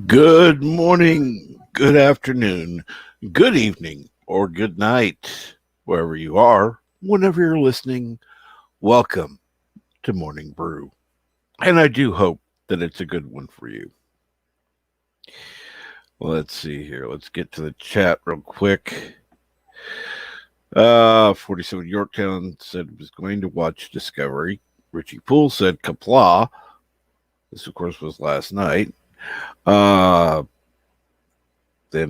Good morning, good afternoon, good evening, or good night, wherever you are, whenever you're listening. Welcome to Morning Brew. And I do hope that it's a good one for you. Let's see here. Let's get to the chat real quick. 47 Yorktown said was going to watch Discovery. Richie Poole said Kapla. This, of course, was last night. Then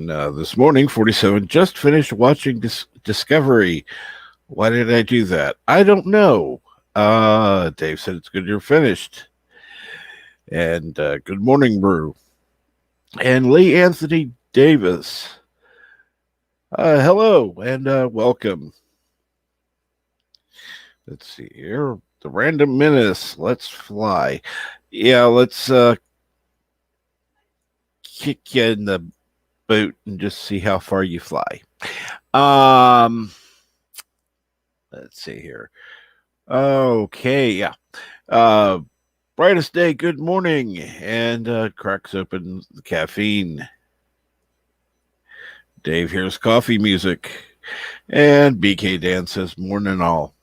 this morning, 47 just finished watching Discovery. Why did I do that? I don't know. Dave said it's good you're finished. And good morning, Brew. And Lee Anthony Davis. Hello and welcome. Let's see here. The Random Menace. Let's fly. Yeah, let's kick you in the boot and just see how far you fly. Let's see here. Okay, yeah. Brightest day, good morning, and cracks open the caffeine. Dave hears coffee music, and BK Dan says morning all,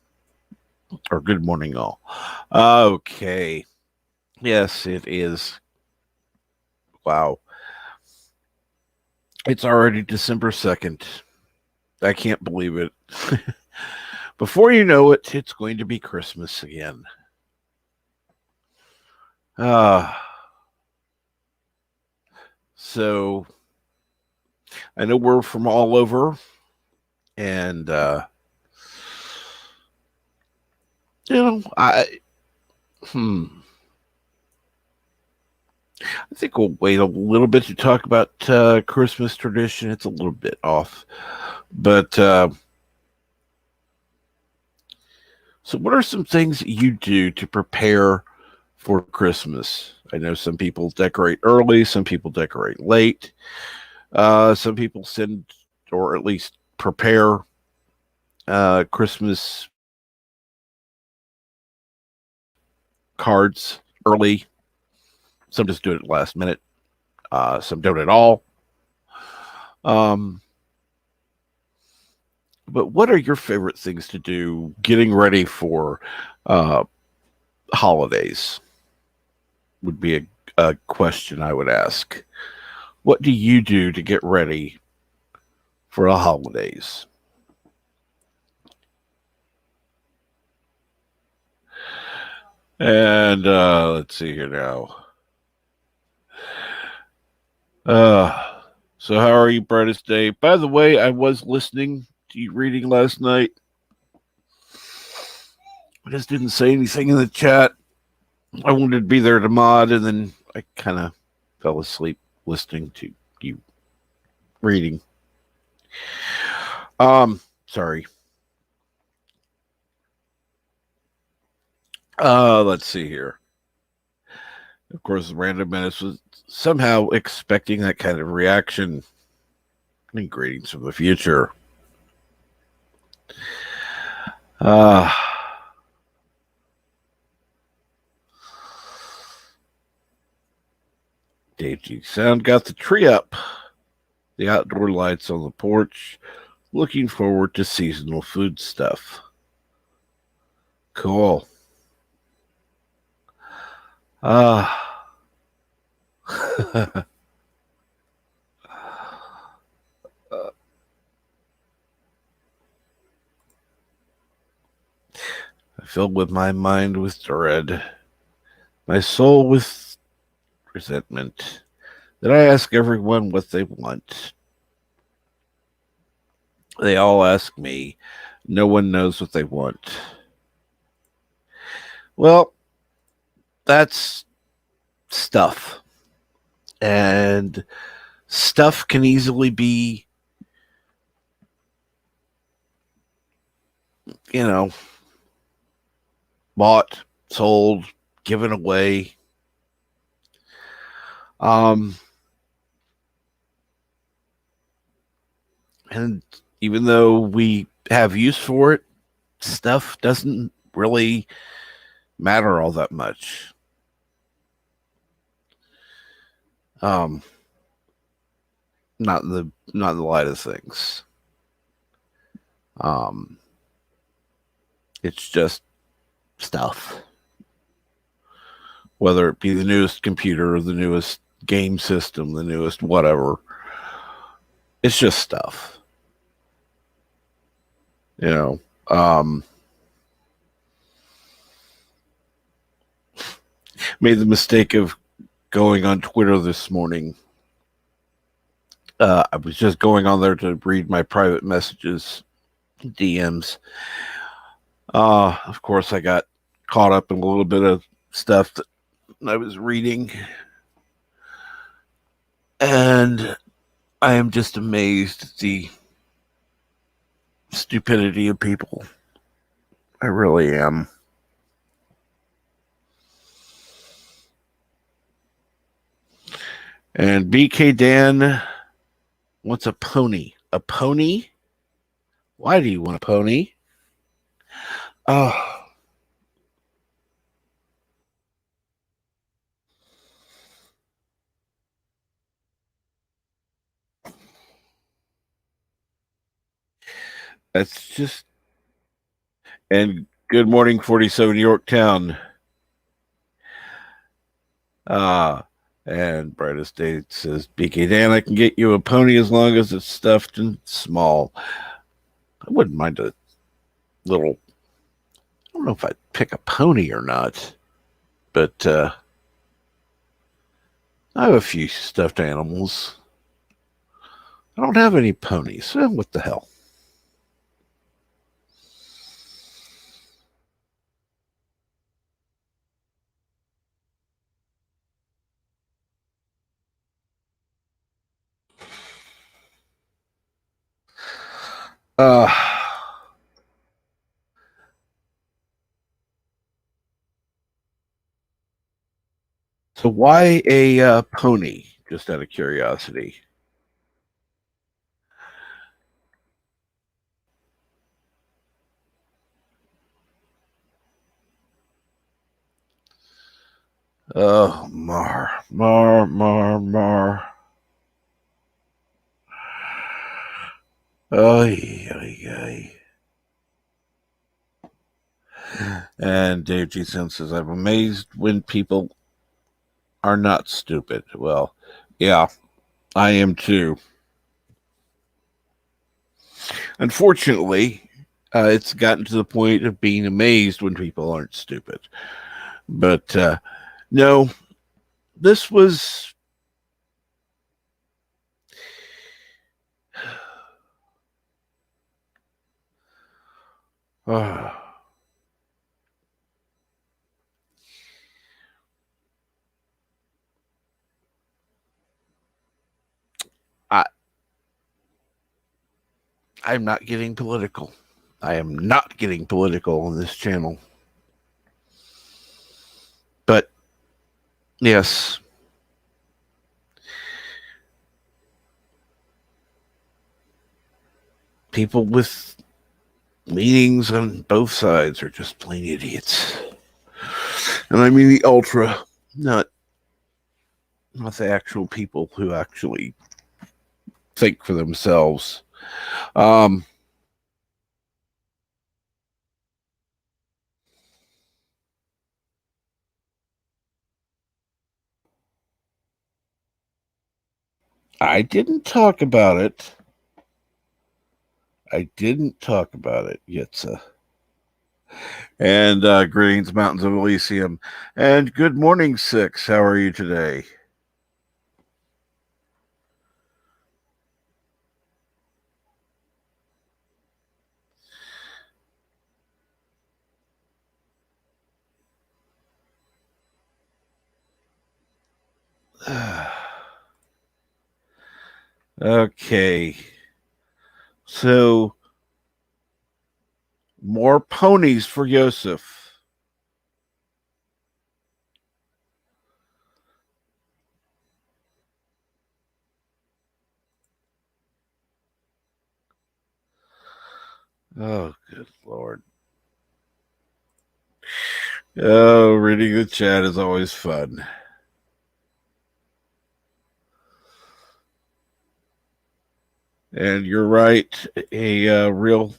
or good morning all. Okay, yes, it is. Wow, it's already December 2nd. I can't believe it. Before you know it, it's going to be Christmas again. So I know we're from all over, and I think we'll wait a little bit to talk about Christmas tradition. It's a little bit off, but so what are some things you do to prepare for Christmas? I know some people decorate early, some people decorate late. Some people send or at least prepare Christmas cards early. Some just do it last minute. Some don't at all. But what are your favorite things to do getting ready for holidays? Would be a question I would ask. What do you do to get ready for the holidays? And let's see here now. So how are you, brightest day? By the way, I was listening to you reading last night. I just didn't say anything in the chat. I wanted to be there to mod, and then I kind of fell asleep listening to you reading. Sorry. Let's see here. Of course, Random Menace was somehow expecting that kind of reaction. And greetings from the future. Dave G Sound got the tree up. The outdoor lights on the porch. Looking forward to seasonal food stuff. Cool. I filled with my mind with dread, my soul with resentment, that I ask everyone what they want. They all ask me. No one knows what they want. Well, that's stuff. And stuff can easily be, bought, sold, given away. And even though we have use for it, stuff doesn't really matter all that much. Um, not in the light of things. Um, it's just stuff. Whether it be the newest computer or the newest game system, the newest whatever, it's just stuff. You know, made the mistake of going on Twitter this morning. I was just going on there to read my private messages, DMs. Of course, I got caught up in a little bit of stuff that I was reading, and I am just amazed at the stupidity of people. I really am. And BK Dan wants a pony. A pony? Why do you want a pony? Oh, that's just. And good morning, 47 Yorktown. Uh, and Brightest Date says, BK Dan, I can get you a pony as long as it's stuffed and small. I wouldn't mind a little. I don't know if I'd pick a pony or not, but I have a few stuffed animals. I don't have any ponies. What the hell? Uh, so why a pony? Just out of curiosity. Oh, Mar. Ay, ay, ay. And Dave G. Sim says, I'm amazed when people are not stupid. Well, yeah, I am too. Unfortunately, it's gotten to the point of being amazed when people aren't stupid. But no, this was. Uh, I, I'm not getting political. I am not getting political on this channel. But yes, people with leanings on both sides are just plain idiots. And I mean the ultra, not the actual people who actually think for themselves. Um, I didn't talk about it. I didn't talk about it, Yitza. And greetings, Mountains of Elysium. And good morning, Six. How are you today? Okay. So, more ponies for Yosef. Oh, good Lord. Oh, reading the chat is always fun. And you're right, a real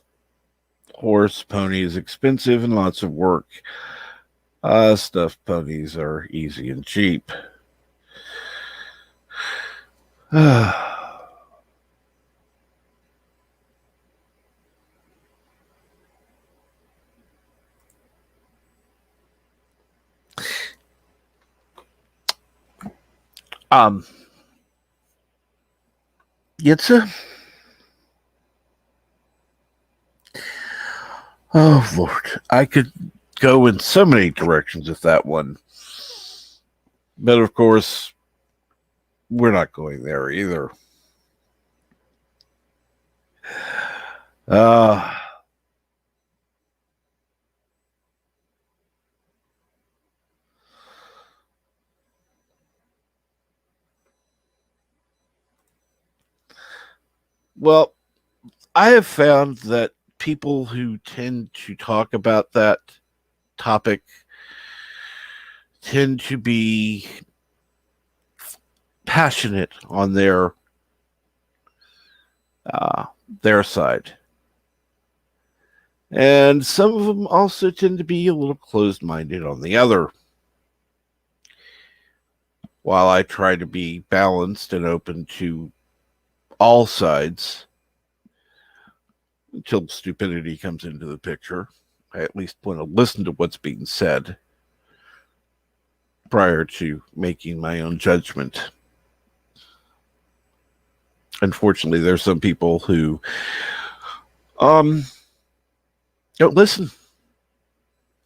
horse pony is expensive and lots of work. Stuffed ponies are easy and cheap. um, it's a oh Lord, I could go in so many directions with that one, but of course, we're not going there either. Uh, well, I have found that people who tend to talk about that topic tend to be passionate on uh, their side, and some of them also tend to be a little closed-minded on the other. While I try to be balanced and open to all sides until stupidity comes into the picture, I at least want to listen to what's being said prior to making my own judgment. Unfortunately, there's some people who um don't listen.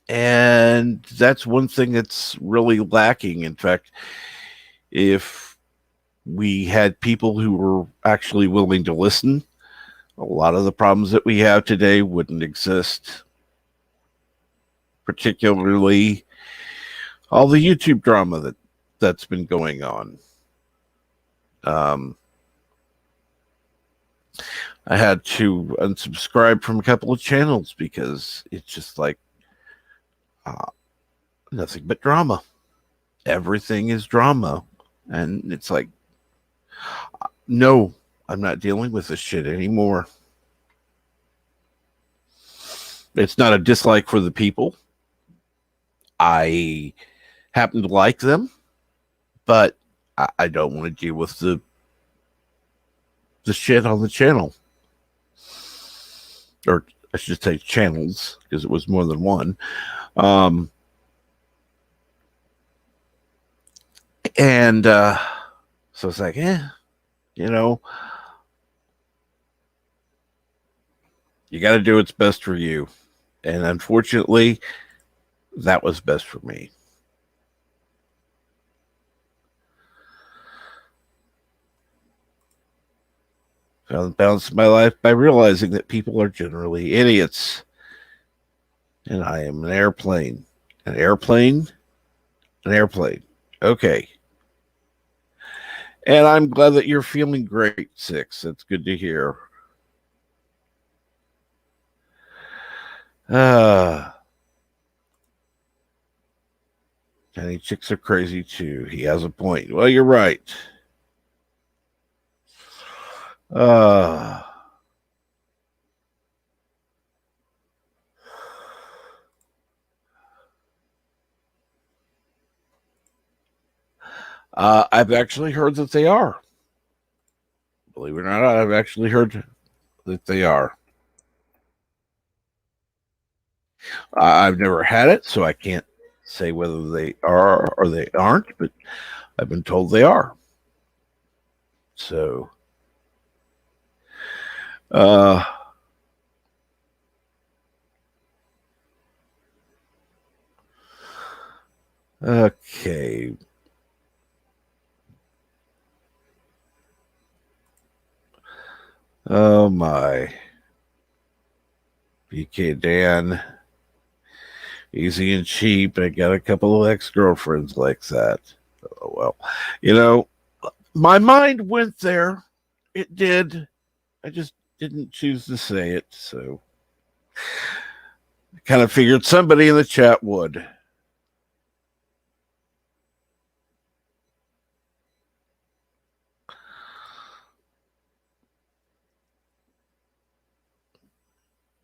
And that's one thing that's really lacking. In fact, if we had people who were actually willing to listen, a lot of the problems that we have today wouldn't exist. Particularly all the YouTube drama that's been going on. Um, I had to unsubscribe from a couple of channels because it's just like uh, nothing but drama. Everything is drama. And it's like, no, I'm not dealing with this shit anymore. It's not a dislike for the people. I happen to like them, but I don't want to deal with the shit on the channel. Or I should say channels, because it was more than one. Um, and so it's like, you know, you got to do what's best for you. And unfortunately, that was best for me. Found the balance of my life by realizing that people are generally idiots. And I am an airplane. An airplane? An airplane. Okay. And I'm glad that you're feeling great, Six. That's good to hear. Tiny chicks are crazy too. He has a point. Well, you're right. Uh, I've actually heard that they are. Believe it or not, I've actually heard that they are. I've never had it, so I can't say whether they are or they aren't, but I've been told they are. So, uh, okay. Oh my. BK Dan. Easy and cheap. I got a couple of ex-girlfriends like that. Oh, well, you know, my mind went there. It did. I just didn't choose to say it. So I kind of figured somebody in the chat would.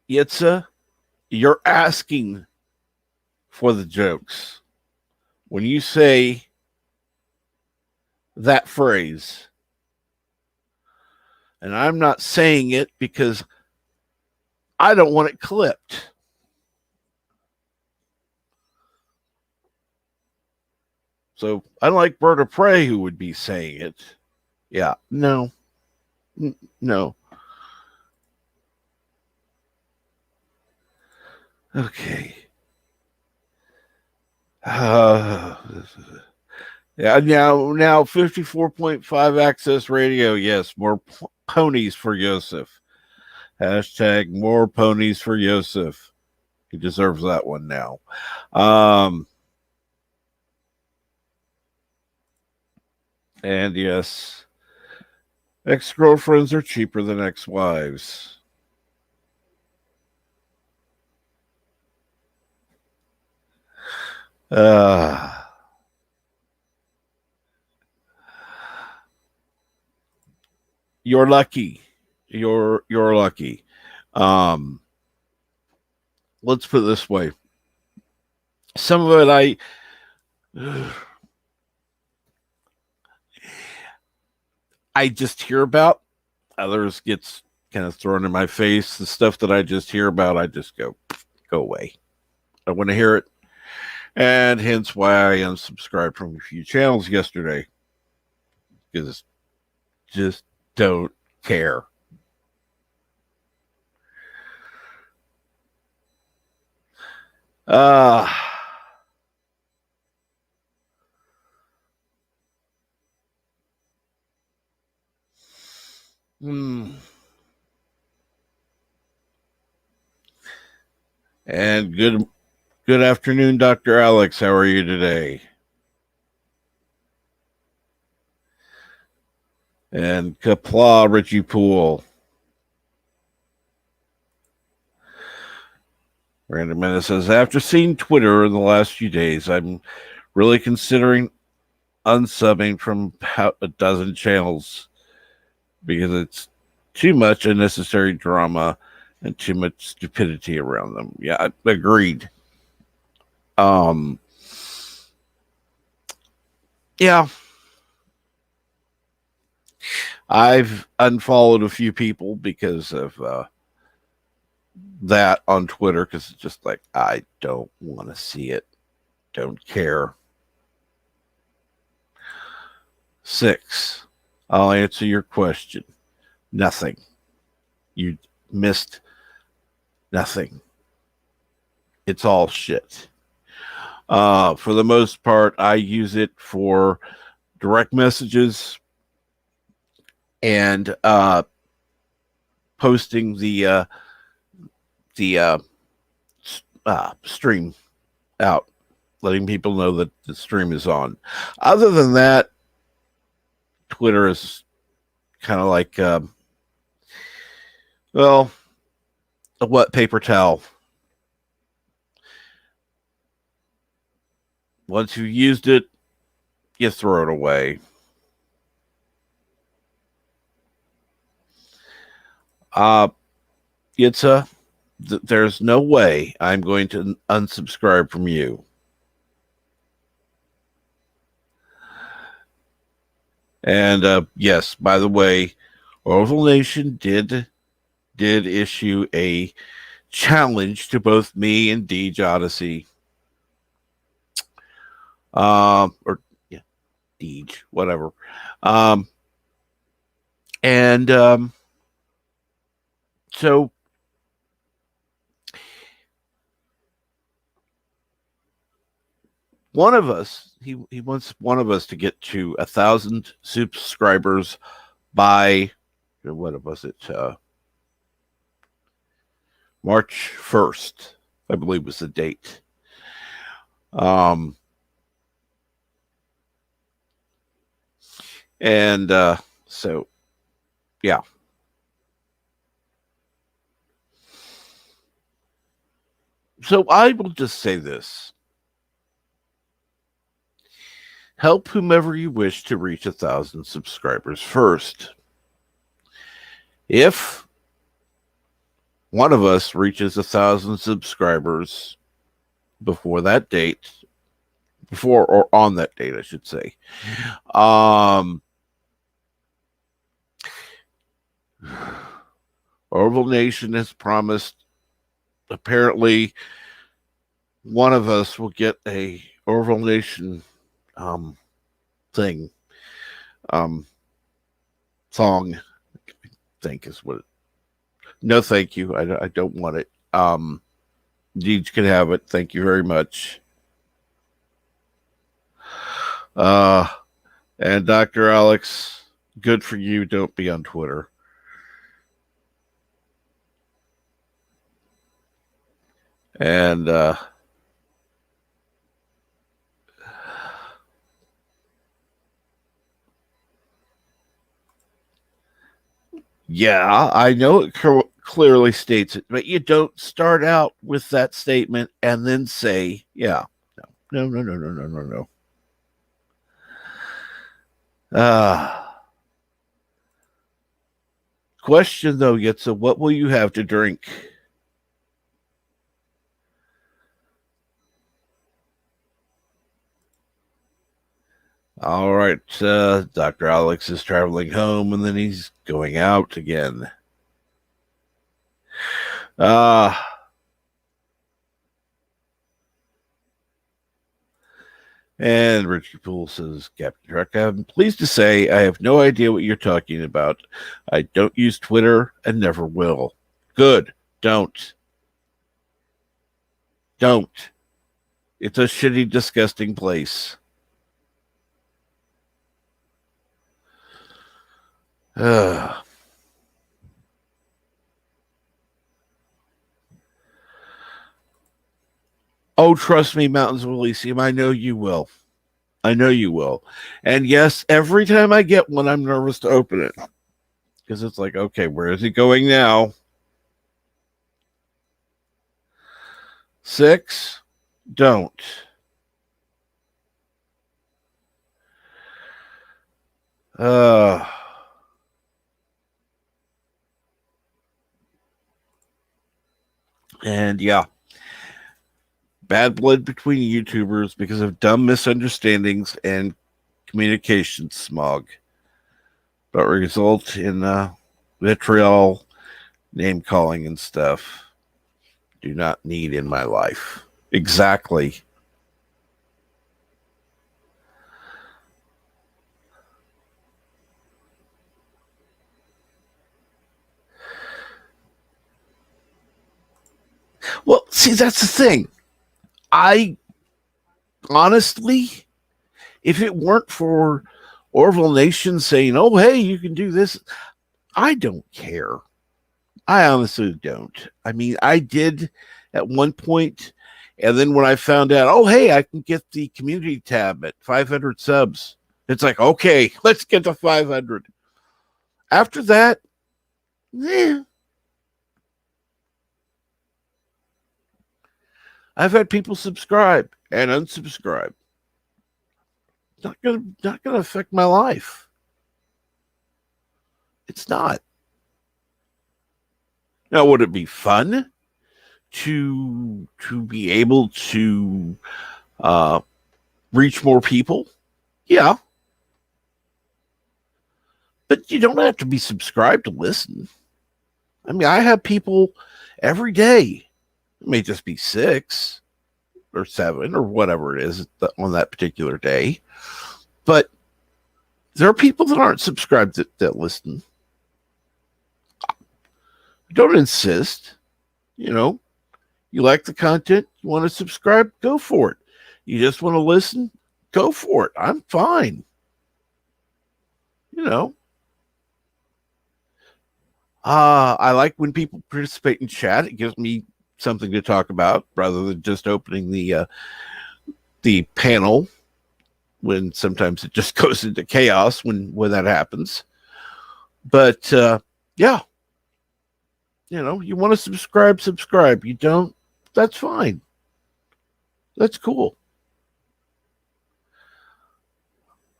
Yitza, you're asking for the jokes. When you say that phrase, and I'm not saying it because I don't want it clipped. So unlike Bird of Prey, who would be saying it, yeah, no, no. Okay. Yeah, now 54.5 access radio. Yes, more ponies for Yosef. Hashtag more ponies for Yosef. He deserves that one now. And yes, ex-girlfriends are cheaper than ex-wives. You're lucky. You're lucky. Let's put it this way. Some of it I just hear about. Others gets kind of thrown in my face. The stuff that I just hear about, I just go away. I want to hear it. And hence why I unsubscribed from a few channels yesterday. Because just don't care. And good afternoon, Dr. Alex. How are you today? And Kapla, Richie Poole. Random Menace says, after seeing Twitter in the last few days, I'm really considering unsubbing from about a dozen channels because it's too much unnecessary drama and too much stupidity around them. Yeah, agreed. Yeah. I've unfollowed a few people because of that on Twitter because it's just like, I don't want to see it. Don't care. 6. I'll answer your question. Nothing. You missed nothing. It's all shit. For the most part, I use it for direct messages and posting the stream out, letting people know that the stream is on. Other than that, Twitter is kind of like, well, a wet paper towel. Once you've used it, you throw it away. There's no way I'm going to unsubscribe from you. And yes, by the way, Orville Nation did issue a challenge to both me and Deej Odyssey. Or yeah, Deej, whatever. And so one of us, he wants one of us to get to 1,000 subscribers by, what was it? March 1st, I believe was the date. And so, yeah. So I will just say this. Help whomever you wish to reach 1,000 subscribers first. If one of us reaches 1,000 subscribers before that date, before or on that date, I should say. Orville Nation has promised, apparently, one of us will get a Orville Nation thing, song, I think is what it, no, thank you. I don't want it. Deej can have it. Thank you very much. And Dr. Alex, good for you. Don't be on Twitter. And yeah, I know it clearly states it, but you don't start out with that statement and then say, yeah, no. Question though, Yitza, what will you have to drink? All right, Dr. Alex is traveling home and then he's going out again. And Richie Poole says, Captain Truck, I'm pleased to say I have no idea what you're talking about. I don't use Twitter and never will. Good. Don't. It's a shitty, disgusting place. Oh, trust me, Mountains of Elysium. I know you will. And yes, every time I get one, I'm nervous to open it. Because it's like, okay, where is it going now? 6, don't. And yeah, bad blood between YouTubers because of dumb misunderstandings and communication smog, but result in vitriol, name calling, and stuff. Do not need in my life. Exactly. Well, see, that's the thing. I honestly, if it weren't for Orville Nation saying, oh, hey, you can do this, I don't care. I honestly don't. I mean, I did at one point, and then when I found out, oh, hey, I can get the community tab at 500 subs, it's like, okay, let's get to 500. After that, I've had people subscribe and unsubscribe. Not gonna affect my life. It's not. Now, would it be fun to be able to reach more people? Yeah, but you don't have to be subscribed to listen. I mean, I have people every day. It may just be 6 or 7 or whatever it is on that particular day, but there are people that aren't subscribed that listen. Don't insist. You know, you like the content, you want to subscribe, go for it. You just want to listen, go for it. I'm fine. You know, I like when people participate in chat. It gives me something to talk about rather than just opening the panel when sometimes it just goes into chaos when that happens. But yeah, you know, you want to subscribe. You don't, that's fine. That's cool.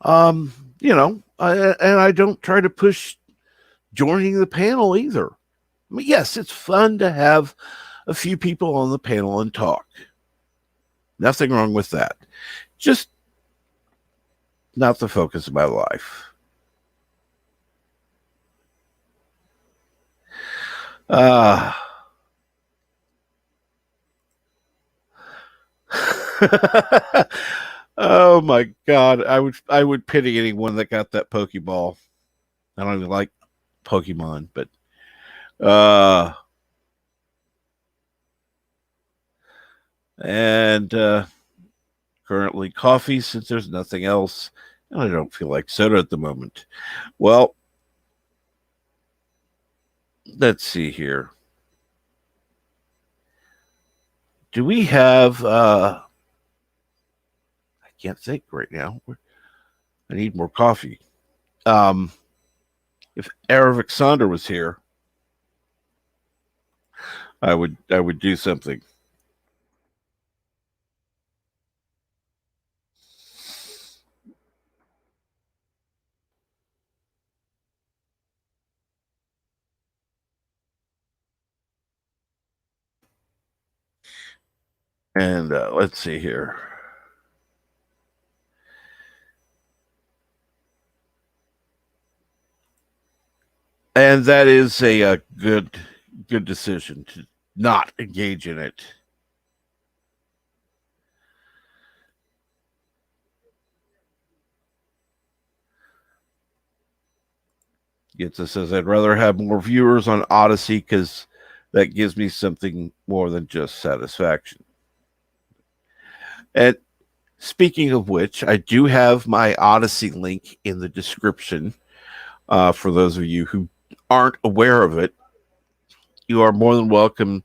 You know, and I don't try to push joining the panel either. I mean, yes, it's fun to have a few people on the panel and talk. Nothing wrong with that. Just not the focus of my life. Oh my god, I would pity anyone that got that Pokeball. I don't even like Pokemon, but and currently coffee since there's nothing else, and I don't feel like soda at the moment. Well, let's see here. Do we have I can't think right now. I need more coffee. If Aravixander was here, I would do something. And let's see here. And that is a good decision to not engage in it. Gets us says I'd rather have more viewers on Odyssey because that gives me something more than just satisfaction. And speaking of which, I do have my Odyssey link in the description. For those of you who aren't aware of it, you are more than welcome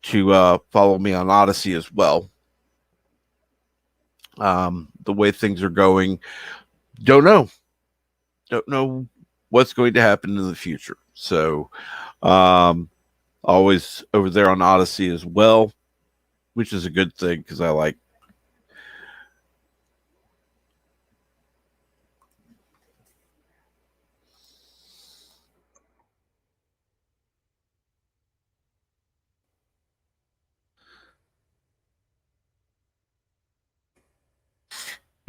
to follow me on Odyssey as well. The way things are going, don't know what's going to happen in the future. So, always over there on Odyssey as well, which is a good thing because I like.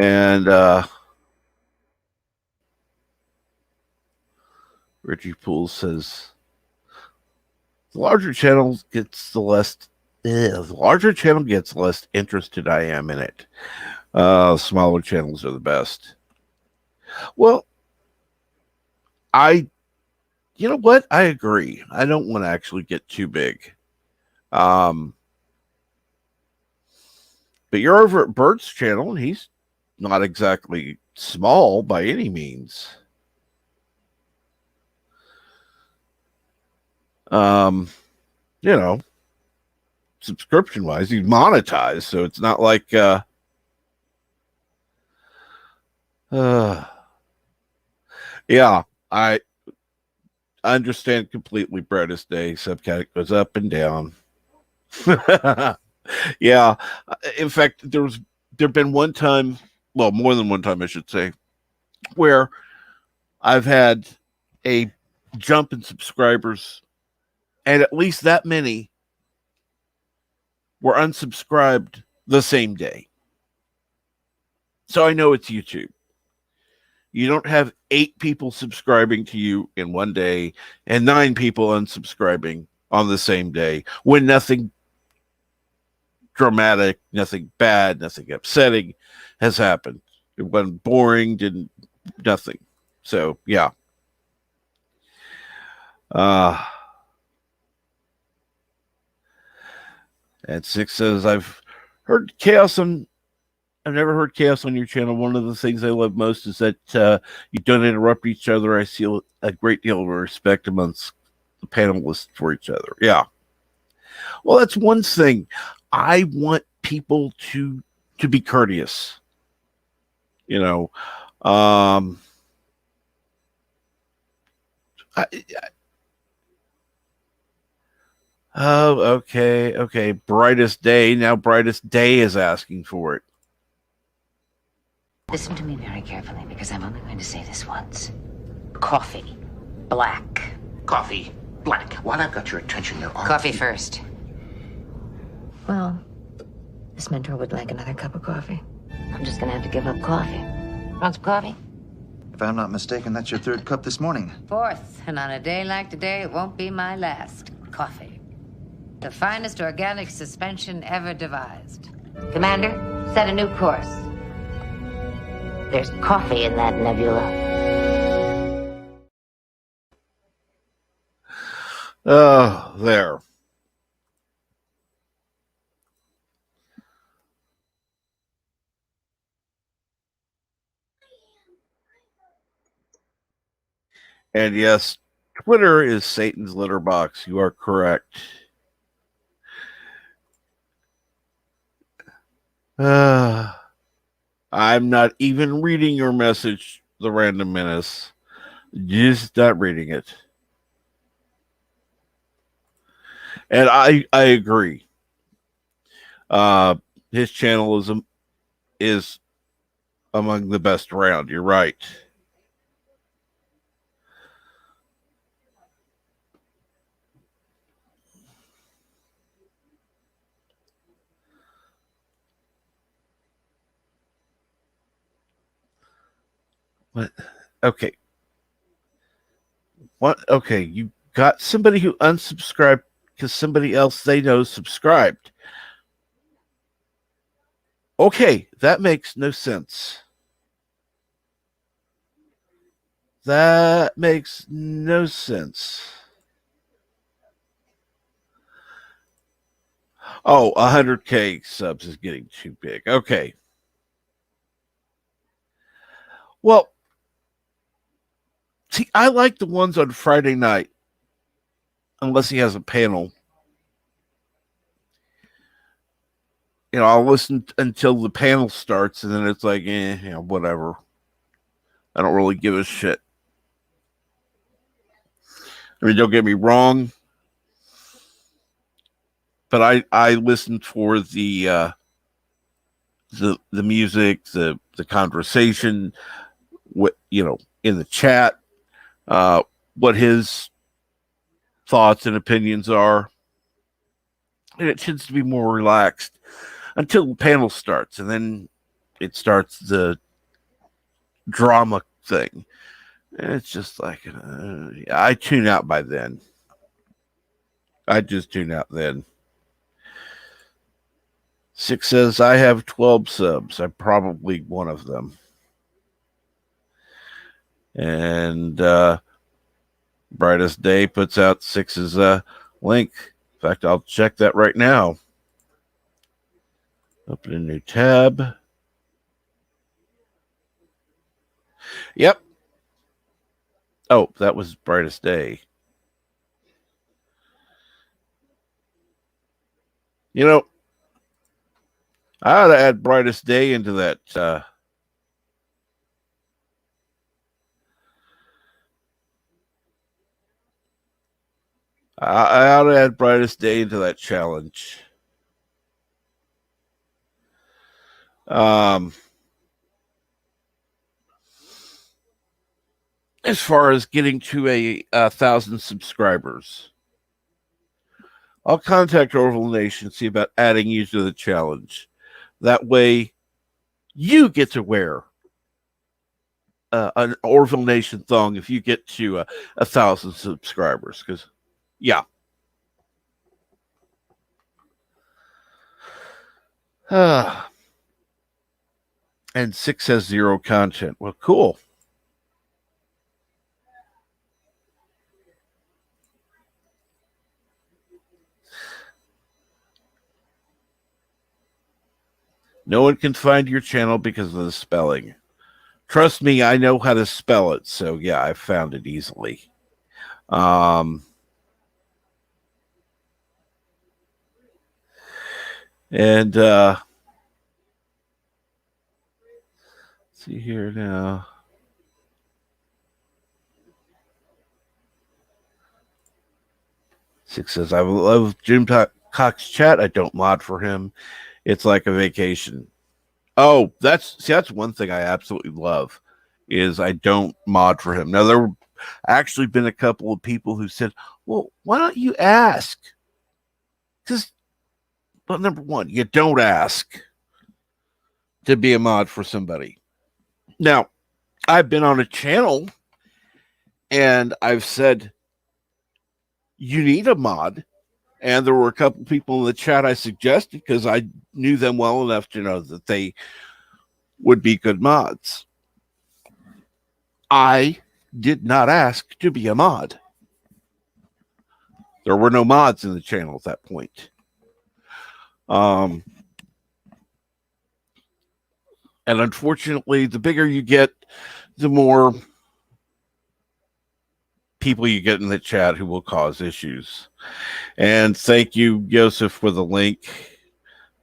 And Richie Poole says the larger channel gets the larger channel gets, the less interested I am in it. Smaller channels are the best. Well, you know what? I agree. I don't want to actually get too big. But you're over at Bert's channel, and he's not exactly small by any means. You know, subscription wise, he's monetized, so it's not like yeah, I understand completely Brightest Day. Subcat goes up and down. Yeah. In fact, there've been one time, well, more than one time I should say, where I've had a jump in subscribers and at least that many were unsubscribed the same day. So I know it's YouTube. You don't have 8 people subscribing to you in one day and 9 people unsubscribing on the same day when nothing dramatic, nothing bad, nothing upsetting has happened. It wasn't boring, didn't nothing. So yeah. And Six says I've never heard chaos on your channel. One of the things I love most is that you don't interrupt each other. I see a great deal of respect amongst the panelists for each other. Yeah. Well, that's one thing. I want people to be courteous. You know, oh, okay. Brightest Day. Now Brightest Day is asking for it. Listen to me very carefully because I'm only going to say this once. Coffee. Black. Coffee. Black, while I've got your attention, there are... Coffee first. Well, this mentor would like another cup of coffee. I'm just gonna have to give up coffee. Want some coffee? If I'm not mistaken, that's your third cup this morning. Fourth, and on a day like today, it won't be my last. Coffee. The finest organic suspension ever devised. Commander, set a new course. There's coffee in that nebula. There. And yes, Twitter is Satan's litter box. You are correct. I'm not even reading your message, the Random Menace. Just not reading it. And I agree. His channel is among the best around. You're right. What? Okay. What? Okay, you got somebody who unsubscribed because somebody else they know subscribed. Okay, that makes no sense. That makes no sense. Oh, 100K subs is getting too big. Okay. Well, see, I like the ones on Friday night, unless he has a panel. You know, I'll listen until the panel starts, and then it's like, whatever. I don't really give a shit. I mean, don't get me wrong, but I listen for the music, the conversation, what in the chat, what his thoughts and opinions are, and it tends to be more relaxed until the panel starts, and then it starts the drama thing. And it's just like, I tune out by then. I just tune out then. Six says, I have 12 subs. I'm probably one of them. And Brightest Day puts out Six's link. In fact, I'll check that right now. Open a new tab. Yep. Oh, that was Brightest Day. You know, I ought to add Brightest Day into that. I ought to add Brightest Day into that challenge. As far as getting to a 1,000 subscribers, I'll contact Orville Nation, see about adding you to the challenge. That way, you get to wear an Orville Nation thong if you get to 1,000 subscribers. Because, yeah. And 6 has 0 content. Well, cool. No one can find your channel because of the spelling. Trust me, I know how to spell it. So, yeah, I found it easily. And see here now. Six says, I love Jim Cox's chat. I don't mod for him. It's like a vacation. Oh, that's one thing I absolutely love is I don't mod for him. Now, there have actually been a couple of people who said, Well, why don't you ask? Because, well, number one, you don't ask to be a mod for somebody. Now, I've been on a channel and I've said, you need a mod. And there were a couple people in the chat I suggested because I knew them well enough to know that they would be good mods. I did not ask to be a mod. There were no mods in the channel at that point. And unfortunately, the bigger you get, the more people you get in the chat who will cause issues. And thank you, Joseph, for the link,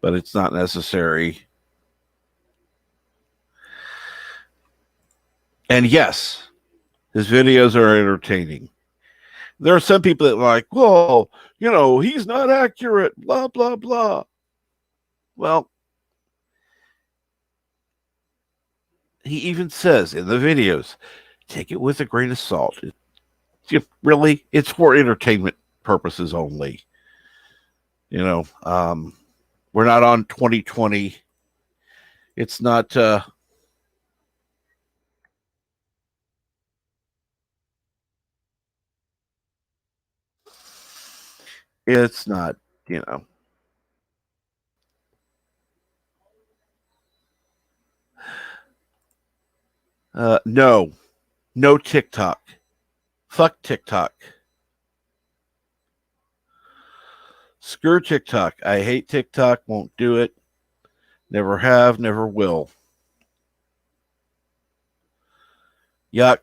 but it's not necessary. And yes, his videos are entertaining. There are some people that are like, well, you know, he's not accurate, blah, blah, blah. Well, he even says in the videos, take it with a grain of salt. Really, it's for entertainment purposes only. You know, we're not on 2020. It's not. It's not. You know. No TikTok. Fuck TikTok. Screw TikTok. I hate TikTok. Won't do it. Never have. Never will. Yuck.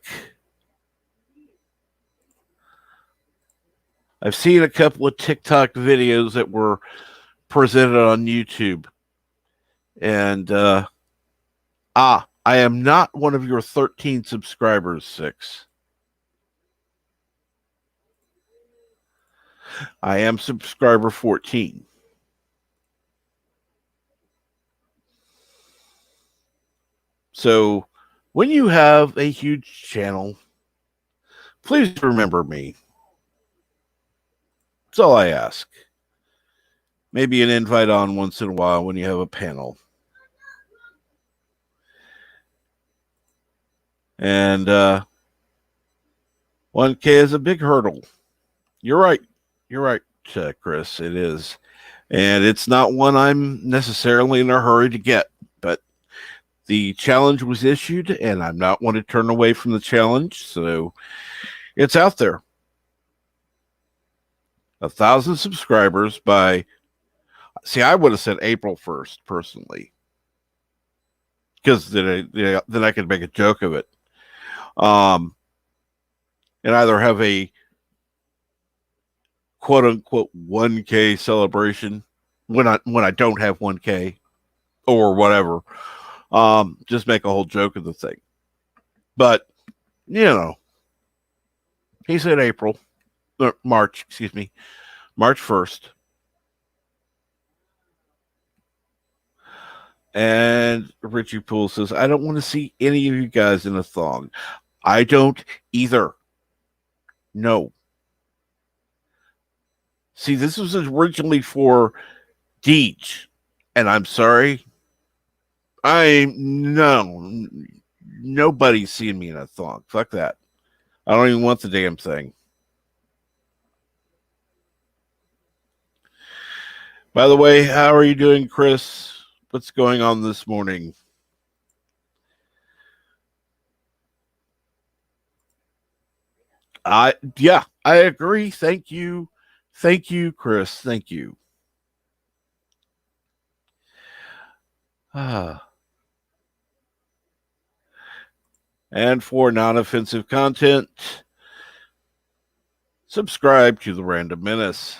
I've seen a couple of TikTok videos that were presented on YouTube. And, I am not one of your 13 subscribers, 6. I am subscriber 14. So when you have a huge channel, please remember me. That's all I ask. Maybe an invite on once in a while when you have a panel. And 1K is a big hurdle. You're right. You're right, Chris. It is. And it's not one I'm necessarily in a hurry to get. But the challenge was issued, and I'm not one to turn away from the challenge. So it's out there. 1,000 subscribers by... See, I would have said April 1st, personally. Because then I could make a joke of it. And either have a quote unquote 1K celebration when I don't have 1K or whatever. Just make a whole joke of the thing. But, you know, he said March 1st. And Richie Poole says, I don't want to see any of you guys in a thong. I don't either. No. See, this was originally for Deej. And I'm sorry. Nobody's seeing me in a thong. Fuck that. I don't even want the damn thing. By the way, how are you doing, Chris? What's going on this morning? Yeah, I agree. Thank you. Thank you, Chris. Thank you. And for non-offensive content, subscribe to the Random Menace.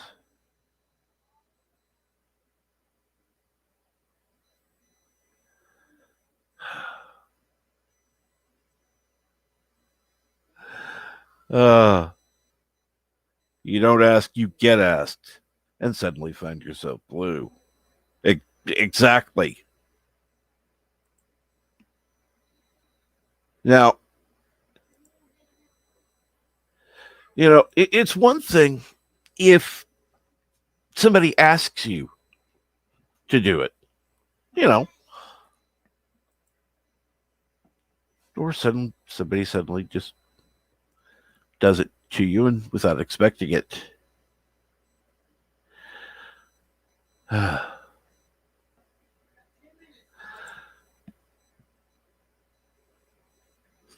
You don't ask, you get asked, and suddenly find yourself blue. Exactly. Now, It's one thing if somebody asks you to do it, you know, or somebody suddenly just does it to you and without expecting it.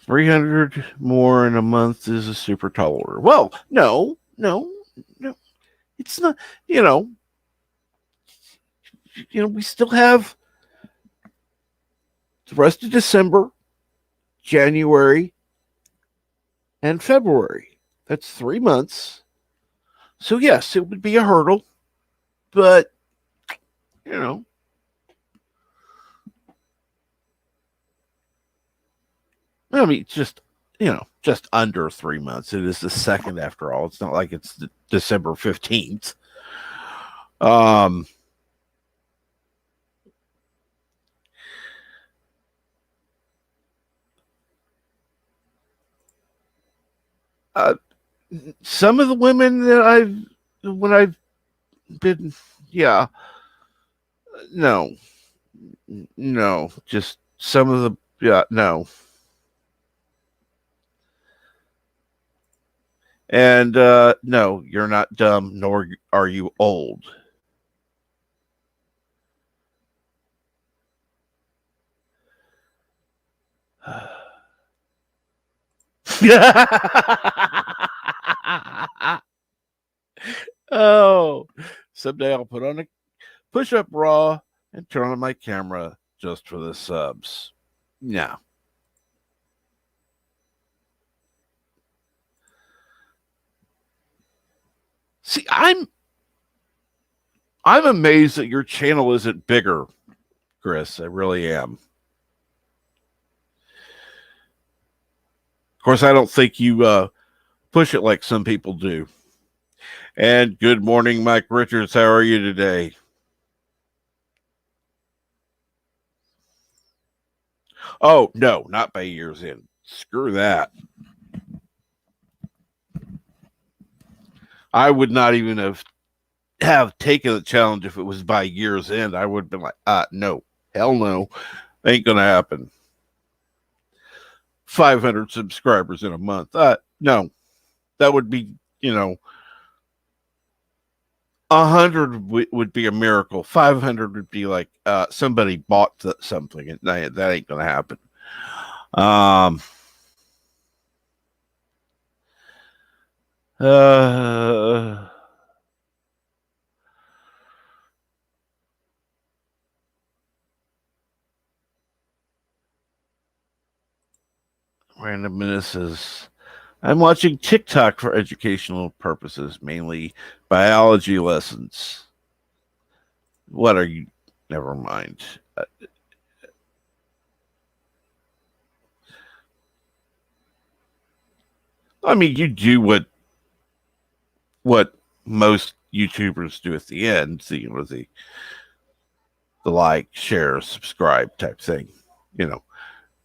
300 more in a month is a super tall order. Well, no. It's not, you know, we still have the rest of December, January, and February. That's 3 months. So, yes, it would be a hurdle, but, you know, I mean, just under 3 months. It is the second after all. It's not like it's December 15th. Um, uh, some of the women when I've been, yeah, no, just some of the, yeah, no. And no, you're not dumb, nor are you old. Oh, someday I'll put on a push up raw and turn on my camera just for the subs. No. See, I'm amazed that your channel isn't bigger, Chris. I really am. Of course, I don't think you push it like some people do. And good morning, Mike Richards. How are you today? Oh, no, not by years in. Screw that. I would not even have taken the challenge if it was by year's end. I would have been like, no, hell no. Ain't going to happen. 500 subscribers in a month. No, that would be, 100 would be a miracle. 500 would be like somebody bought something. And that ain't going to happen. Randomness is. I'm watching TikTok for educational purposes, mainly biology lessons. What are you? Never mind. I mean, you do what most YouTubers do at the end. The like, share, subscribe type thing,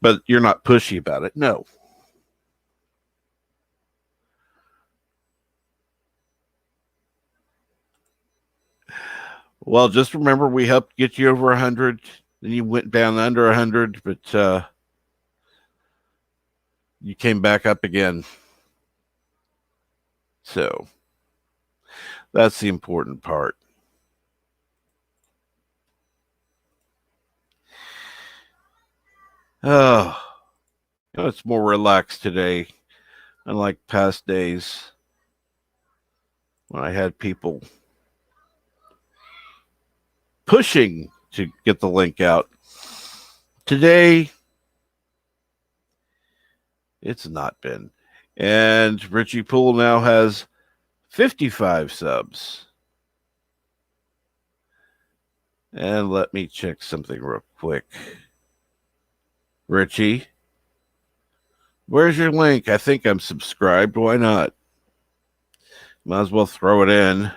But you're not pushy about it. No. Well, just remember we helped get you over 100. Then you went down under 100, but you came back up again. So that's the important part. Oh, it's more relaxed today, unlike past days when I had people pushing to get the link out. Today, it's not been. And Richie Poole now has 55 subs. And let me check something real quick. Richie, where's your link? I think I'm subscribed. Why not? Might as well throw it in.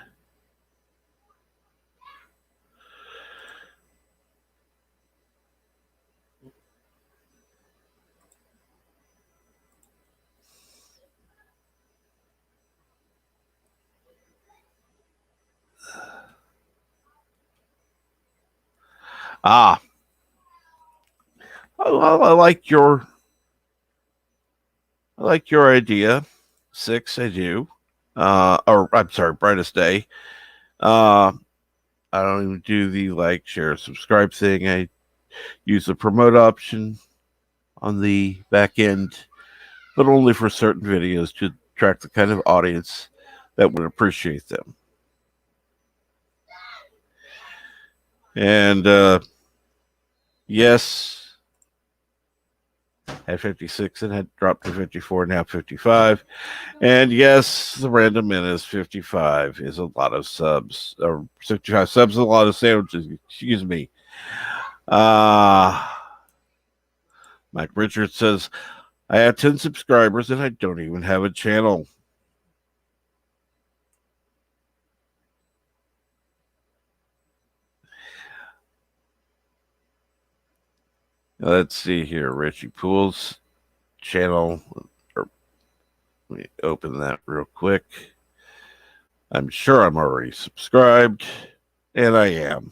Ah, I like your idea. 6, I do. Or I'm sorry, brightest day. Uh, I don't even do the like, share, subscribe thing. I use the promote option on the back end, but only for certain videos to attract the kind of audience that would appreciate them. And yes, at 56 and had dropped to 54, now 55. And yes, the Random Menace 55 is a lot of subs, or 65 subs, a lot of sandwiches. Excuse me. Uh, Mike Richards says, I have 10 subscribers and I don't even have a channel. Let's see here. Richie Poole's channel. Let me open that real quick. I'm sure I'm already subscribed, and I am.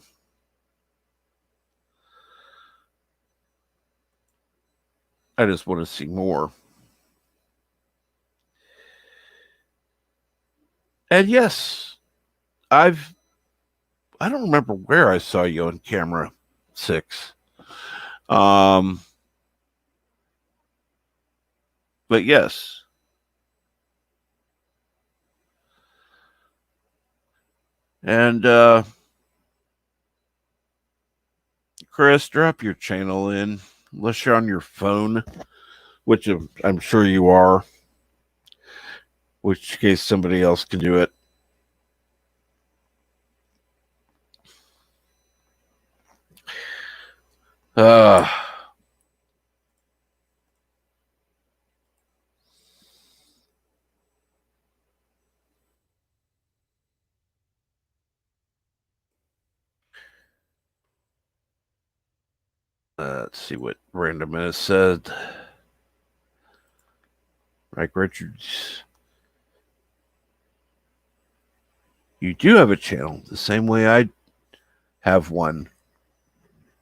I just want to see more. And yes, I don't remember where I saw you on camera 6. But yes. And Chris, drop your channel in, unless you're on your phone, which I'm sure you are, which case somebody else can do it. Uh, let's see what Random has said. Mike Richards, you do have a channel the same way I have one,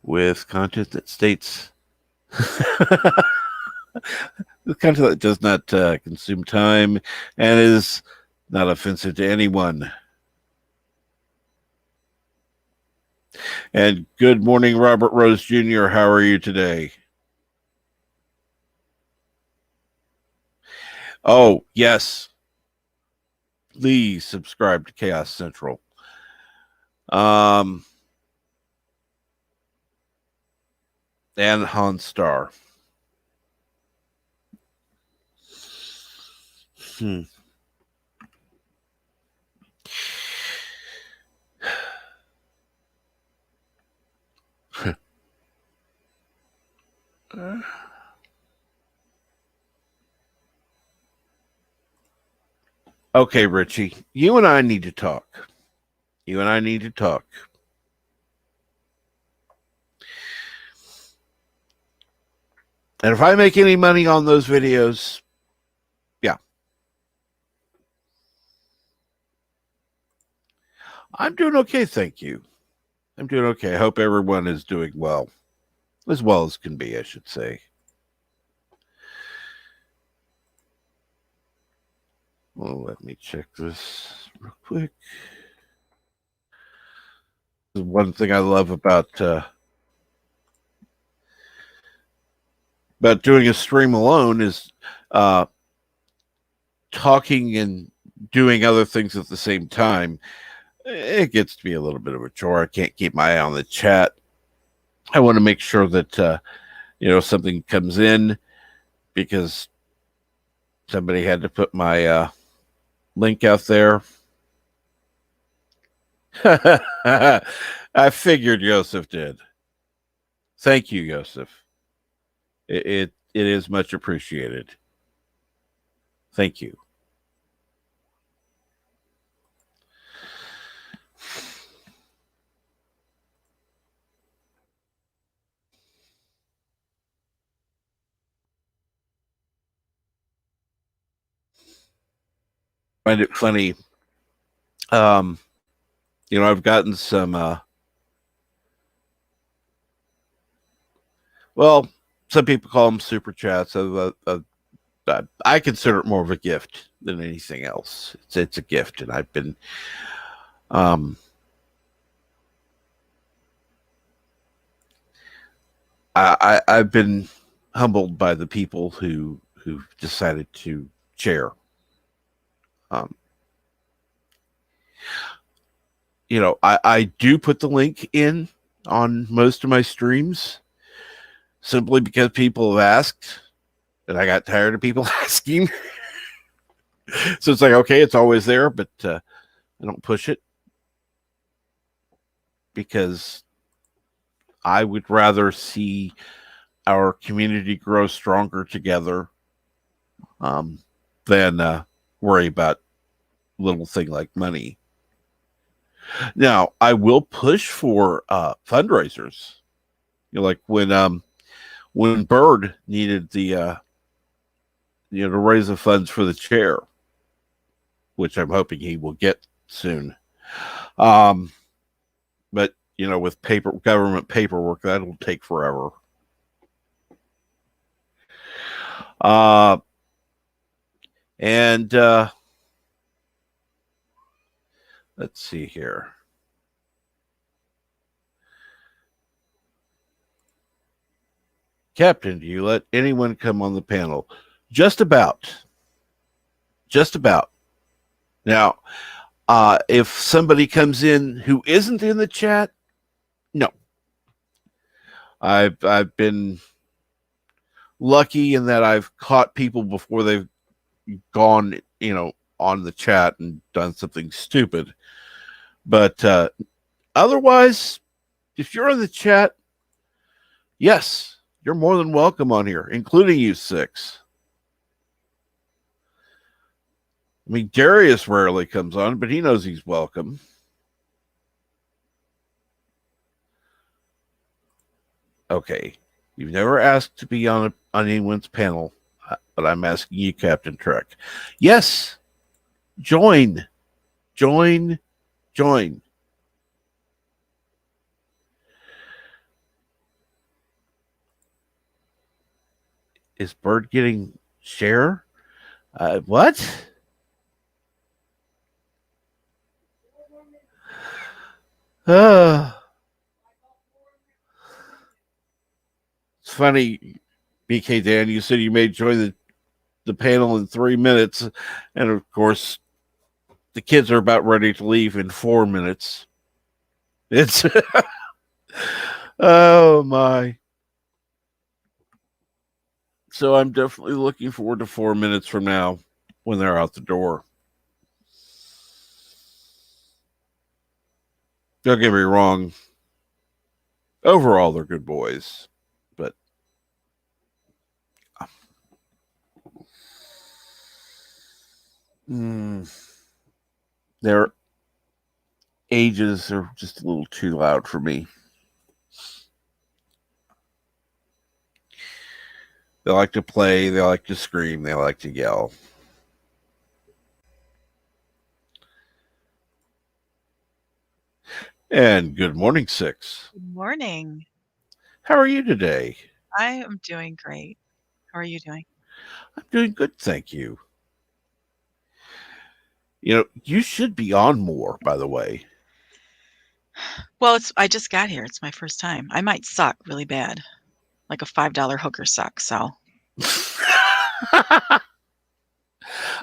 with content that states the content that does not consume time and is not offensive to anyone. And good morning, Robert Rose Jr. How are you today? Oh, yes. Please subscribe to Chaos Central. And Han Star. Okay, Richie, you and I need to talk. You and I need to talk. And if I make any money on those videos, yeah. I'm doing okay, thank you. I'm doing okay. I hope everyone is doing well as can be, I should say. Well, let me check this real quick. One thing I love about doing a stream alone is talking and doing other things at the same time. It gets to be a little bit of a chore. I can't keep my eye on the chat. I want to make sure that something comes in, because somebody had to put my link out there. I figured Joseph did. Thank you, Joseph. It is much appreciated. Thank you. Find it funny. I've gotten some Well, some people call them super chats. I consider it more of a gift than anything else. It's a gift, and I've been um, I've been humbled by the people who decided to share. Um, I do put the link in on most of my streams simply because people have asked, and I got tired of people asking. So it's like, okay, it's always there, but I don't push it because I would rather see our community grow stronger together than worry about little thing like money. Now, I will push for fundraisers. Like when Bird needed the to raise the funds for the chair, which I'm hoping he will get soon. But with government paperwork, that'll take forever. And let's see here. Captain, do you let anyone come on the panel? Just about. Just about. Now, if somebody comes in who isn't in the chat, no. I've been lucky in that I've caught people before they've gone, on the chat and done something stupid. But otherwise, if you're in the chat, yes, you're more than welcome on here, including you six. I mean, Darius rarely comes on, but he knows he's welcome. Okay. You've never asked to be on anyone's panel, but I'm asking you, Captain Trek. Yes. Join. Is Bird getting share? What? It's funny, BK Dan, you said you may join the panel in 3 minutes, and of course the kids are about ready to leave in 4 minutes. It's oh my. So I'm definitely looking forward to 4 minutes from now when they're out the door. Don't get me wrong. Overall, they're good boys, but their ages are just a little too loud for me. They like to play, they like to scream, they like to yell. And good morning, Six. Good morning. How are you today? I am doing great. How are you doing? I'm doing good, thank you. You should be on more, by the way. Well, I just got here. It's my first time. I might suck really bad. Like a $5 hooker suck, so.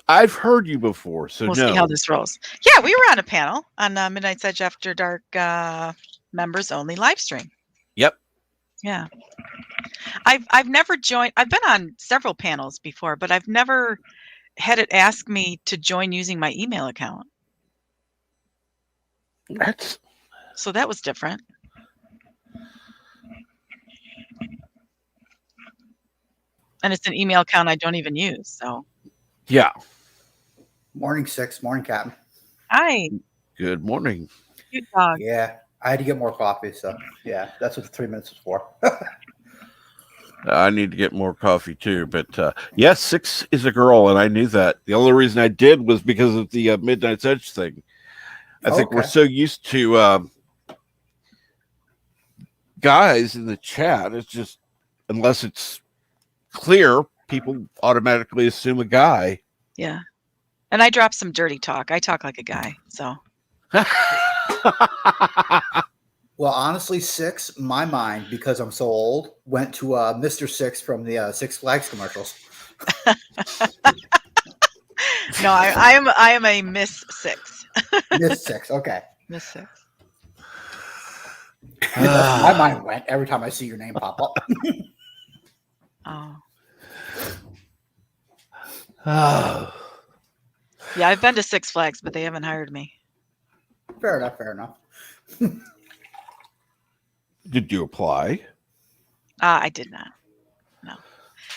I've heard you before, so we'll no. see how this rolls. Yeah, we were on a panel on Midnight's Edge After Dark members only live stream. Yep. Yeah. I've never joined. I've been on several panels before, but I've never had it ask me to join using my email account. So that was different. And it's an email account I don't even use, so. Yeah. Morning, Six. Morning, Captain. Hi. Good morning. Cute dog. Yeah, I had to get more coffee, so yeah, that's what the 3 minutes was for. I need to get more coffee too, but yes, Six is a girl, and I knew that. The only reason I did was because of the Midnight's Edge thing. I think we're so used to guys in the chat. It's just unless it's clear, people automatically assume a guy. Yeah. And I drop some dirty talk. I talk like a guy. So Well, honestly, Six, my mind, because I'm so old, went to Mr. Six from the Six Flags commercials. no, I am a Miss Six. Miss Six, okay. Miss Six. That's where my mind went every time I see your name pop up. Oh. Oh. Yeah, I've been to Six Flags, but they haven't hired me. Fair enough, fair enough. Did you apply? I did not. No.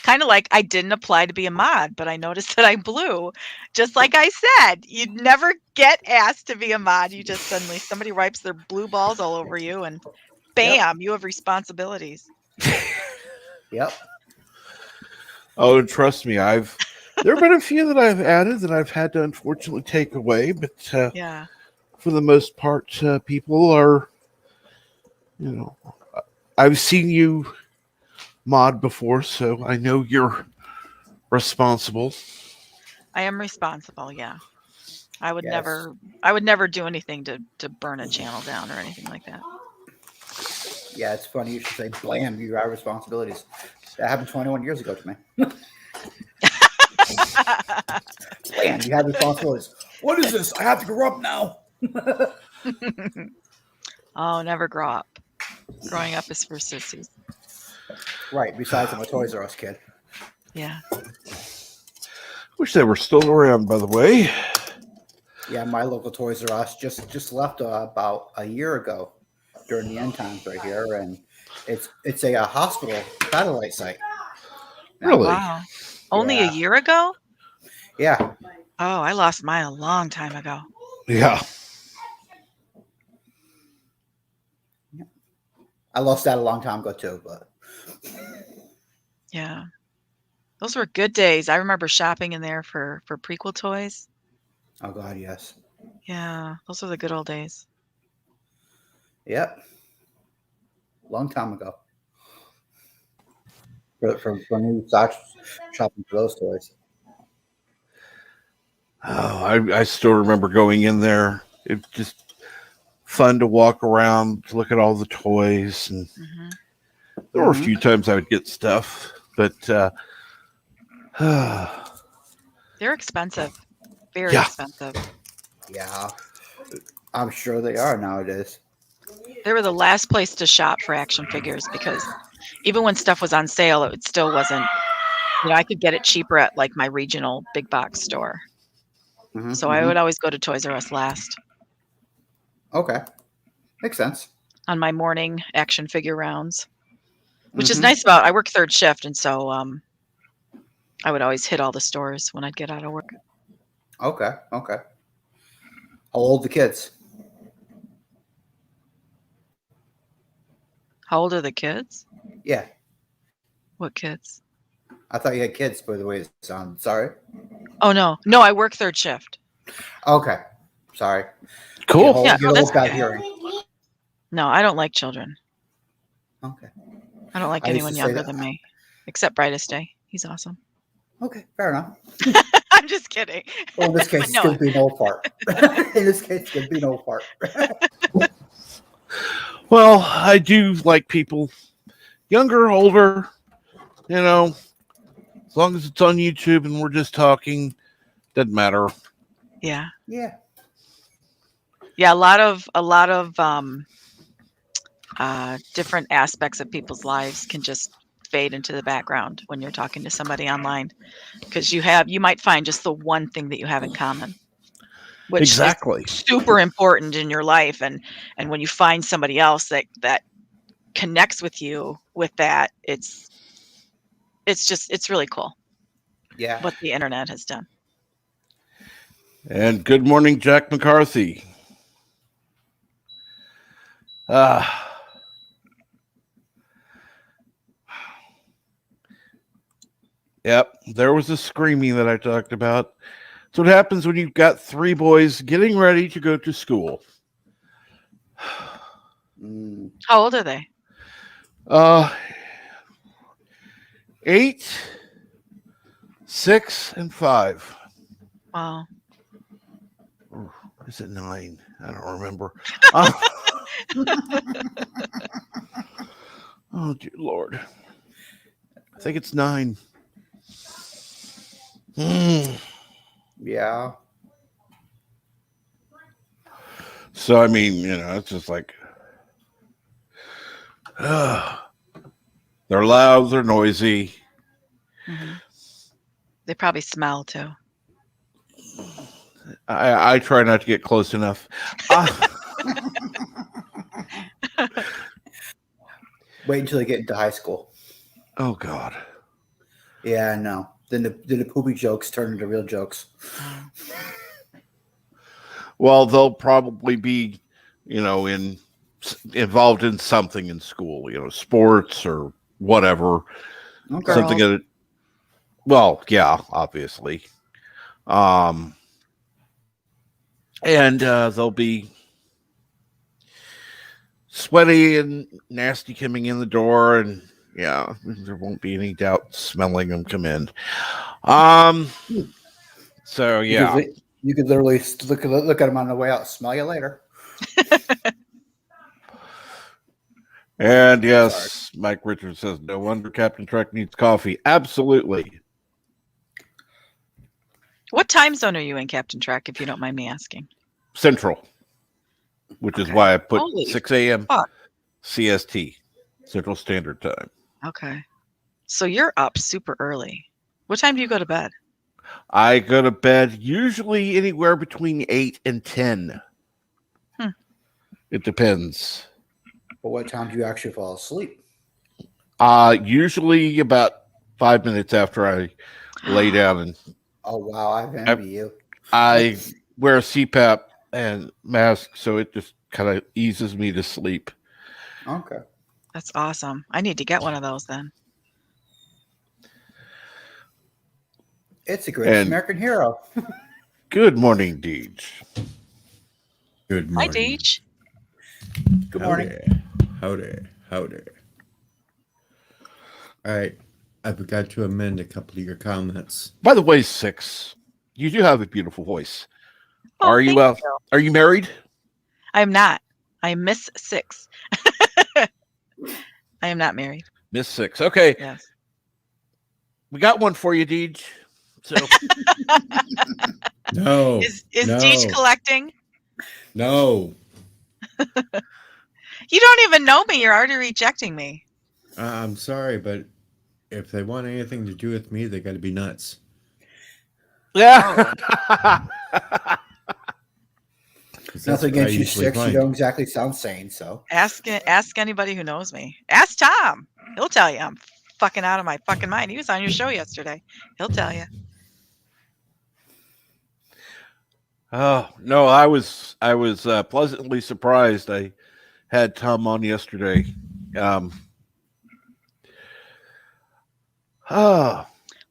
Kind of like I didn't apply to be a mod, but I noticed that I'm blue. Just like I said, you'd never get asked to be a mod. You just suddenly, somebody wipes their blue balls all over you and bam, you have responsibilities. Yep. Oh, trust me, there have been a few that I've added that I've had to unfortunately take away, but Yeah. for the most part, people are, I've seen you mod before, so I know you're responsible. I am responsible, yeah. I would Yes. never do anything to burn a channel down or anything like that. Yeah, it's funny you should say blam, you have responsibilities. That happened 21 years ago to me. Blam, you have responsibilities. What is this? I have to grow up now. Oh, never grow up. Growing up is for sissies. Right, besides I'm a Toys R Us kid. Yeah. Wish they were still around, by the way. Yeah, my local Toys R Us just left about a year ago during the end times right here, and it's a hospital satellite site. Really? Wow. Only Yeah. a year ago? Yeah. Oh, I lost mine a long time ago. Yeah. I lost that a long time ago too, but Yeah. Those were good days. I remember shopping in there for prequel toys. oh god, yes. Yeah, those were the good old days. Yep. Long time ago. For me, shopping for those toys. Oh, I still remember going in there. It's just fun to walk around, look at all the toys, and there were a few times I would get stuff, but They're expensive. Very Yeah. expensive. Yeah. I'm sure they are nowadays. They were the last place to shop for action figures because even when stuff was on sale, it still wasn't, I could get it cheaper at like my regional big box store. Mhm, So I would always go to Toys R Us last Okay. Makes sense. on my morning action figure rounds, which is nice about, I work third shift. And so I would always hit all the stores when I'd get out of work. Okay. Okay. How old the kids? How old are the kids? Yeah. What kids? I thought you had kids, by the way it sounded. Sorry. Oh, no, I work third shift. Okay. Sorry. cool. Yeah, Get no, a that's little bad okay. hearing. No, I don't like children. Okay. I don't like I used anyone to say younger that. than me, except Brightest Day. He's awesome. Okay. Fair enough. I'm just kidding. Well, in this case, it's No. going to be no part. In this case, it's going to be no part. Well, I do like people, younger, older, as long as it's on YouTube and we're just talking, doesn't matter. Yeah. Yeah. Yeah, a lot of different aspects of people's lives can just fade into the background when you're talking to somebody online, because you might find just the one thing that you have in common, which Exactly. is super important in your life. And when you find somebody else that connects with you with that, it's really cool Yeah. what the internet has done. And good morning, Jack McCarthy. Yep, there was the screaming that I talked about. That's what happens when you've got three boys getting ready to go to school. Mm. How old are they? 8, 6, and 5. Wow. Or is it 9? I don't remember. Oh, dear Lord. I think it's 9. Yeah. So, I mean, it's just like, they're loud, they're noisy. Mm-hmm. They probably smell too. I try not to get close enough. Wait until they get into high school. Oh, God. Yeah, I know. Then the poopy jokes turn into real jokes. Well, they'll probably be, involved in something in school, sports or whatever. Okay. Something that, well, yeah, obviously. And they'll be sweaty and nasty coming in the door, and yeah, there won't be any doubt smelling them come in. So yeah, you could literally look at them on the way out. Smell you later. And yes, sorry. Mike Richards says, no wonder Captain Trek needs coffee. Absolutely. What time zone are you in, Captain Trek, if you don't mind me asking? Central, which is why I put Holy 6 a.m. fuck. CST, Central Standard Time. Okay. So you're up super early. What time do you go to bed? I go to bed usually anywhere between 8 and 10. It depends. But what time do you actually fall asleep? Usually about 5 minutes after I lay down. And oh wow, I envy you. I wear a CPAP and mask, so it just kind of eases me to sleep. Okay. That's awesome. I need to get one of those then. It's a great American hero. Good morning, Deej. Good morning. Hi, Deej. Good morning. Howdy. All right. I forgot to amend a couple of your comments. By the way, 6, you do have a beautiful voice. Oh, are you married? I'm not. I'm Miss 6. I am not married. Miss 6. Okay. Yes. We got one for you, Deej. So no. Is Deej collecting? No. You don't even know me. You're already rejecting me. I'm sorry, but if they want anything to do with me, they got to be nuts. Yeah. Nothing against you, 6. You don't exactly sound sane. So ask anybody who knows me. Ask Tom. He'll tell you I'm fucking out of my fucking mind. He was on your show yesterday. He'll tell you. Oh no, I was pleasantly surprised. I had Tom on yesterday. Well,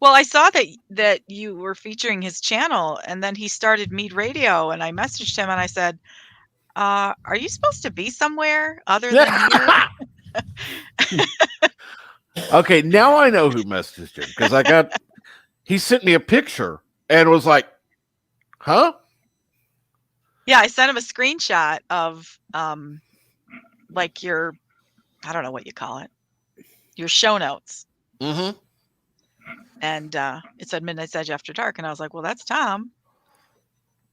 I saw that you were featuring his channel, and then he started Mead Radio, and I messaged him and I said, "Are you supposed to be somewhere other than here?" Okay, now I know who messaged him because he sent me a picture and was like, "Huh?" Yeah, I sent him a screenshot of like your, I don't know what you call it, your show notes. Mm-hmm. And it said Midnight Edge After Dark, and I was like, well, that's Tom,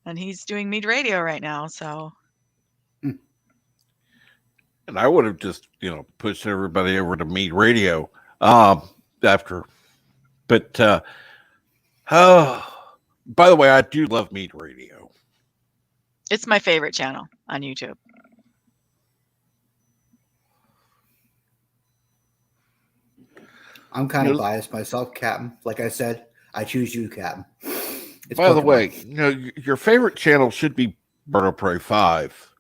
and he's doing Mead Radio right now, so. And I would have just pushed everybody over to Mead Radio after, but by the way, I do love Mead Radio. It's my favorite channel on YouTube. I'm kind of biased myself, Captain. Like I said, I choose you, Captain. By the way, your favorite channel should be Bird of Prey 5.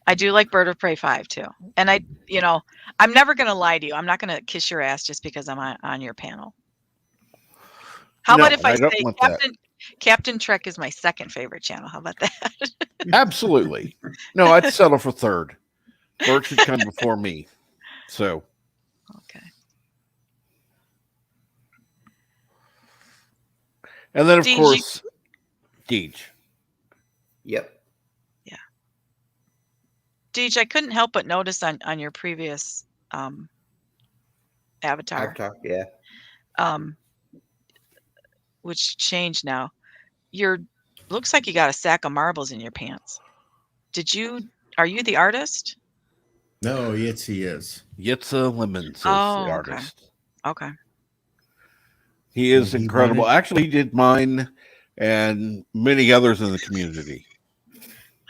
I do like Bird of Prey 5 too. And I'm never going to lie to you. I'm not going to kiss your ass just because I'm on your panel. How about if I say Captain Trek is my second favorite channel? How about that? Absolutely. No, I'd settle for third. Bird should come before me. So. Okay. And then, of Deej, course, Deej. Yep. Deej, I couldn't help but notice on your previous avatar, Yeah. which changed now. Looks like you got a sack of marbles in your pants. Are you the artist? No, yes, he is. Yitza Lemons is the Okay. artist. Okay. He is And he incredible. wanted- Actually, he did mine and many others in the community.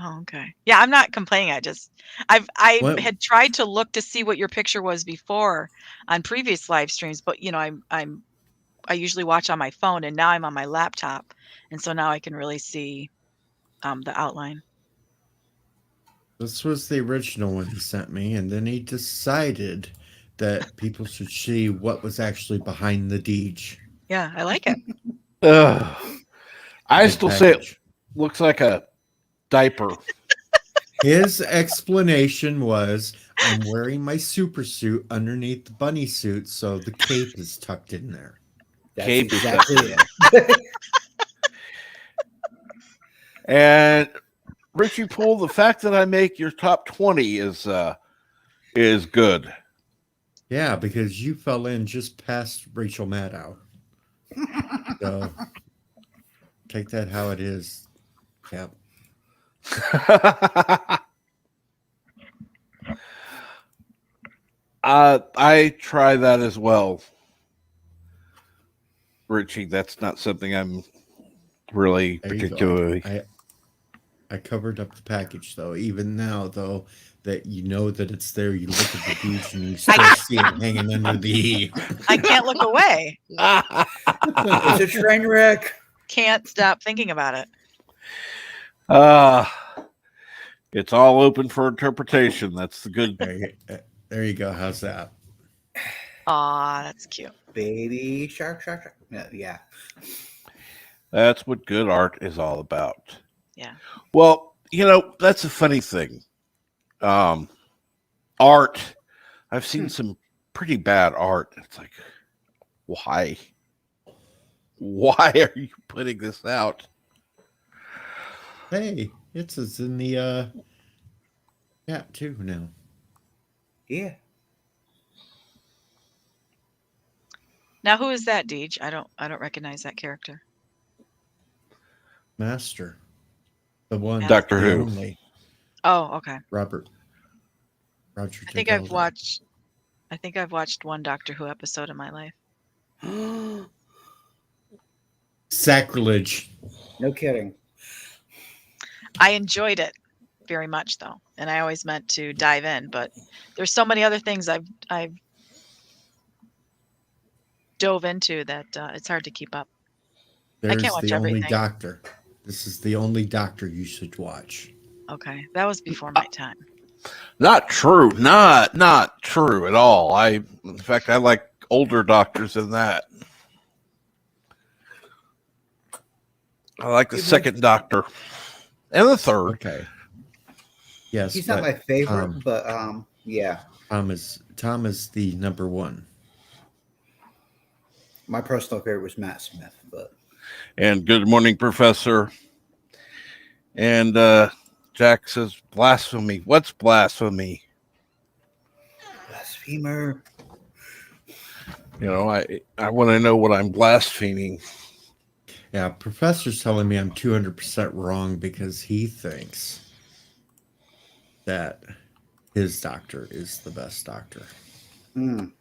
Oh, okay. Yeah, I'm not complaining. I What? had tried to look to see what your picture was before on previous live streams, but I usually watch on my phone, and now I'm on my laptop, and so now I can really see the outline. This was the original one he sent me, and then he decided that people should see what was actually behind the Deej. Yeah, I like it. I Big still say it package. looks like a diaper. His explanation was, I'm wearing my super suit underneath the bunny suit, so the cape is tucked in there. That's Cape is exactly it. And Richie Poole, the fact that I make your top 20 is good. Yeah, because you fell in just past Rachel Maddow. So take that how it is. Yep. I try that as well, Richie. That's not something I'm really There you go. particularly. I covered up the package though. Even now though, that you know that it's there, you look at the beach and you still see it hanging under the. I can't look away. It's a train wreck. Can't stop thinking about it. It's all open for interpretation. That's the good. There you go. How's that? Aw, that's cute. Baby shark. Yeah. That's what good art is all about. Yeah. Well, that's a funny thing. Art. I've seen some pretty bad art. It's like, why? Why are you putting this out? Hey, it's in the chat too now. Yeah. Now, who is that, Deej? I don't recognize that character. Master. The one. Doctor the Who. Only. Oh, okay. Roger. I think I've watched one Doctor Who episode in my life. Sacrilege. No kidding. I enjoyed it very much, though, and I always meant to dive in. But there's so many other things I've dove into that it's hard to keep up. There's I can't watch the only everything. Doctor. This is the only Doctor you should watch. Okay, that was before my time. Not true. Not true at all. In fact, I like older doctors than that. I like the second Doctor and the third. Okay. Yes, He's not my favorite, but yeah. Tom is the number one. My personal favorite was Matt Smith, but And good morning, Professor. And Jack says blasphemy. What's blasphemy? blasphemer. I want to know what I'm blaspheming. Yeah, Professor's telling me I'm 200% wrong because he thinks that his doctor is the best doctor. Which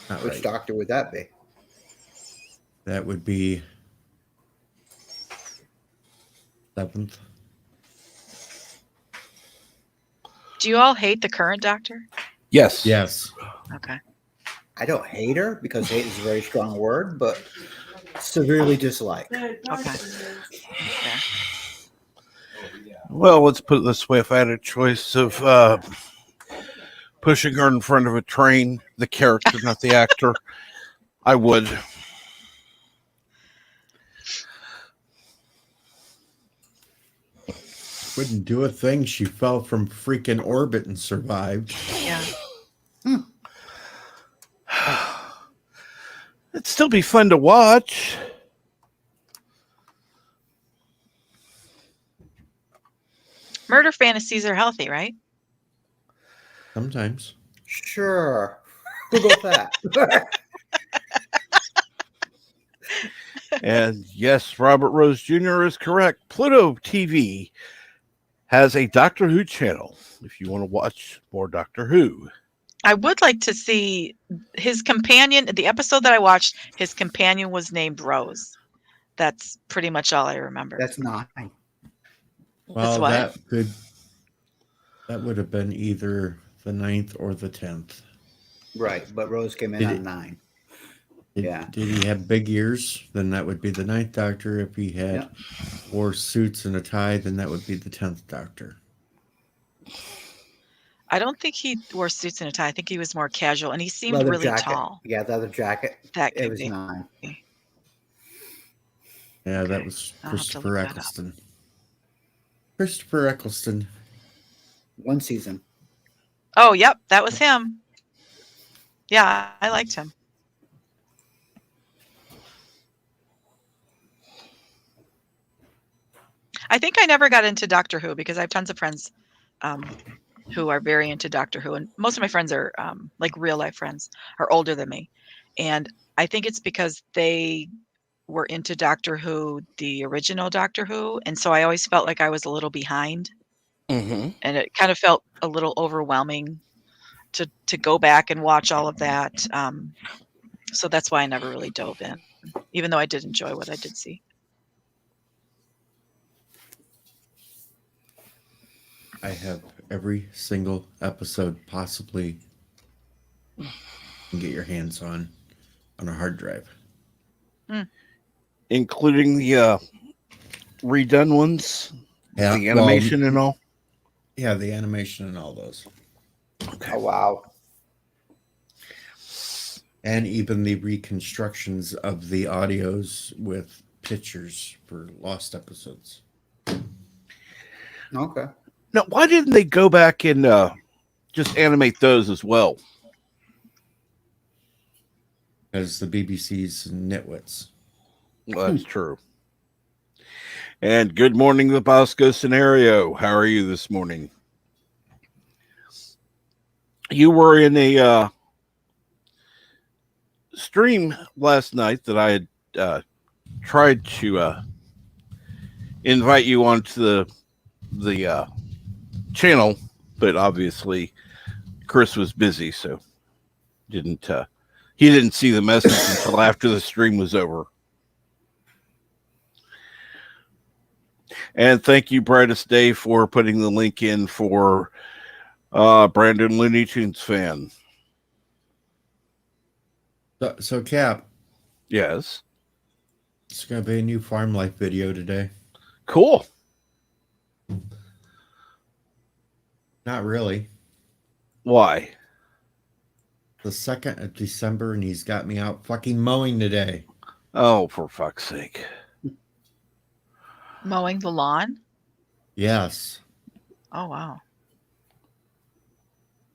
Right. doctor would that be? That would be 7th. Do you all hate the current Doctor? Yes. Yes. Okay. I don't hate her because hate is a very strong word, but severely dislike. Okay. Yeah. Well, let's put it this way. If I had a choice of pushing her in front of a train, the character, not the actor, I would. Wouldn't do a thing. She fell from freaking orbit and survived. Yeah. It's still be fun to watch. Murder fantasies are healthy, right? Sometimes. Sure. Who goes that? And yes, Robert Rose Jr. is correct. Pluto TV has a Doctor Who channel if you want to watch more Doctor Who. I would like to see his companion. The episode that I watched, his companion was named Rose. That's pretty much all I remember. That's 9. Well, what? that would have been either the 9th or the 10th. Right, but Rose came in on 9. Yeah. Did he have big ears? Then that would be the 9th Doctor. If he had wore suits and a tie, then that would be the 10th Doctor. I don't think he wore suits and a tie. I think he was more casual, and he seemed Leather really jacket. tall. Yeah, leather jacket. That It could was be. 9. Yeah, that was I'll have to Christopher look that up. Eccleston. Christopher Eccleston. 1 season. Oh, yep, that was him. Yeah, I liked him. I think I never got into Doctor Who because I have tons of friends who are very into Doctor Who, and most of my friends are like real life friends, are older than me, and I think it's because they were into Doctor Who, the original Doctor Who, and so I always felt like I was a little behind, Mm-hmm. and it kind of felt a little overwhelming to go back and watch all of that. So that's why I never really dove in, even though I did enjoy what I did see. I have every single episode possibly you can get your hands on a hard drive. Including the redone ones, Yeah, the animation and all. Yeah, the animation and all those. Okay. Oh, wow. And even the reconstructions of the audios with pictures for lost episodes. Okay. Now, why didn't they go back and just animate those as well? As the BBC's nitwits. Well, that's true. And good morning, the Bosco scenario. How are you this morning? You were in a stream last night that I had tried to invite you onto the channel, but obviously Chris was busy, so he didn't see the message until after the stream was over. And thank you, Brightest Day, for putting the link in for Brandon Looney Tunes fan. So Cap, Yes. it's going to be a new farm life video today. Cool. Not really. Why? The 2nd of December, and he's got me out fucking mowing today. Oh, for fuck's sake. Mowing the lawn? Yes. Oh, wow.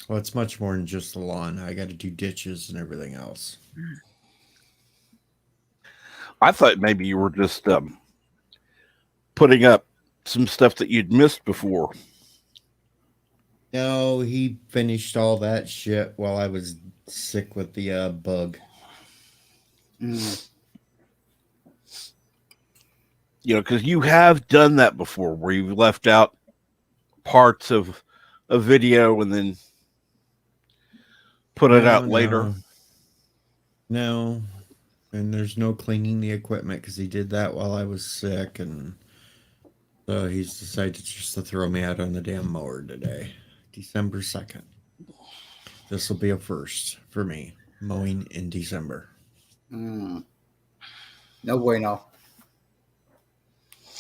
Well, it's much more than just the lawn. I got to do ditches and everything else. I thought maybe you were just putting up some stuff that you'd missed before. No, he finished all that shit while I was sick with the bug. You know, because you have done that before where you've left out parts of a video and then put it out later. No. And there's no cleaning the equipment because he did that while I was sick. And so he's decided just to throw me out on the damn mower today. December 2nd. This will be a first for me. Mowing in December. No bueno.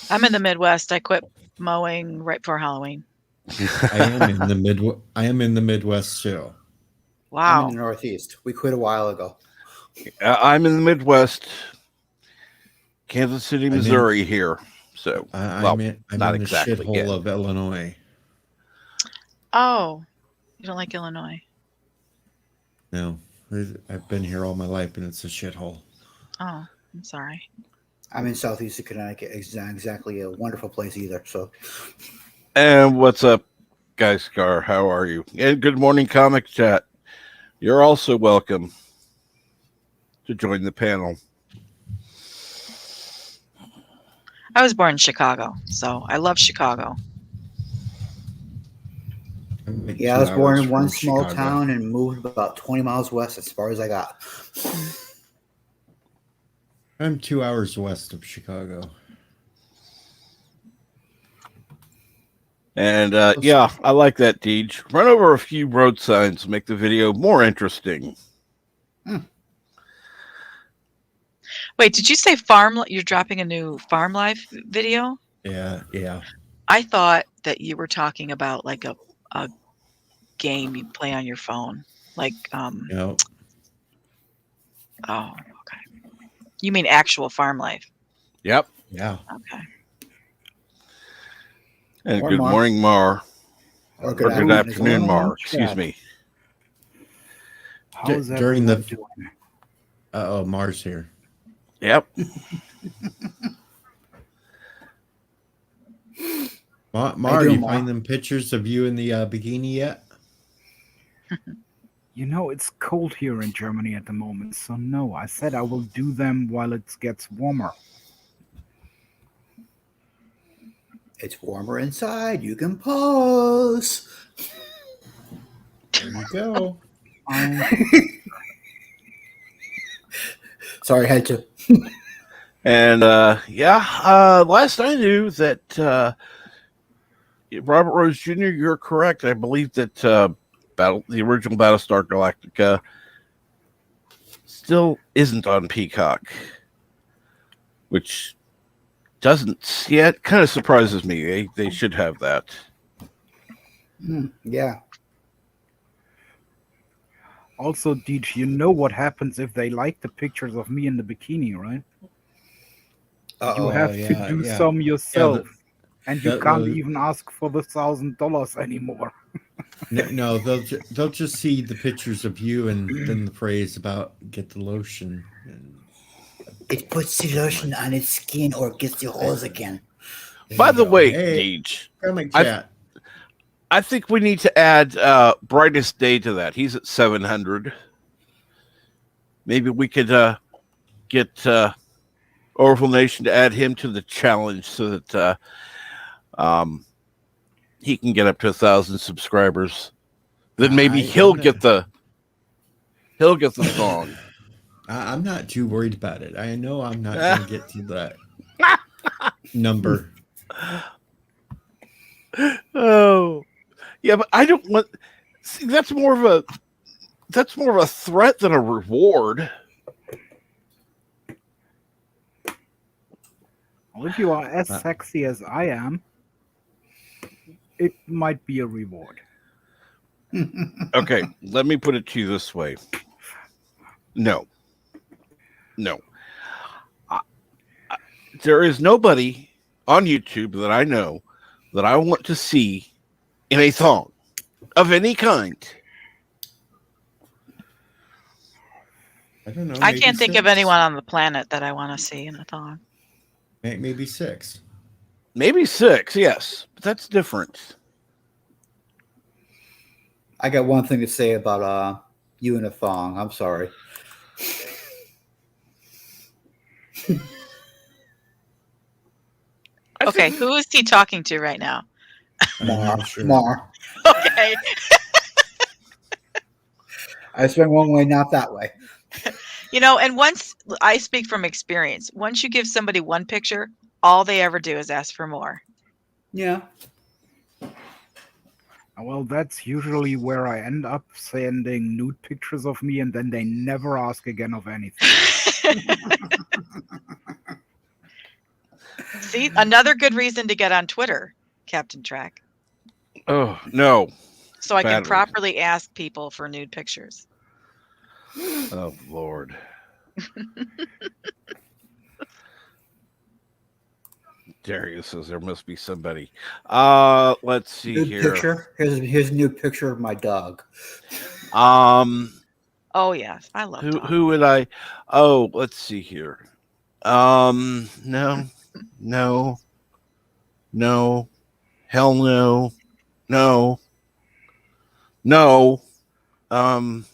I'm in the Midwest. I quit mowing right before Halloween. I am in the Midwest too. I'm Wow. in the Northeast. We quit a while ago. I'm in the Midwest, Kansas City, Missouri here. So, I'm not in the exactly shithole yet. of Illinois. Oh, you don't like Illinois? No, I've been here all my life and it's a shithole. Oh, I'm sorry. I'm in southeastern Connecticut. It's not exactly a wonderful place either. So, And what's up, Guy Scar? How are you? And good morning, Comic Chat. You're also welcome to join the panel. I was born in Chicago, so I love Chicago. yeah, I was born in one small town and moved about 20 miles west as far as I got. I'm 2 hours west of Chicago. And yeah, I like that, Deej. Run over a few road signs, make the video more interesting. Wait, did you say you're dropping a new Farm Life video? Yeah. I thought that you were talking about like a game you play on your phone. Like No. Oh, okay. You mean actual Farm Life? Yep. Yeah. Okay. And Or good Mar. morning, Mar. Or Good afternoon, Mar. Excuse me. How's During the doing? Mar's here. Yep. Mar, you find them pictures of you in the bikini yet? You know, it's cold here in Germany at the moment, so no. I said I will do them while it gets warmer. It's warmer inside. You can pause. There you go. Sorry, I had to. And last I knew that Robert Rose Jr., you're correct. I believe that the original Battlestar Galactica still isn't on Peacock, which doesn't yet. Kind of surprises me. They should have that. Yeah. Also, Deej, you know what happens if they like the pictures of me in the bikini, right? You have to do some yourself. And you can't even ask for the $1,000 anymore. No, they'll just see the pictures of you and then the phrase about get the lotion. And it puts the lotion on its skin or gets the holes again. By the way, Deej, I think we need to add Brightest Day to that. He's at 700. Maybe we could get Orville Nation to add him to the challenge so that he can get up to 1,000 subscribers. Then maybe he'll get the song. I'm not too worried about it. I know I'm not going to get to that number. Oh, yeah, but I don't want. See, that's more of a threat than a reward. Well, if you are as sexy as I am, it might be a reward. Okay, let me put it to you this way. No. There is nobody on YouTube that I know that I want to see in a thong of any kind. I don't know. I can't think of anyone on the planet that I want to see in a thong. Maybe 6. Maybe 6, yes. But that's different. I got one thing to say about you in a thong. I'm sorry. Okay, who is he talking to right now? Mar. Okay. I swing one way, not that way. You know, and once I speak from experience, once you give somebody one picture, all they ever do is ask for more. Yeah. Well, that's usually where I end up sending nude pictures of me, and then they never ask again of anything. See, another good reason to get on Twitter, Captain Track. Oh, no. So I can properly ask people for nude pictures. Oh, Lord. Darius says there must be somebody. Let's see nude here. Picture. Here's a new picture of my dog. Oh yes, I love Tom. Who would I? Oh, let's see here. No, no, no, hell no, no, no. Um,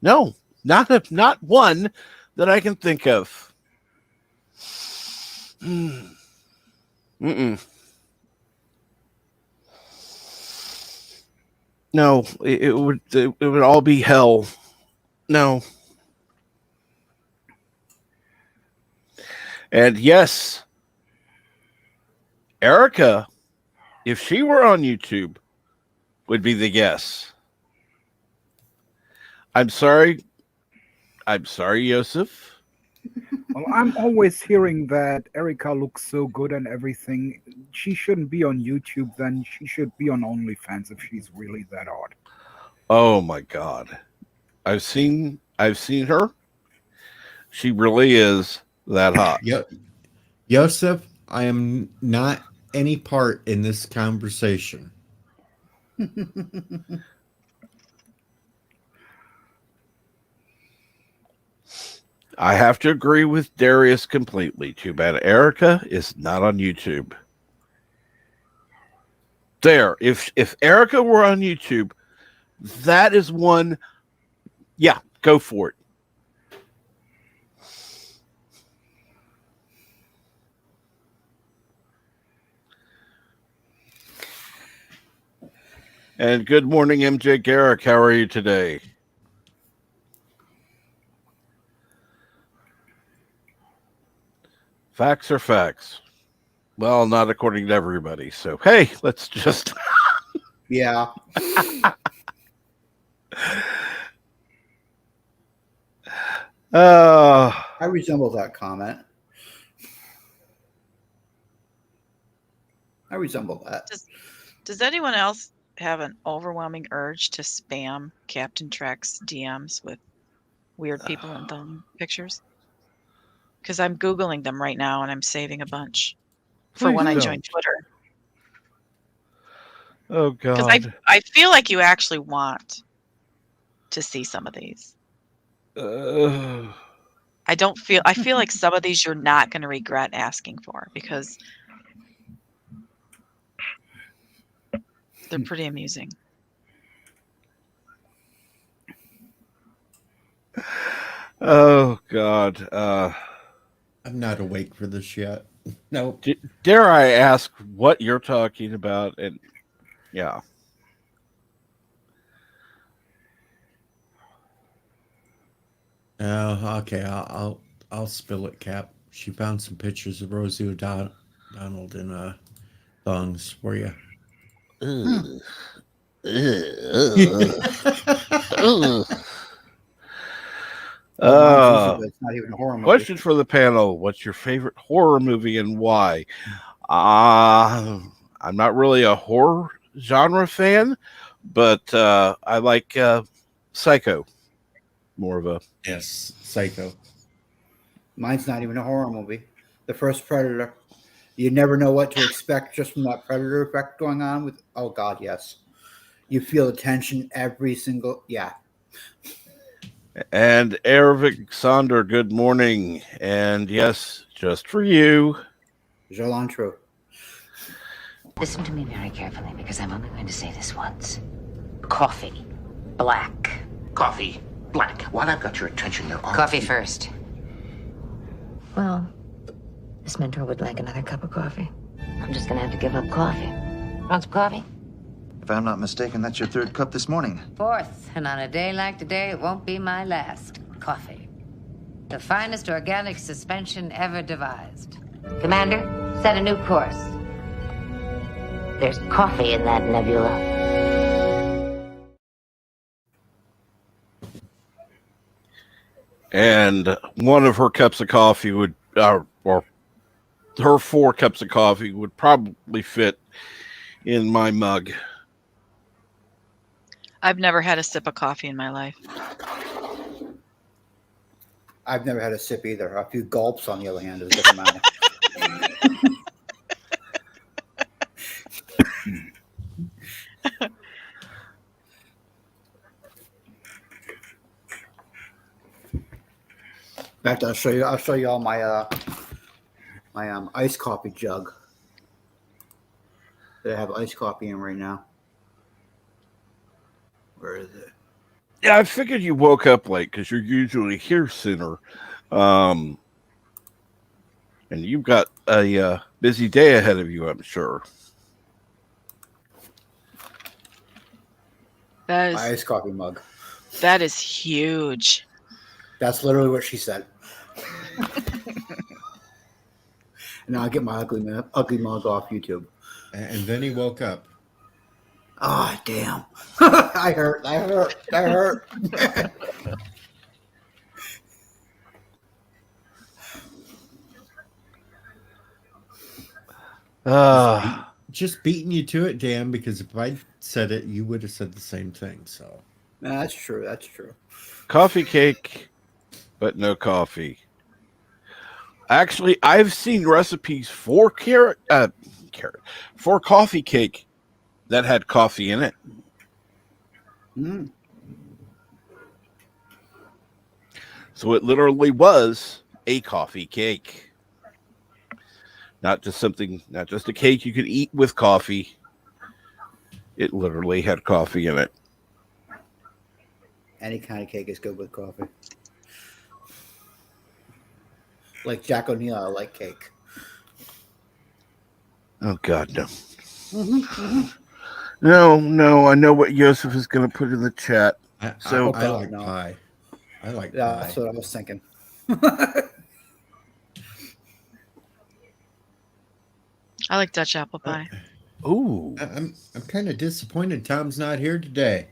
no, not one that I can think of. Mm-mm. No, it would all be hell. No. And yes, Erica, if she were on YouTube, would be the guess. I'm sorry, Yosef. Well, I'm always hearing that Erica looks so good and everything. She shouldn't be on YouTube. Then she should be on OnlyFans if she's really that hot. Oh my God, I've seen her. She really is that hot. Yep. Yosef, I am not any part in this conversation. I have to agree with Darius completely. Too bad Erica is not on YouTube. There, if Erica were on YouTube, that is one. Yeah, go for it. And good morning, MJ Garrick. How are you today? Facts are facts. Well, not according to everybody. So, hey, let's just. Yeah. I resemble that comment. I resemble that. Does anyone else have an overwhelming urge to spam Captain Trek's DMs with weird people and thumb pictures? Because I'm Googling them right now and I'm saving a bunch for when I join Twitter. Oh, God. Because I feel like you actually want to see some of these. I feel like some of these you're not going to regret asking for because they're pretty amusing. Oh, God. I'm not awake for this yet. No. Dare I ask what you're talking about? And yeah. Oh, okay. I'll spill it, Cap. She found some pictures of Rosie O'Donnell in thongs for you. It's not even a horror movie. Question for the panel: what's your favorite horror movie and why? I'm not really a horror genre fan, but I like Psycho. More of a Psycho. Mine's not even a horror movie. The first Predator. You never know what to expect just from that Predator effect going on with. Oh God, yes. You feel the tension every single. Yeah. And Ervik Sonder, good morning. And yes, just for you. Jolan True. Listen to me very carefully because I'm only going to say this once. Coffee. Black. Coffee. Black. While I've got your attention, there are... Coffee first. Well, this mentor would like another cup of coffee. I'm just gonna have to give up coffee. Want some coffee? If I'm not mistaken, that's your third cup this morning. Fourth, and on a day like today, it won't be my last. Coffee. The finest organic suspension ever devised. Commander, set a new course. There's coffee in that nebula. And one of her cups of coffee would, or her 4 cups of coffee would probably fit in my mug. I've never had a sip of coffee in my life. I've never had a sip either. A few gulps, on the other hand, is a different matter. fact, I'll show you. I'll show you all my my iced coffee jug that I have iced coffee in right now. Where is it? Yeah, I figured you woke up late because you're usually here sooner. And you've got a busy day ahead of you, I'm sure. That My is iced coffee mug. that is huge. That's literally what she said. And I'll get my ugly mug off YouTube. And then he woke up. Ah, damn. I hurt. Just beating you to it, Dan, because if I said it, you would have said the same thing. So That's true. That's true. Coffee cake, but no coffee. Actually, I've seen recipes for for coffee cake that had coffee in it. Mm. So it literally was a coffee cake. Not just a cake you could eat with coffee. It literally had coffee in it. Any kind of cake is good with coffee. Like Jack O'Neill, I like cake. Oh, God, no. No, I know what Yosef is going to put in the chat. I like no. pie. I like pie. That's what I was thinking. I like Dutch apple pie. Ooh. I'm kind of disappointed Tom's not here today.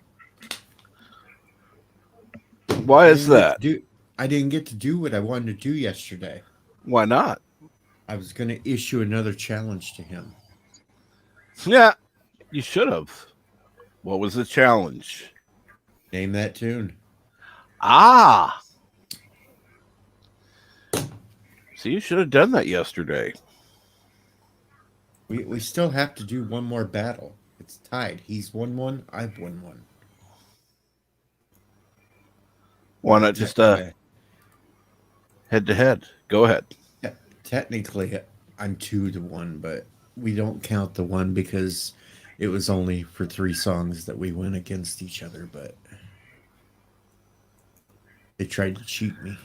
Why is that? I didn't get to do what I wanted to do yesterday. Why not? I was going to issue another challenge to him. Yeah, you should have. What was the challenge? Name that tune. Ah. So you should have done that yesterday. We still have to do one more battle. It's tied. He's won one. I've won one. Why not just head to head? Go ahead. Yeah, technically, I'm 2-1, but we don't count the one because it was only for 3 songs that we went against each other. But they tried to cheat me.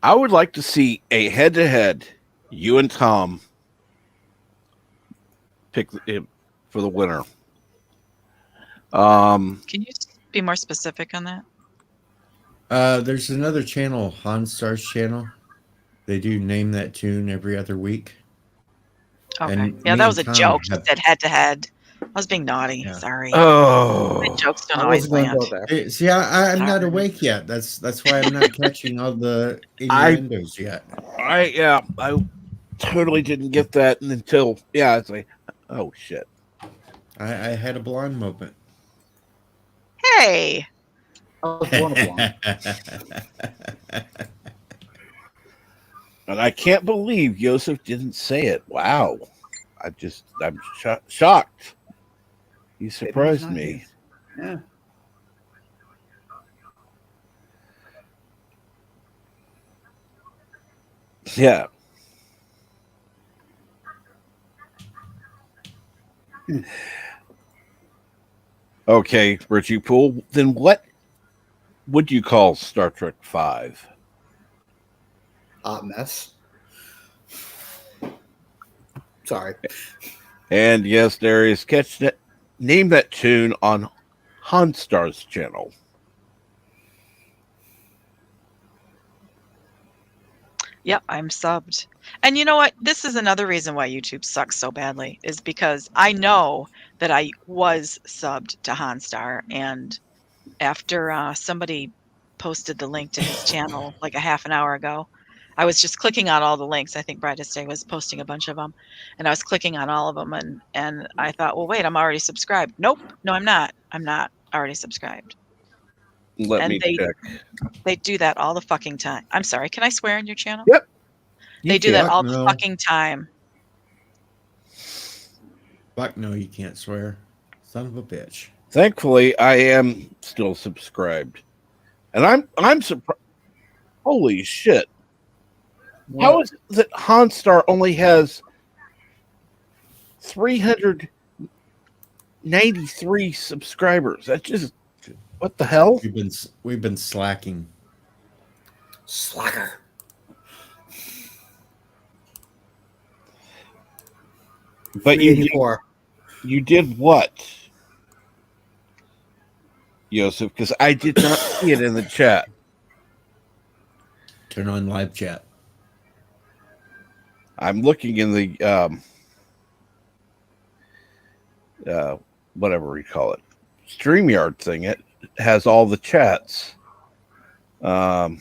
I would like to see a head to head. You and Tom pick for the winner. Can you be more specific on that? There's another channel, Hanstar's channel. They do Name That Tune every other week. Okay. And Yeah, that was a Tom joke. have- You said head to head. I was being naughty. Yeah. Sorry. Oh. My jokes don't I always wasn't going to land. go there. See, I'm not awake yet. That's why I'm not catching all the innuendos yet. I totally didn't get that until it's like, oh shit. I had a blonde moment. Hey. I was born a blonde. And I can't believe Yosef didn't say it. Wow. I'm shocked. You surprised me. Yeah. Yeah. Okay, Richie Poole. Then what would you call Star Trek V? Hot mess. Sorry. And yes, Darius, name that tune on Hanstar's channel. Yep, I'm subbed. And you know what? This is another reason why YouTube sucks so badly, is because I know that I was subbed to Hanstar, and after somebody posted the link to his channel like a half an hour ago, I was just clicking on all the links. I think Brightest Day was posting a bunch of them, and I was clicking on all of them, and I thought, well, wait, I'm already subscribed. Nope, no, I'm not. I'm not already subscribed. Let me check. They do that all the fucking time. I'm sorry. Can I swear on your channel? Yep. They do that all the fucking time. Fuck no, you can't swear. Son of a bitch. Thankfully, I am still subscribed. And I'm surprised. Holy shit! What? How is it that Honstar only has 393 subscribers? That's just what the hell? We've been slacking. Slacker. But you did what, Joseph? Because I did not see it in the chat. Turn on live chat. I'm looking in the whatever we call it, StreamYard thing. It has all the chats. Oh,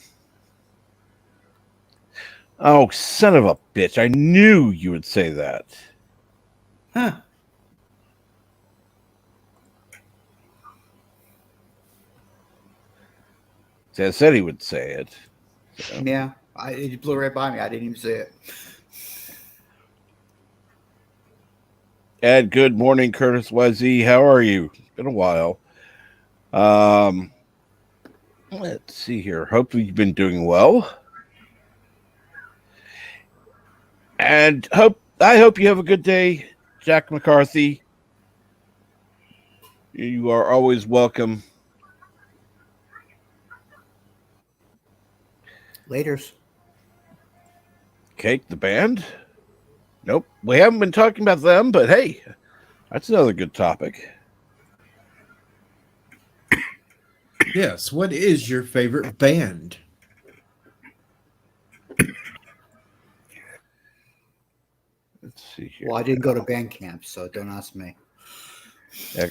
son of a bitch! I knew you would say that. Huh. See, I said he would say it. So. Yeah, it blew right by me. I didn't even see it. Ed, good morning, Curtis YZ. How are you? It's been a while. Let's see here. Hope you've been doing well. And I hope you have a good day, Jack McCarthy. You are always welcome. Laters. Cake, the band? Nope. We haven't been talking about them, but hey, that's another good topic. Yes. What is your favorite band? Let's see here. Well, I didn't go to band camp, so don't ask me.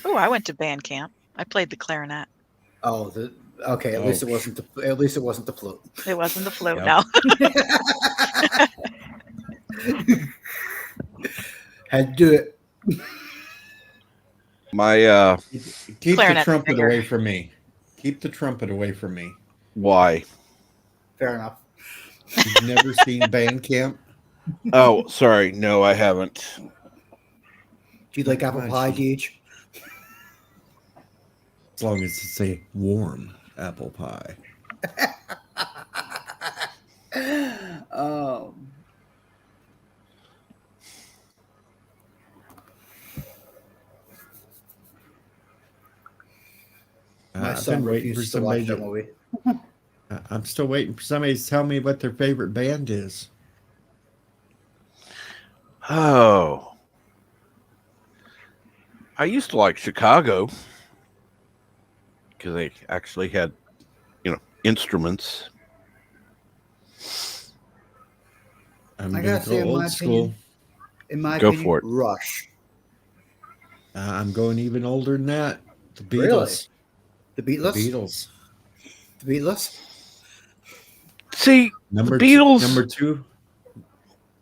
Oh, I went to band camp. I played the clarinet. Oh, okay. At least it wasn't the flute. It wasn't the flute. Yep. No. Had to do it. My Keep Clarinet the trumpet singer. away from me. Keep the trumpet away from me. why? Fair enough. You've never seen band camp? Oh, sorry. No, I haven't. Do you like apple pie, Deej? As long as it's a warm apple pie. My I've son been waiting for refuses to watch somebody that movie. I'm still waiting for somebody to tell me what their favorite band is. Oh. I used to like Chicago because they actually had, instruments. I'm I going gotta to say, go in my old school. opinion, for it. Rush. I'm going even older than that. The Beatles. Really? The The Beatles? Beatles. The Beatles? See, Number the Beatles. Number two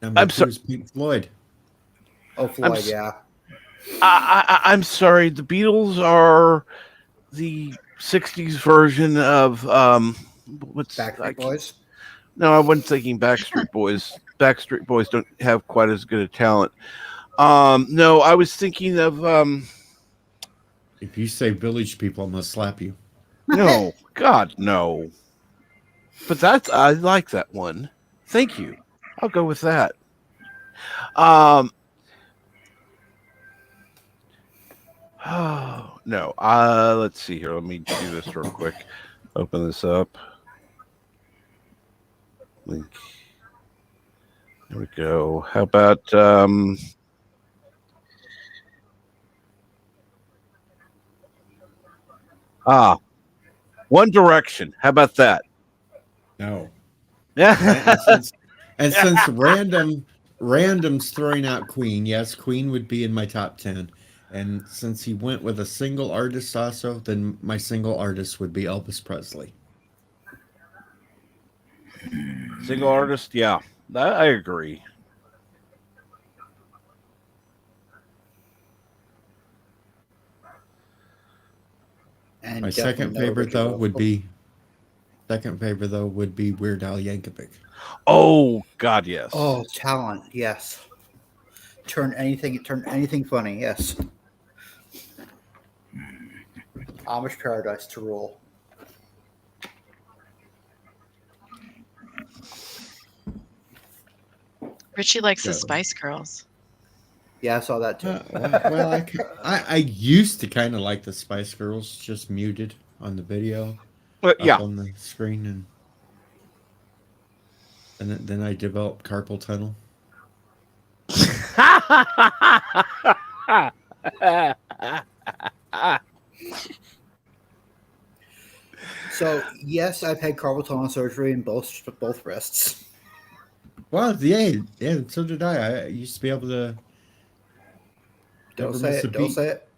I'm sorry. is Pink Floyd. Oh, Floyd, yeah. I'm sorry. The Beatles are the '60s version of what's Backstreet Boys? No, I wasn't thinking Backstreet Boys. Backstreet Boys don't have quite as good a talent. No, I was thinking of If you say Village People, I'm going to slap you. no, God, no. But I like that one. Thank you. I'll go with that. Oh, no. Let's see here. Let me do this real quick. Open this up. Link. There we go. How about One Direction. How about that? No. Yeah. And since random's throwing out Queen, yes, Queen would be in my top 10. And since he went with a single artist also, then my single artist would be Elvis Presley. Single artist, yeah. I agree. And My definitely second never favorite Richard though would be Weird Al Yankovic. Oh God, yes. Oh, talent, yes. Turn anything funny, yes. Amish Paradise to rule. Richie likes the Spice Girls. Yeah, I saw that too. Well, I used to kind of like the Spice Girls, just muted on the video, yeah, up on the screen, and then I developed carpal tunnel. So yes, I've had carpal tunnel surgery in both wrists. Well, yeah, so did I. I used to be able to Don't never say miss a it. Don't beat. say it.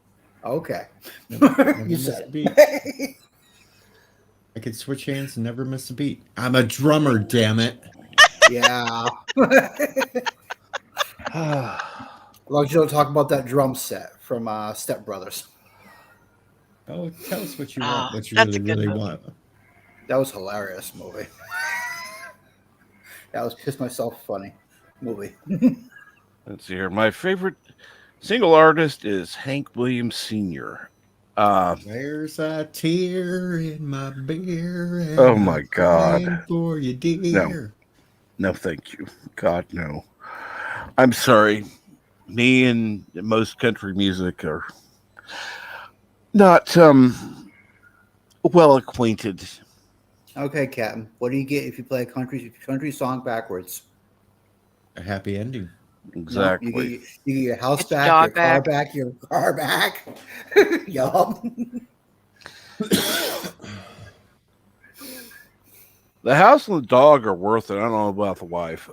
Okay. Never You miss said a beat. it. I could switch hands and never miss a beat. I'm a drummer, damn it. Yeah. As long as you don't talk about that drum set from Step Brothers. Oh, tell us what you want, what you That's a really, good really movie. want. That was a hilarious movie. That was piss myself funny movie. let's see here. My favorite single artist is Hank Williams Sr. There's a tear in my beer. And Oh my God! I'm for you, dear. No, thank you. God, no. I'm sorry. Me and most country music are not well acquainted. Okay, Captain. What do you get if you play a country song backwards? A happy ending. Exactly. No, you get your house Get your back, dog your car back. back, your car back. Yup. The house and the dog are worth it. I don't know about the wife.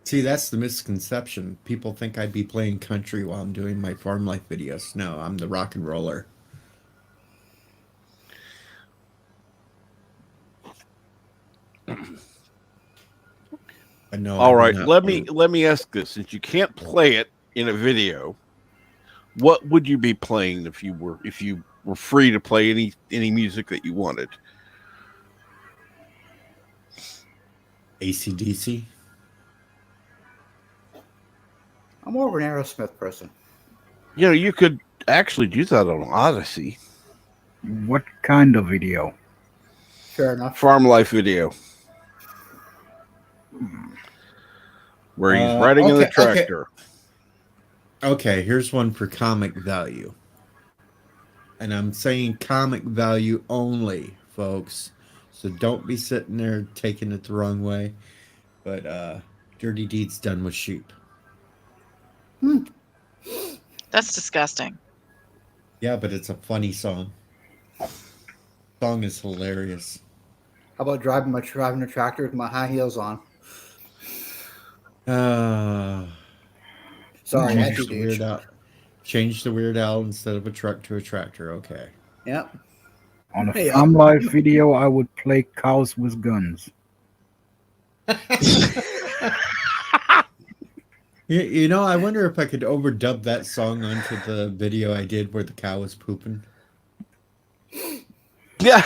See, that's the misconception. People think I'd be playing country while I'm doing my farm life videos. No, I'm the rock and roller. No, all right, let me ask this: since you can't play it in a video, what would you be playing if you were free to play any music that you wanted? AC/DC. I'm more of an Aerosmith person. You know, you could actually do that on Odyssey. What kind of video? Fair enough. Farm life video. Where he's riding in the tractor. Okay, here's one for comic value. And I'm saying comic value only, folks. So don't be sitting there taking it the wrong way. But Dirty Deeds Done with Sheep. That's disgusting. Yeah, but it's a funny song. Song is hilarious. How about driving a tractor with my high heels on? Sorry, Change the Weird Al. Change the Weird Al instead of a truck to a tractor. Okay. Yep. On a farm life video, I would play Cows with Guns. You know, I wonder if I could overdub that song onto the video I did where the cow was pooping. Yeah.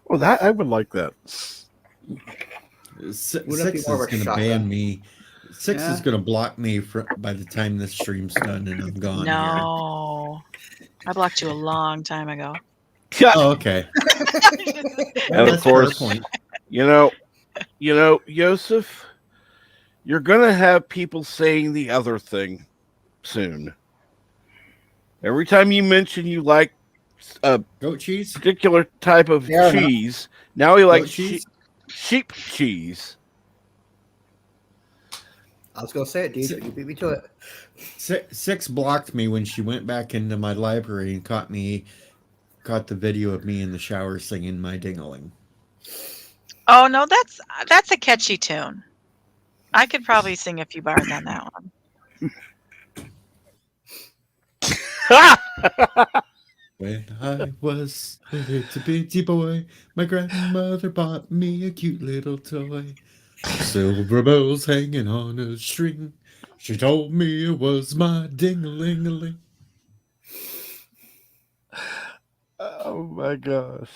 Well, that I would like that. Six is going to ban me. Six is going to block me by the time this stream's done and I'm gone. No. I blocked you a long time ago. Oh, okay. And of course, you know, Yosef, you're going to have people saying the other thing soon. Every time you mention you like a goat cheese, particular type of cheese, now he likes sheep cheese. I was going to say it, dude, but you beat me to it. Six blocked me when she went back into my library and caught the video of me in the shower singing My Ding-a-ling. Oh no, that's a catchy tune. I could probably sing a few bars on that one. When I was a little bitty boy, my grandmother bought me a cute little toy. Silver bells hanging on a string. She told me it was my ding-a-ling-a-ling. Oh my gosh.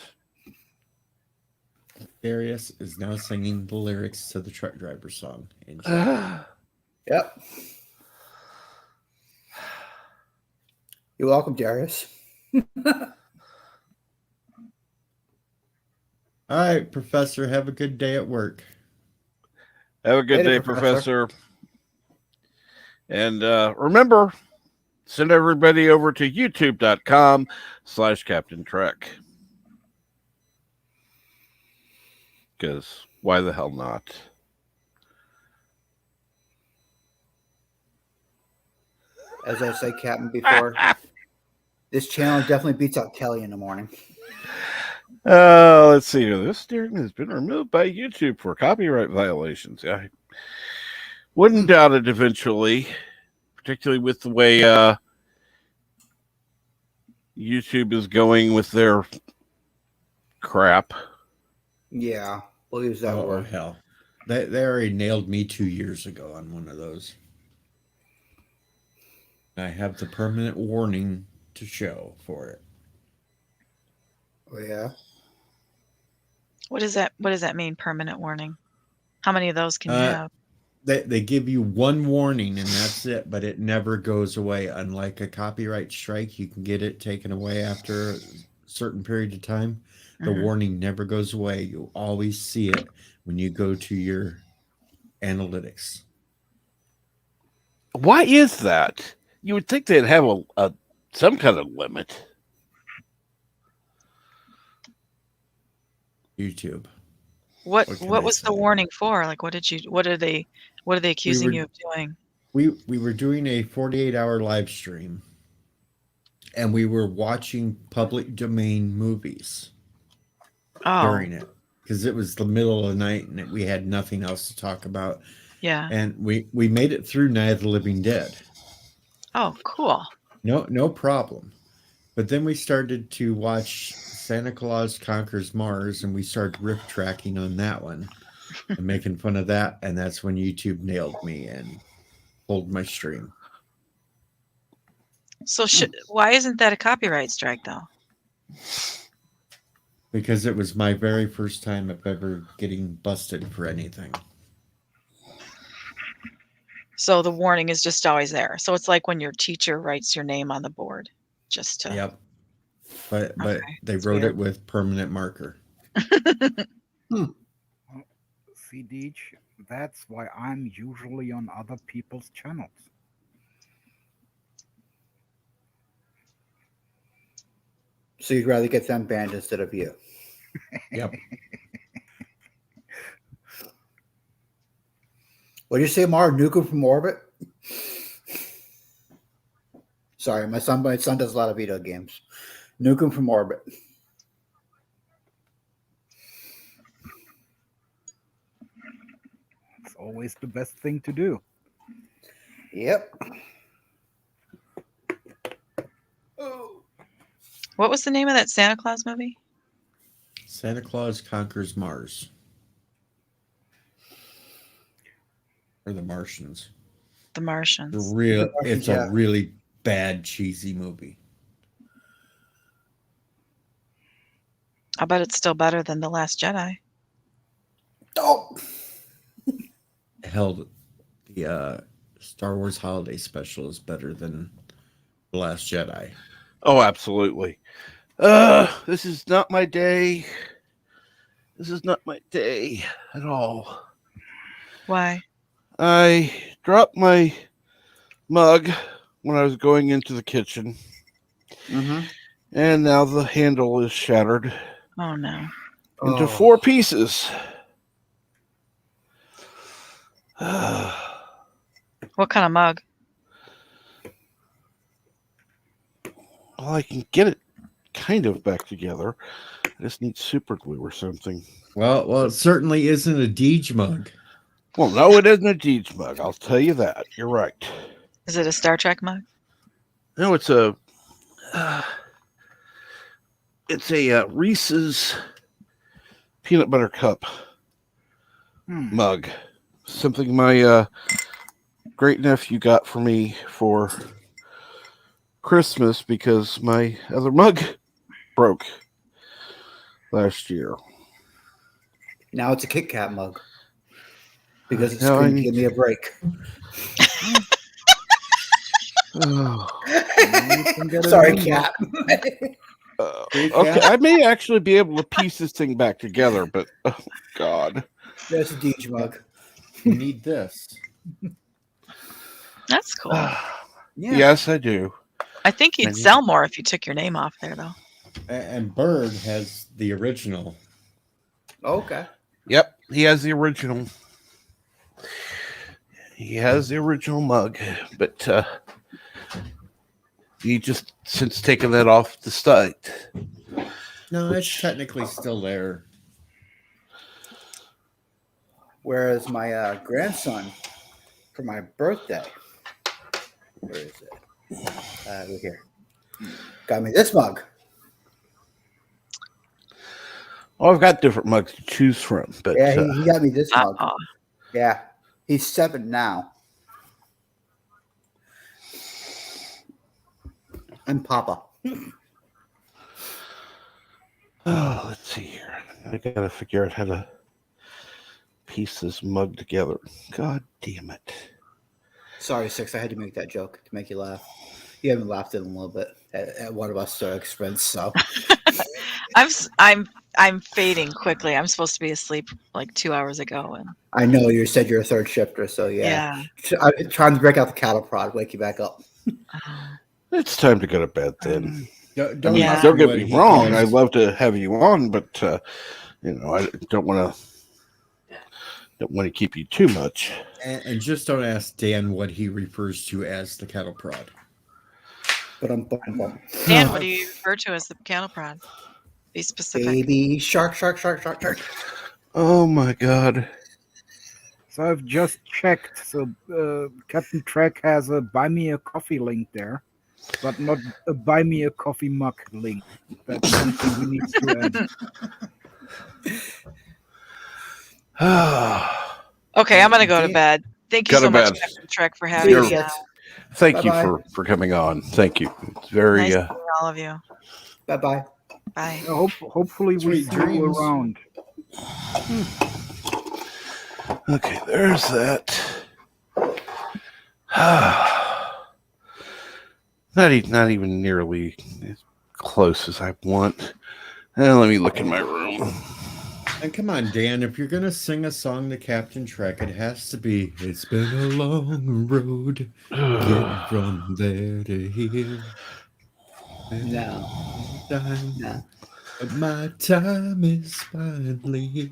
Darius is now singing the lyrics to the truck driver song. Yep. You're welcome, Darius. All right, Professor. Have a good day at work. Have a good day, Professor. And remember, send everybody over to youtube.com/Captain Trek. Because why the hell not? As I say, Captain, before, this channel definitely beats out Kelly in the morning. Let's see. This steering has been removed by YouTube for copyright violations. I wouldn't doubt it eventually, particularly with the way YouTube is going with their crap. Yeah, we'll use that word. Hell. They already nailed me 2 years ago on one of those. I have the permanent warning to show for it. Oh, yeah. What does that mean, permanent warning? How many of those can you have? They give you one warning and that's it, but it never goes away. Unlike a copyright strike, you can get it taken away after a certain period of time. The warning never goes away. You'll always see it when you go to your analytics. Why is that? You would think they'd have a some kind of limit. YouTube. What was the warning for? Like, what are they accusing you of doing? We were doing a 48-hour live stream, and we were watching public domain movies during it because it was the middle of the night and we had nothing else to talk about. Yeah. And we made it through Night of the Living Dead. Oh, cool. No problem. But then we started to watch Santa Claus Conquers Mars, and we started riff tracking on that one and making fun of that. And that's when YouTube nailed me and pulled my stream. So why isn't that a copyright strike, though? Because it was my very first time of ever getting busted for anything. So the warning is just always there. So it's like when your teacher writes your name on the board, just to. Yep. But they wrote it with permanent marker. See, Deej, that's why I'm usually on other people's channels. So you'd rather get them banned instead of you? Yep. What did you say, Mar? Nukem from orbit? Sorry, my son does a lot of video games. Nukem from orbit. It's always the best thing to do. Yep. What was the name of that Santa Claus movie? Santa Claus Conquers Mars. Or the Martians. The Martians. It's a really bad, cheesy movie. I bet it's still better than The Last Jedi. Oh! Hell, the Star Wars Holiday Special is better than The Last Jedi. Oh, absolutely. This is not my day. This is not my day at all. Why? I dropped my mug when I was going into the kitchen. And now the handle is shattered. Oh, no. Into 4 pieces. What kind of mug? Well, I can get it kind of back together. I just need super glue or something. Well, it certainly isn't a Deej mug. Well, no, it isn't a Deej mug. I'll tell you that. You're right. Is it a Star Trek mug? No, it's a Reese's peanut butter cup mug. Something my great nephew got for me for Christmas because my other mug broke last year. Now it's a Kit Kat mug because it's going to give me a break. Oh. Sorry, Cat. Okay, I may actually be able to piece this thing back together, but oh God, There's a Deej mug. You need this. That's cool. Yeah. Yes, I do. I think you'd sell more if you took your name off there, though. And Bird has the original. Okay. Yep, he has the original. He has the original mug, but he just since taken that off the site. No, it's technically still there. Whereas my grandson, for my birthday, where is it? We're here. Got me this mug. Well, I've got different mugs to choose from, but Yeah, he got me this mug. Uh-oh. Yeah, he's 7 now. I'm Papa. oh, let's see here. I gotta figure out how to piece this mug together. God damn it! Sorry, Six. I had to make that joke to make you laugh. You haven't laughed in a little bit at one of us expense, so I'm fading quickly. I'm supposed to be asleep like 2 hours ago, and I know you said you're a third shifter, so yeah. I'm trying to break out the cattle prod, wake you back up. It's time to go to bed then. Don't I mean, don't get me wrong. I'd love to have you on, but I don't want to keep you too much. And just don't ask Dan what he refers to as the cattle prod. But Dan, what do you refer to as the cattle prod? Be specific. Baby shark. Oh my God! So I've just checked. So Captain Trek has a buy me a coffee link there, but not a buy me a coffee mug link. That's something we need to add. Okay, I'm gonna go to bed. Thank you so much, Captain Trek, for having me. Thank you for coming on. Thank you. It's very nice to meet all of you. Bye. Bye. Hopefully we see you around. Okay, there's that. Not even nearly as close as I want. Let me look in my room. And come on, Dan, if you're going to sing a song to Captain Trek, it has to be, it's been a long road getting from there to here. No. My time is finally.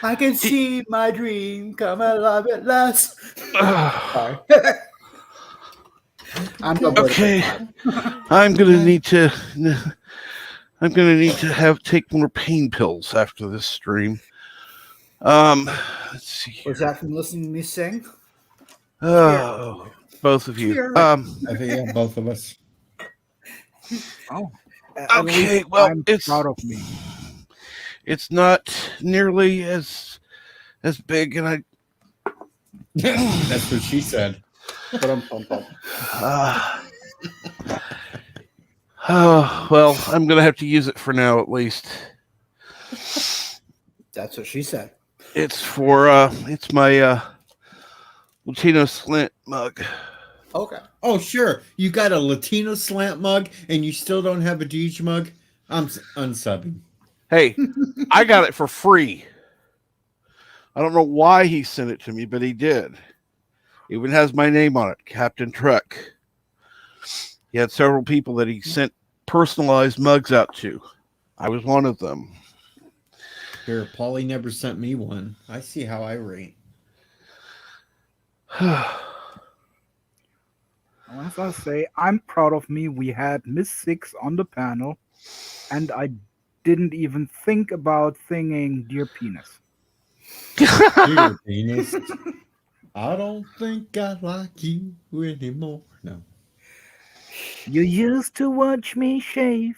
I can see my dream come alive at last. Sorry. Okay. I'm gonna need to take more pain pills after this stream. Let's see. Was that from listening to me sing? Oh, both of you. I think both of us. Oh. Okay, well, it's proud of me. It's not nearly as big, and that's what she said. Well, I'm gonna have to use it for now, at least. That's what she said. It's for it's my Latino slant mug. Okay. Oh, sure. You got a Latino slant mug and you still don't have a Deej mug? I'm unsubbing. Hey, I got it for free. I don't know why he sent it to me, but he did. It even has my name on it, Captain Trek. He had several people that he sent personalized mugs out to. I was one of them. Here, Paulie never sent me one. I see how I rate. As I say, I'm proud of me. We had Miss Six on the panel, and I didn't even think about singing Dear Penis. Dear Penis. I don't think I like you anymore. No. You used to watch me shave.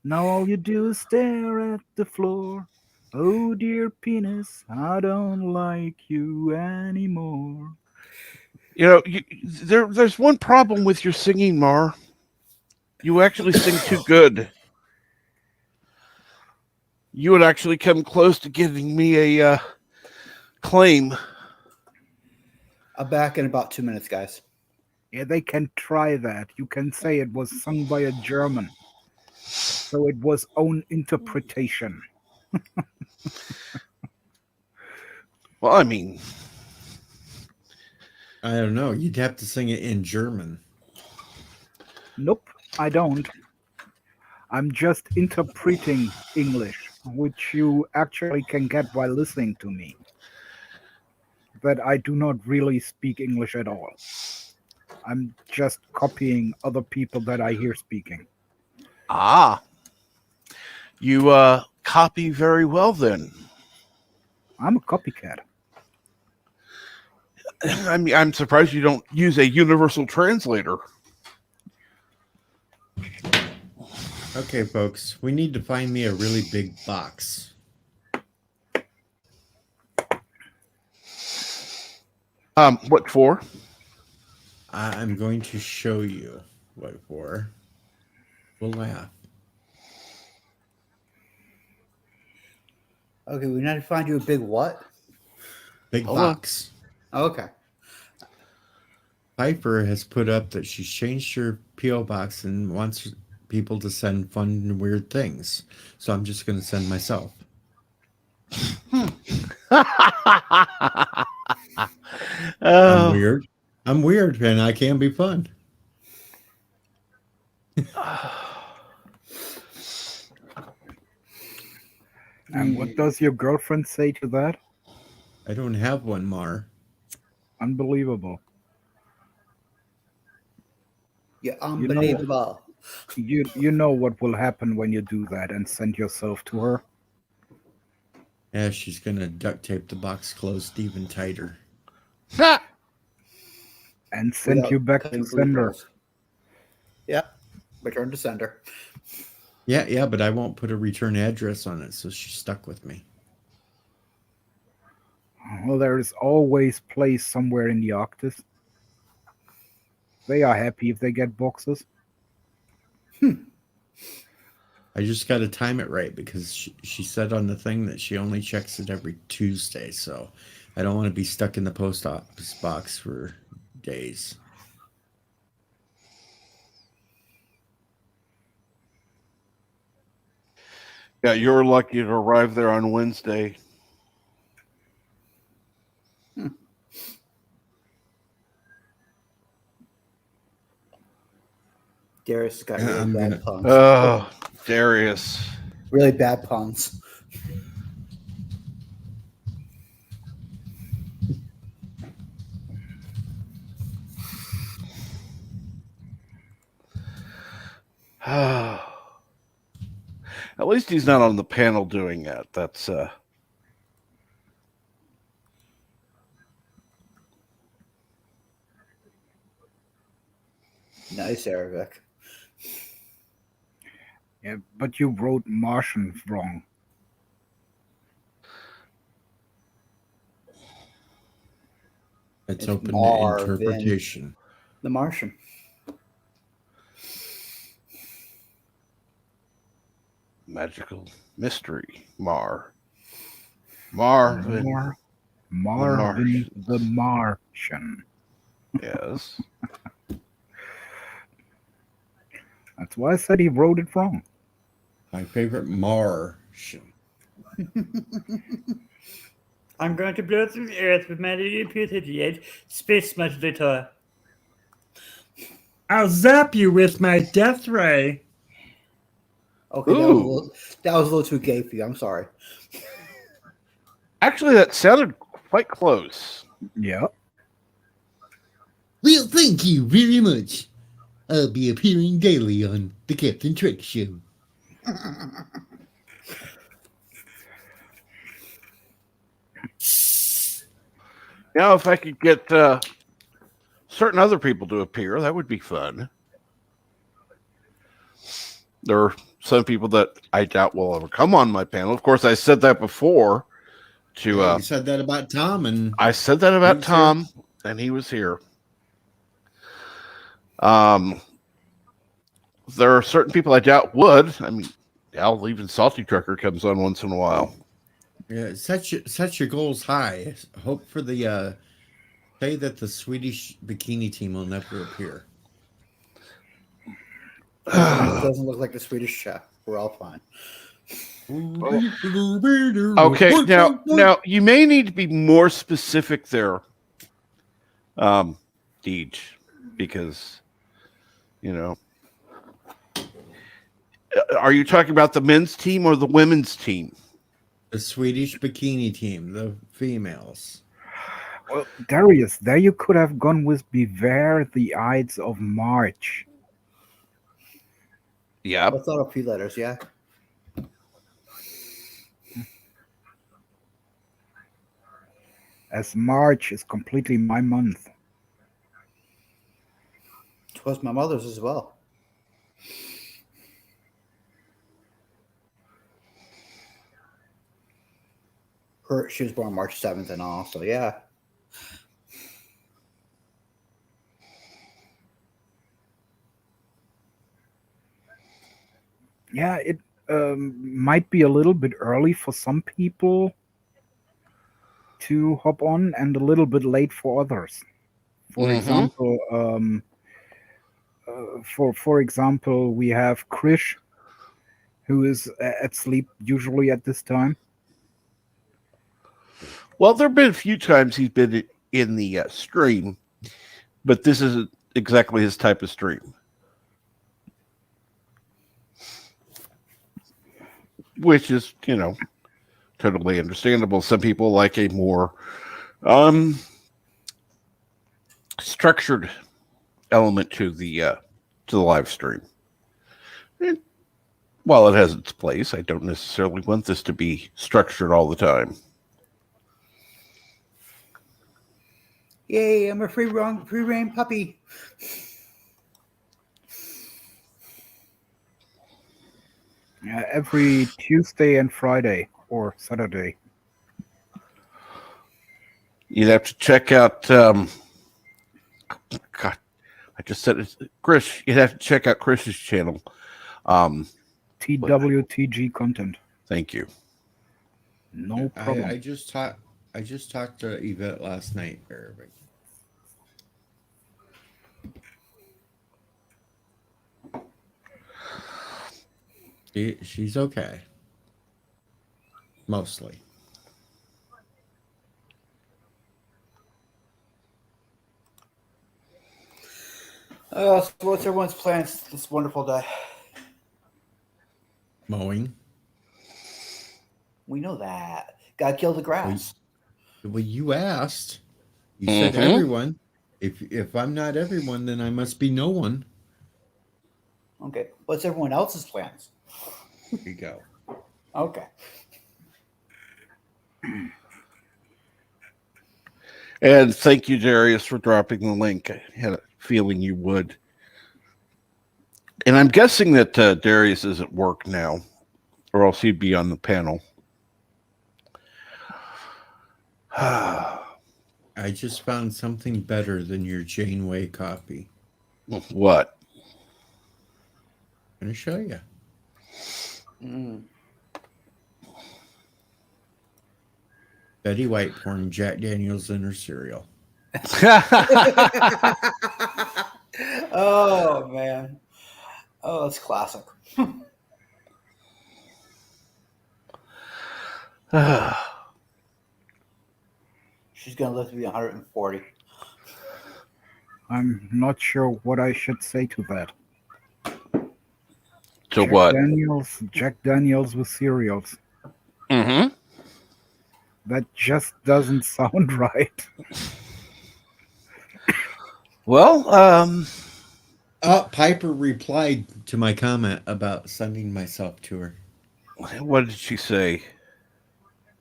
Now all you do is stare at the floor. Oh, dear penis, I don't like you anymore. You know, there's one problem with your singing, Mar. You actually sing too good. You would actually come close to giving me a claim. I'm back in about 2 minutes, guys. Yeah, they can try that. You can say it was sung by a German. So it was own interpretation. Well, I mean, I don't know. You'd have to sing it in German. Nope, I don't. I'm just interpreting English, which you actually can get while listening to me. But I do not really speak English at all. I'm just copying other people that I hear speaking. You copy very well then. I'm a copycat. I mean, I'm surprised you don't use a universal translator. Okay, folks, we need to find me a really big box. What for? I'm going to show you what for. We'll laugh. Okay, we need to find you a big what? Big box. Okay. Piper has put up that she's changed her P.O. box and wants people to send fun and weird things. So I'm just going to send myself. I'm weird. I'm weird, and I can be fun. And what does your girlfriend say to that? I don't have one, Mar. Unbelievable. Yeah, unbelievable. You know what will happen when you do that and send yourself to her? Yeah, she's going to duct tape the box closed even tighter. And send you back to sender. Yeah, return to sender. Yeah, but I won't put a return address on it, so she's stuck with me. Well, there is always place somewhere in the Arctis. They are happy if they get boxes. I just got to time it right because she said on the thing that she only checks it every Tuesday, so I don't want to be stuck in the post office box for days. Yeah, you're lucky to arrive there on Wednesday. Darius got really bad puns. Oh, Darius. Really bad puns. At least he's not on the panel doing that. That's Nice, Arabic. Yeah, but you wrote Martian wrong. It's open to interpretation. The Martian. magical mystery. Marvin the Martian. Yes. That's why I said he wrote it wrong. My favorite Martian. I'm going to blow through the earth with my little putty space modulator. I'll zap you with my death ray. Okay, that was a little too gay for you. I'm sorry. Actually, that sounded quite close. Yeah. Well, thank you very much. I'll be appearing daily on the Captain Trek Show. Now, if I could get certain other people to appear, that would be fun. There are some people that I doubt will ever come on my panel. Of course, I said that before. You said that about Tom, and I said that about Tom, and he was here. There are certain people I doubt would. I mean, even Salty Trucker comes on once in a while. Yeah, set your goals high. Hope for the say that the Swedish bikini team will never appear. As long as it doesn't look like the Swedish chef, we're all fine. Okay, now you may need to be more specific there, Deej, because are you talking about the men's team or the women's team? The Swedish bikini team, the females. Well, Darius, there you could have gone with Beware the Ides of March. Yeah. What's out a few letters, yeah? As March is completely my month. It was my mother's as well. She was born March 7th and all, so yeah. Yeah, it might be a little bit early for some people to hop on and a little bit late for others. For example, for example, we have Krish, who is at sleep usually at this time. Well, there have been a few times he's been in the stream, but this isn't exactly his type of stream. Which is, totally understandable. Some people like a more structured element to the live stream. And while it has its place, I don't necessarily want this to be structured all the time. Yay, I'm a free reign puppy. Every Tuesday and Friday or Saturday. You'd have to check out. God, I just said it, Chris. You'd have to check out Chris's channel. TWTG content. Thank you. No problem. I just talked to Yvette last night. She's okay. Mostly. So what's everyone's plans this wonderful day? Mowing. We know that. Gotta kill the grass. Well, you asked. You said everyone. If I'm not everyone, then I must be no one. Okay. What's everyone else's plans? Here you go. Okay. And thank you, Darius, for dropping the link. I had a feeling you would. And I'm guessing that Darius is at work now, or else he'd be on the panel. I just found something better than your Janeway copy. What? I'm going to show you. Betty White pouring Jack Daniels in her cereal. Oh, man. Oh, that's classic. She's going to live to be 140. I'm not sure what I should say to that. To what? Jack Daniels with cereals. Mm-hmm. That just doesn't sound right. Well, Piper replied to my comment about sending myself to her. What did she say?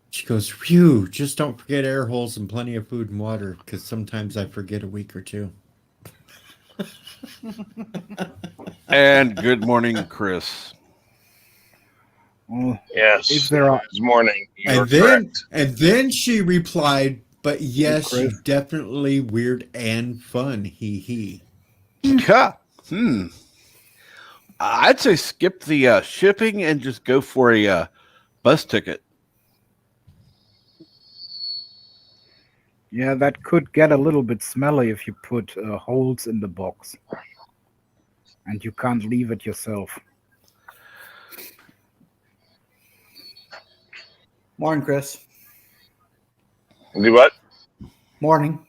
She goes, phew, just don't forget air holes and plenty of food and water, because sometimes I forget a week or two. And good morning, Chris. Well, yes. If there are... Good morning. And then she replied, but yes, you definitely weird and fun. He. Yeah. I'd say skip the shipping and just go for a bus ticket. Yeah, that could get a little bit smelly if you put holes in the box. and you can't leave it yourself. Morning, Chris. Do what? Morning.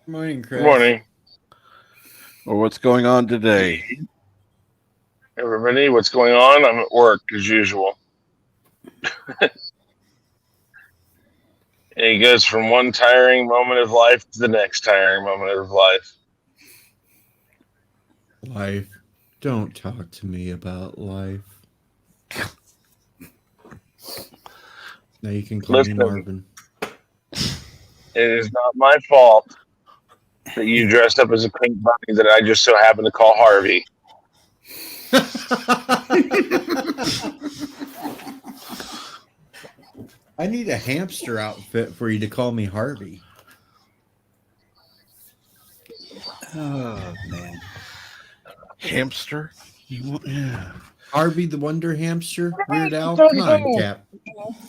Morning, Chris. Good morning. Or what's going on today? Everybody, what's going on? I'm at work as usual. And he goes from one tiring moment of life to the next tiring moment of life. Life. Don't talk to me about life. Now you can call me Marvin. It is not my fault that you dressed up as a pink bunny that I just so happen to call Harvey. I need a hamster outfit for you to call me Harvey. Oh, man. Hamster? Yeah. Harvey the Wonder Hamster? Weird Al? Come on, Cap.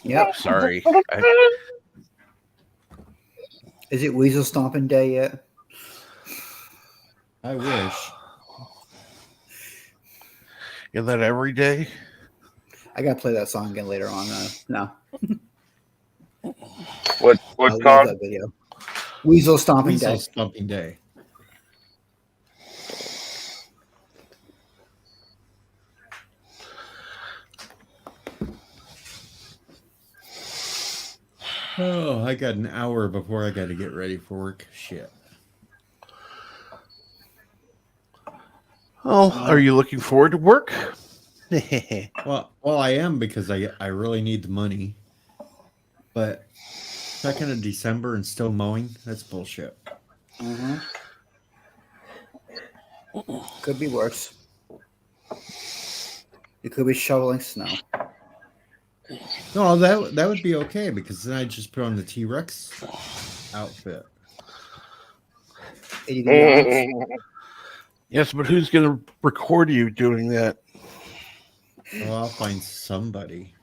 Yep. Sorry. Is it Weasel Stomping Day yet? I wish. Is that every day? I gotta play that song again later on. No. What I love song? that video. Weasel Stomping Weasel Day. Stomping Day. Oh, I got an hour before I got to get ready for work. Shit. Oh, are you looking forward to work? well, I am because I really need the money. But 2nd of December and still mowing, that's bullshit. Mm-hmm. Could be worse. You could be shoveling snow. No, that would be okay because then I just put on the T-Rex outfit. Yes, but who's going to record you doing that? Well, I'll find somebody.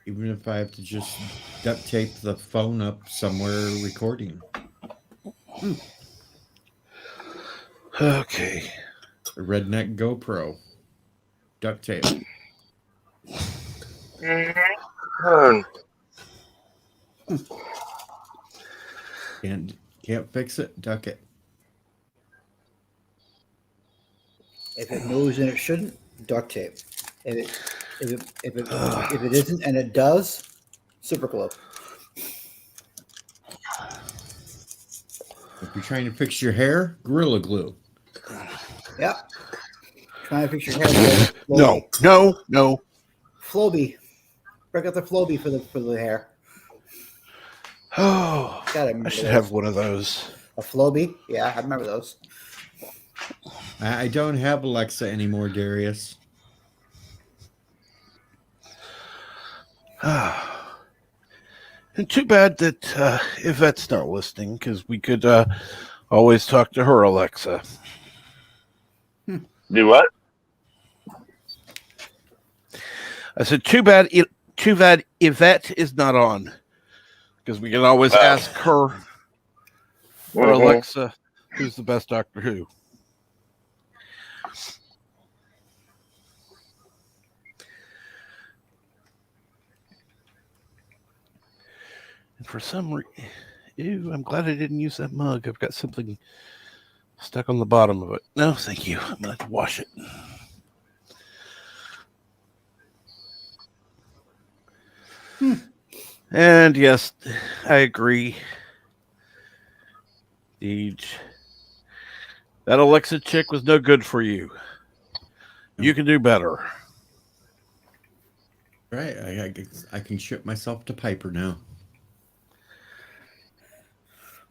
Even if I have to just duct tape the phone up somewhere recording. Okay. A redneck GoPro. Duct tape. Can't fix it, duck it. If it moves and it shouldn't, duct tape. If it isn't and it does, super glue. If you're trying to fix your hair, Gorilla Glue. Yep. Trying to fix your hair. No. Floby. Break out the Floby for the hair. Oh, I should have one of those. A Floby? Yeah, I remember those. I don't have Alexa anymore, Darius. And too bad that Yvette's not listening, because we could always talk to her Alexa. Do what? I said, too bad Yvette is not on, because we can always ask her or Alexa who's the best Doctor Who. And for some reason, I'm glad I didn't use that mug. I've got something stuck on the bottom of it. No, thank you. I'm going to have to wash it. And yes, I agree. That Alexa chick was no good for you. You can do better. Right. I can ship myself to Piper now.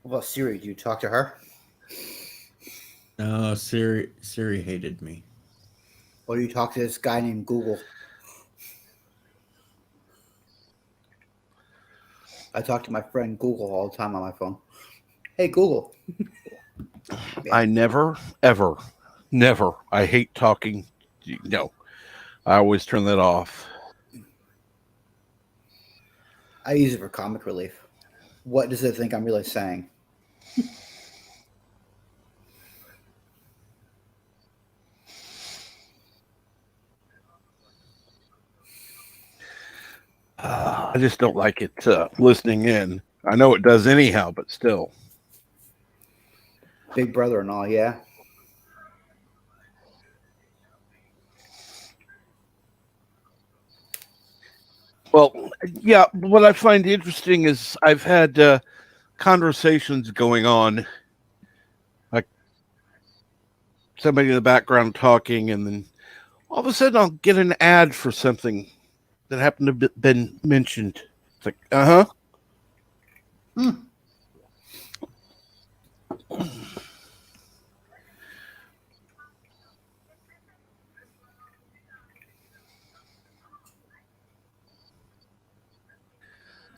What about Siri? Do you talk to her? No, Siri hated me. Or do you talk to this guy named Google? I talk to my friend Google all the time on my phone. Hey, Google. I never, ever, never. I hate talking. No, I always turn that off. I use it for comic relief. What does it think I'm really saying? I just don't like it listening in. I know it does anyhow, but still. Big Brother and all, yeah. Well, yeah, what I find interesting is I've had conversations going on, like somebody in the background talking, and then all of a sudden I'll get an ad for something that happened to have been mentioned. It's like,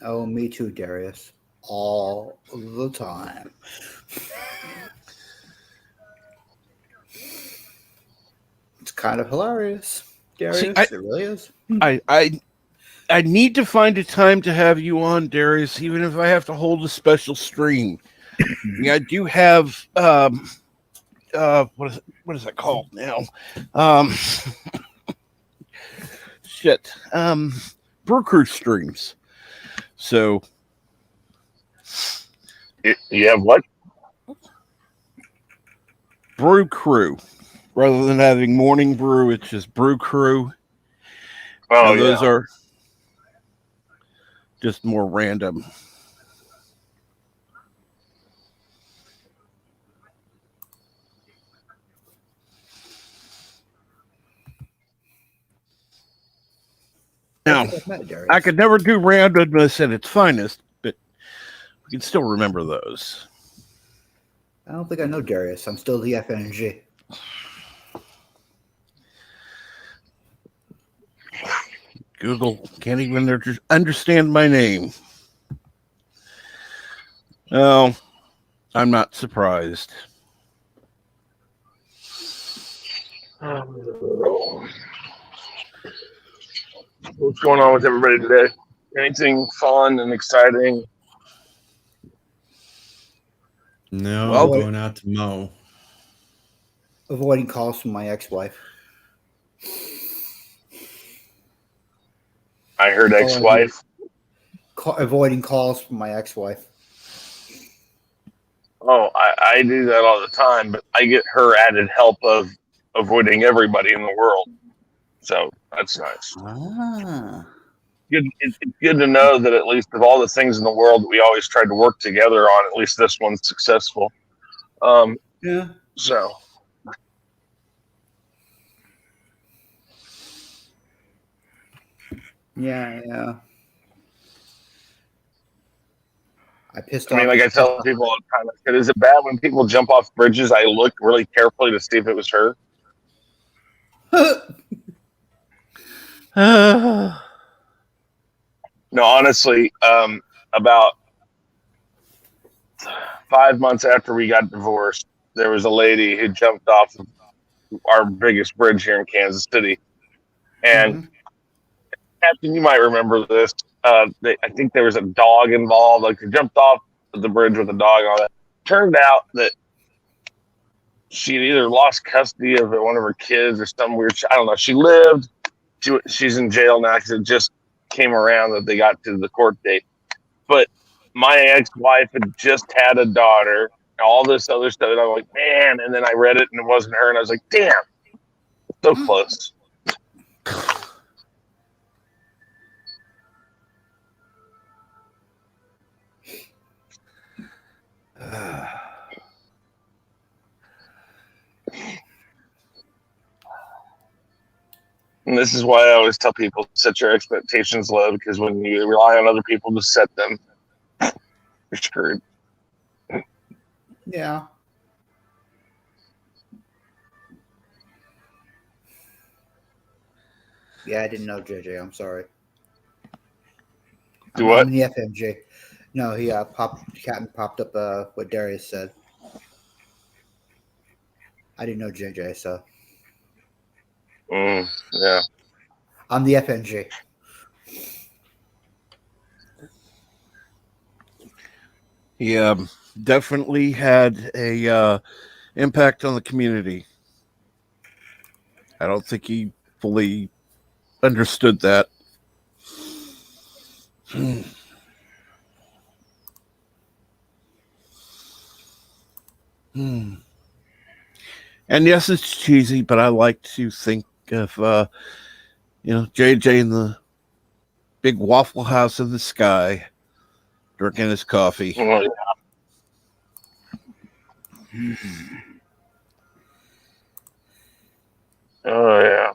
Oh, me too, Darius. All the time. It's kind of hilarious, Darius. See, It really is. I need to find a time to have you on, Darius, even if I have to hold a special stream. I do have what is that called now? Shit. Brew Crew streams. So you have what? Brew Crew. Rather than having Morning Brew, it's just Brew Crew. Oh, now, those are just more random. Now, I could never do randomness at its finest, but we can still remember those. I don't think I know Darius. I'm still the FNG. Google can't even understand my name. Oh, I'm not surprised. What's going on with everybody today? Anything fun and exciting? No, well, going out to mow. Avoiding calls from my ex-wife. I heard ex-wife. Avoiding calls from my ex-wife. Oh, I do that all the time, but I get her added help of avoiding everybody in the world. So that's nice. It's good to know that at least of all the things in the world that we always tried to work together on, at least this one's successful. Yeah. So. Yeah. I mean, like I tell people all the time, I said, is it bad when people jump off bridges? I look really carefully to see if it was her. No, honestly, about 5 months after we got divorced, there was a lady who jumped off of our biggest bridge here in Kansas City. And Captain, you might remember this. I think there was a dog involved. Like, they jumped off the bridge with a dog and all that. Turned out that she'd either lost custody of one of her kids or some weird. I don't know. She lived. She's in jail now because it just came around that they got to the court date. But my ex-wife had just had a daughter. All this other stuff, and I'm like, man. And then I read it, and it wasn't her, and I was like, damn, so close. And this is why I always tell people, set your expectations low, because when you rely on other people to set them, you're screwed. Yeah. Yeah, I didn't know JJ. I'm sorry. Do what? I'm the FMJ. No, he Captain popped up what Darius said. I didn't know JJ, so. Yeah. I'm the FNG. He definitely had a impact on the community. I don't think he fully understood that. And yes, it's cheesy, but I like to think of JJ in the big Waffle House in the sky, drinking his coffee. Oh, yeah. Oh, yeah.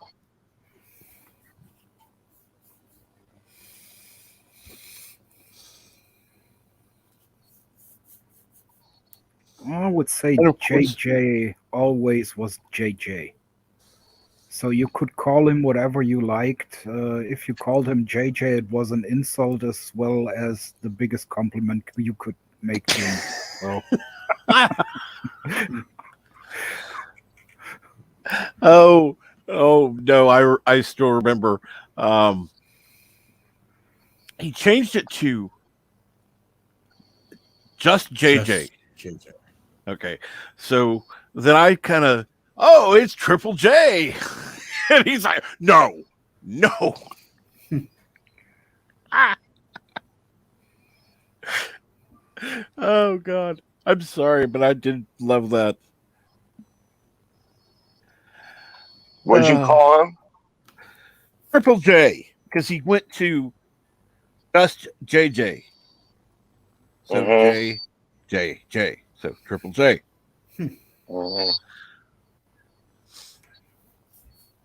I would say JJ always was JJ. So you could call him whatever you liked. If you called him JJ, it was an insult as well as the biggest compliment you could make to him. So. Oh no! I still remember. He changed it to just JJ. Just JJ. Okay, so then I kind of, it's Triple J, and he's like, no. Oh God, I'm sorry, but I did love that. What'd you call him? Triple J, because he went to just JJ. So J. So Triple J.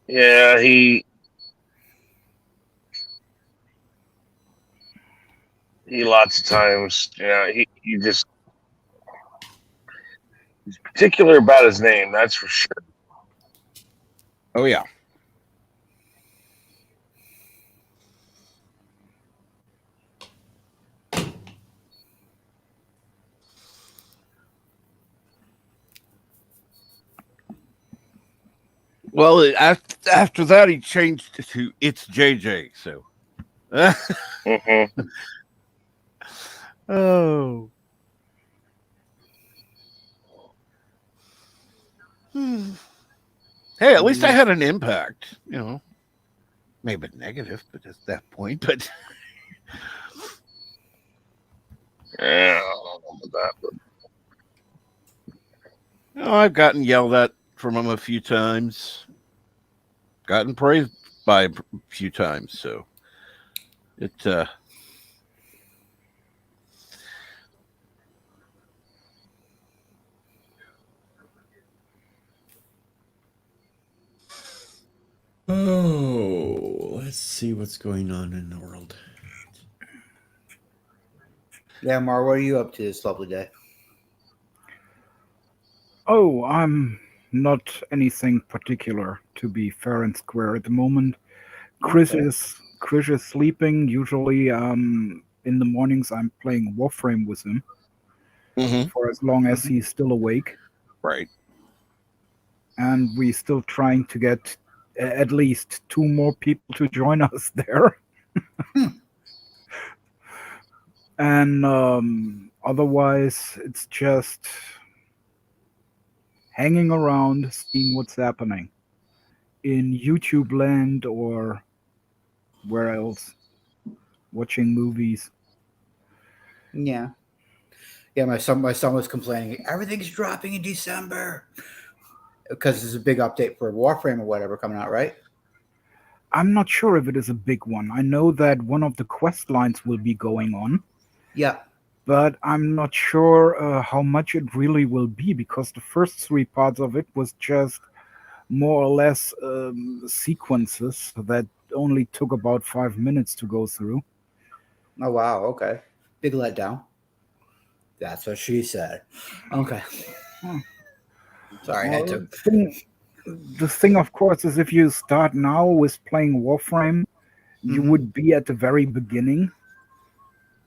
Yeah, he lots of times, he just he's particular about his name, that's for sure. Oh yeah. Well, after that, he changed to it's JJ. So, oh, hey, at least I had an impact. Maybe negative, but at that point, but yeah, I don't know about that. But... I've gotten yelled at from him a few times. Gotten praised by a few times, so it let's see what's going on in the world. Yeah, Mar, what are you up to this lovely day? Oh, I'm not anything particular, to be fair and square at the moment. Chris is sleeping. Usually, in the mornings, I'm playing Warframe with him for as long as he's still awake. Right. And we're still trying to get at least 2 more people to join us there. And otherwise, it's just hanging around, seeing what's happening in YouTube land or where else, watching movies. Yeah, my son was complaining everything's dropping in December because there's a big update for Warframe or whatever coming out, right? I'm not sure if it is a big one. I know that one of the quest lines will be going on. Yeah. But I'm not sure how much it really will be, because the first 3 parts of it was just more or less sequences that only took about 5 minutes to go through. Oh, wow. Okay. Big letdown. That's what she said. Okay. Sorry, I had to. The thing, of course, is if you start now with playing Warframe, you would be at the very beginning.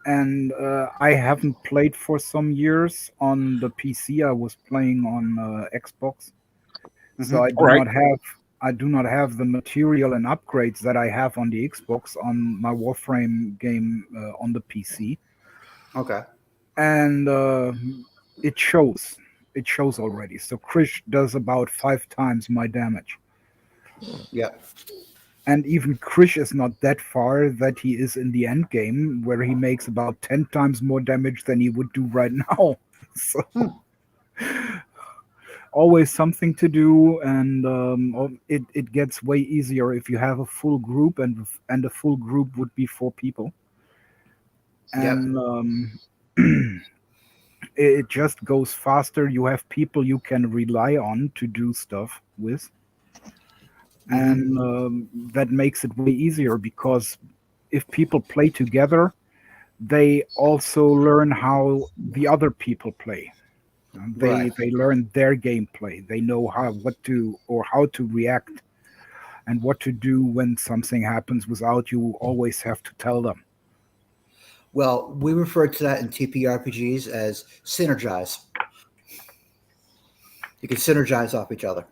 And I haven't played for some years on the PC. I was playing on Xbox, so I do not have the material and upgrades that I have on the Xbox on my Warframe game on the PC. Okay. And it shows. It shows already. So Krish does about 5 times my damage. Yep. And even Krish is not that far that he is in the end game, where he makes about 10 times more damage than he would do right now. So always something to do, and it gets way easier if you have a full group, and a full group would be 4 people. And it just goes faster. You have people you can rely on to do stuff with. And that makes it way easier, because if people play together, they also learn how the other people play. They learn their gameplay. They know how to react and what to do when something happens without you always have to tell them. Well, we refer to that in TPRPGs as synergize. You can synergize off each other,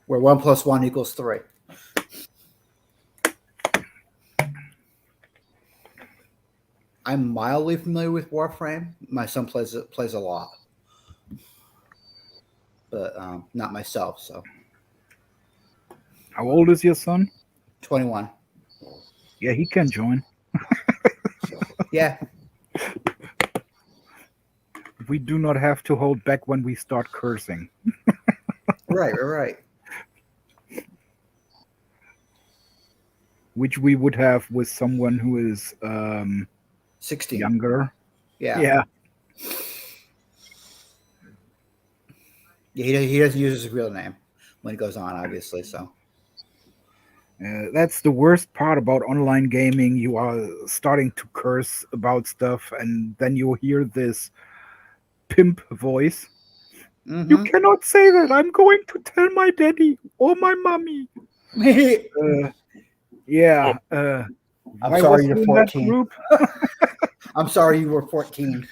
where 1 + 1 = 3. I'm mildly familiar with Warframe. My son plays a lot, but not myself. So, how old is your son? 21. Yeah, he can join. Yeah. We do not have to hold back when we start cursing. Right. Which we would have with someone who is 16. younger. Yeah. He doesn't use his real name when it goes on, obviously. So that's the worst part about online gaming. You are starting to curse about stuff, and then you hear this pimp voice. You cannot say that. I'm going to tell my daddy or my mommy. Yeah. I'm sorry you're 14. I'm sorry you were 14.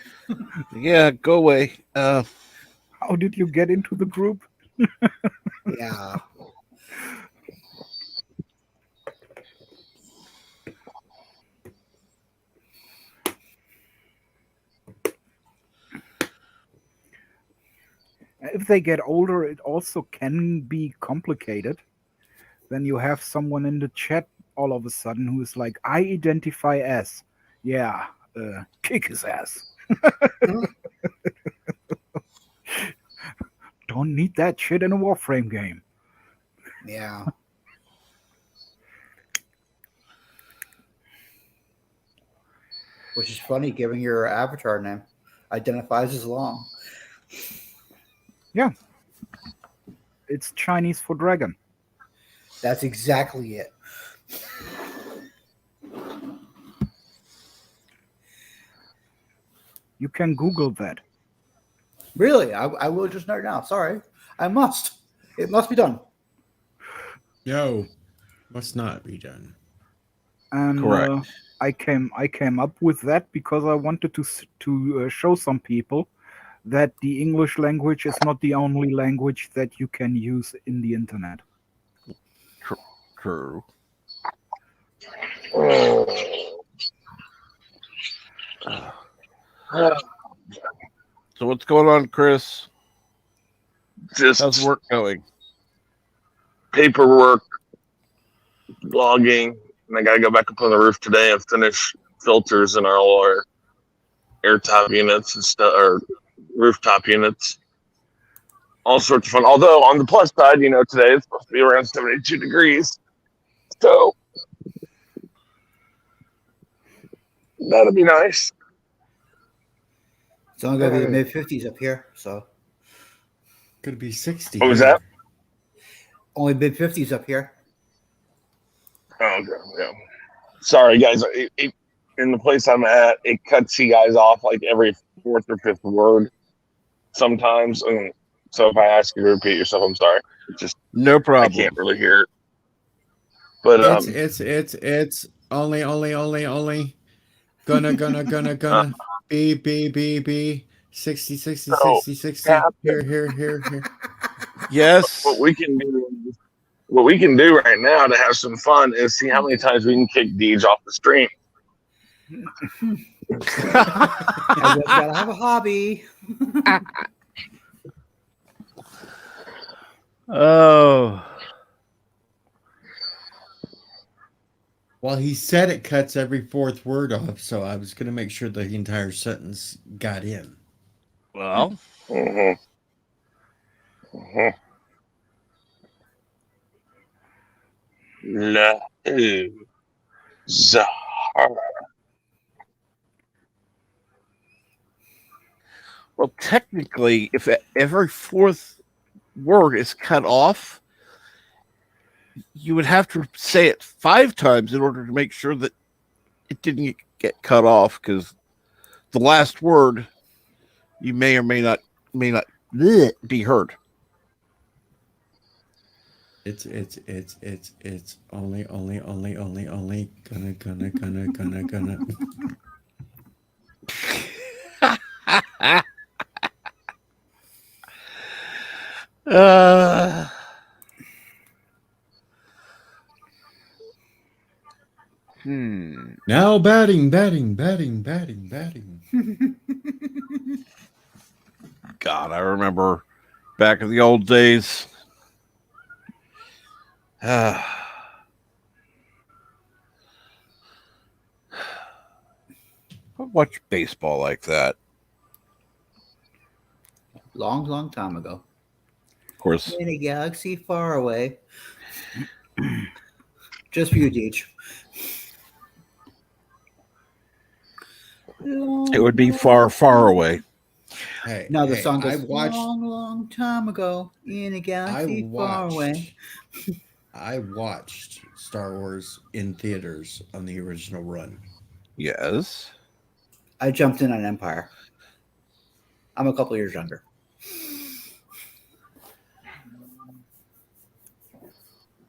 Yeah, go away. How did you get into the group? Yeah. If they get older, it also can be complicated. Then you have someone in the chat all of a sudden who is like, I identify as. Yeah, kick his ass. Don't need that shit in a Warframe game. Yeah. Which is funny, given your avatar name identifies as long. Yeah. It's Chinese for dragon. That's exactly it. You can Google that. Really? I will just right now. Sorry. I must. It must be done. No. Must not be done. And Correct. I came up with that because I wanted to show some people that the English language is not the only language that you can use in the internet. True. So what's going on, Chris? Just how's work going? Paperwork, blogging, and I gotta go back up on the roof today and finish filters in all our airtop units and stuff, or rooftop units. All sorts of fun. Although on the plus side, today it's supposed to be around 72 degrees, so that'll be nice. It's only going to be the mid-50s up here, so. Could be 60. What was that? Only mid-50s up here. Oh, okay. Yeah. Sorry, guys. In the place I'm at, it cuts you guys off like every 4th or 5th word sometimes. And so if I ask you to repeat yourself, I'm sorry. It's just no problem. I can't really hear it. But it's only gonna be 60 here. Yes. What we can do right now to have some fun is see how many times we can kick Deej off the stream. Everyone's gotta have a hobby. Oh. Well, he said it cuts every fourth word off, so I was going to make sure the entire sentence got in. Well, La Zahara. well, technically, if every fourth word is cut off, you would have to say it 5 times in order to make sure that it didn't get cut off, because the last word you may or may not be heard. It's only gonna. Now batting. God, I remember back in the old days. I watched baseball like that. Long time ago. Of course. In a galaxy far away. Just for you, Deej. It would be far, far away. Hey, now the song goes, I watched long time ago in a galaxy far away. I watched Star Wars in theaters on the original run. Yes. I jumped in on Empire. I'm a couple years younger.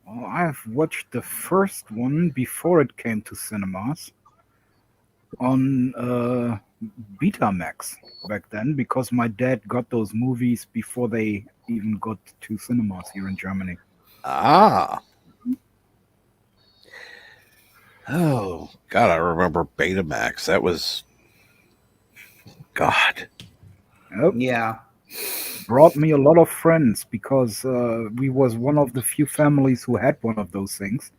Well, I've watched the first one before it came to cinemas on Betamax back then, because my dad got those movies before they even got to cinemas here in Germany. Ah. Oh, God, I remember Betamax. That was... God. Yep. Yeah. Brought me a lot of friends, because we was one of the few families who had one of those things,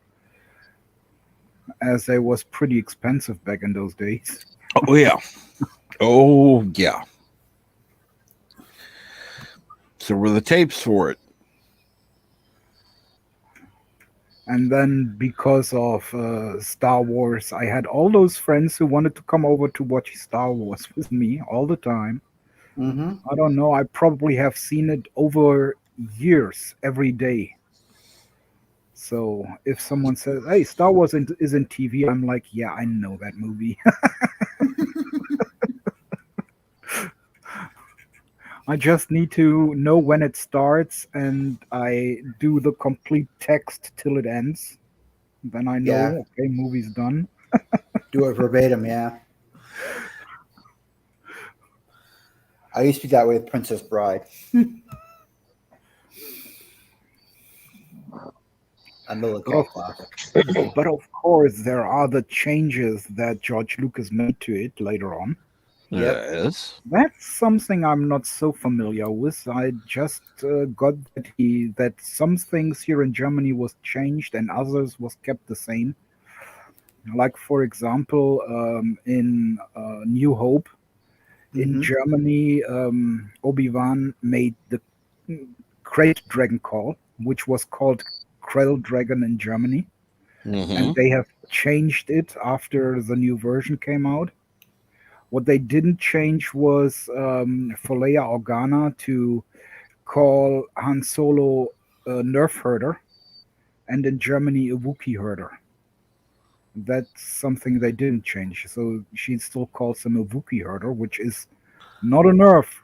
as they was pretty expensive back in those days. Oh, yeah. Oh, yeah. So were the tapes for it. And then because of Star Wars, I had all those friends who wanted to come over to watch Star Wars with me all the time. Mm-hmm. I don't know. I probably have seen it over years, every day. So if someone says, "Hey, Star Wars is in TV," I'm like, "Yeah, I know that movie." I just need to know when it starts, and I do the complete text till it ends. Then I know, Yeah. okay, movie's done. Do it verbatim, yeah. I used to be that way with Princess Bride. Another cult classic. But of course, there are the changes that George Lucas made to it later on. Yes. That's something I'm not so familiar with. I just got that some things here in Germany was changed and others was kept the same. Like, for example, in New Hope, in Germany, Obi-Wan made the Great Dragon Call, which was called Krell Dragon in Germany. And they have changed it after the new version came out. What they didn't change was for Leia Organa to call Han Solo a Nerf herder, and in Germany a Wookiee herder. That's something they didn't change. So she still calls him a Wookiee herder, which is not a Nerf,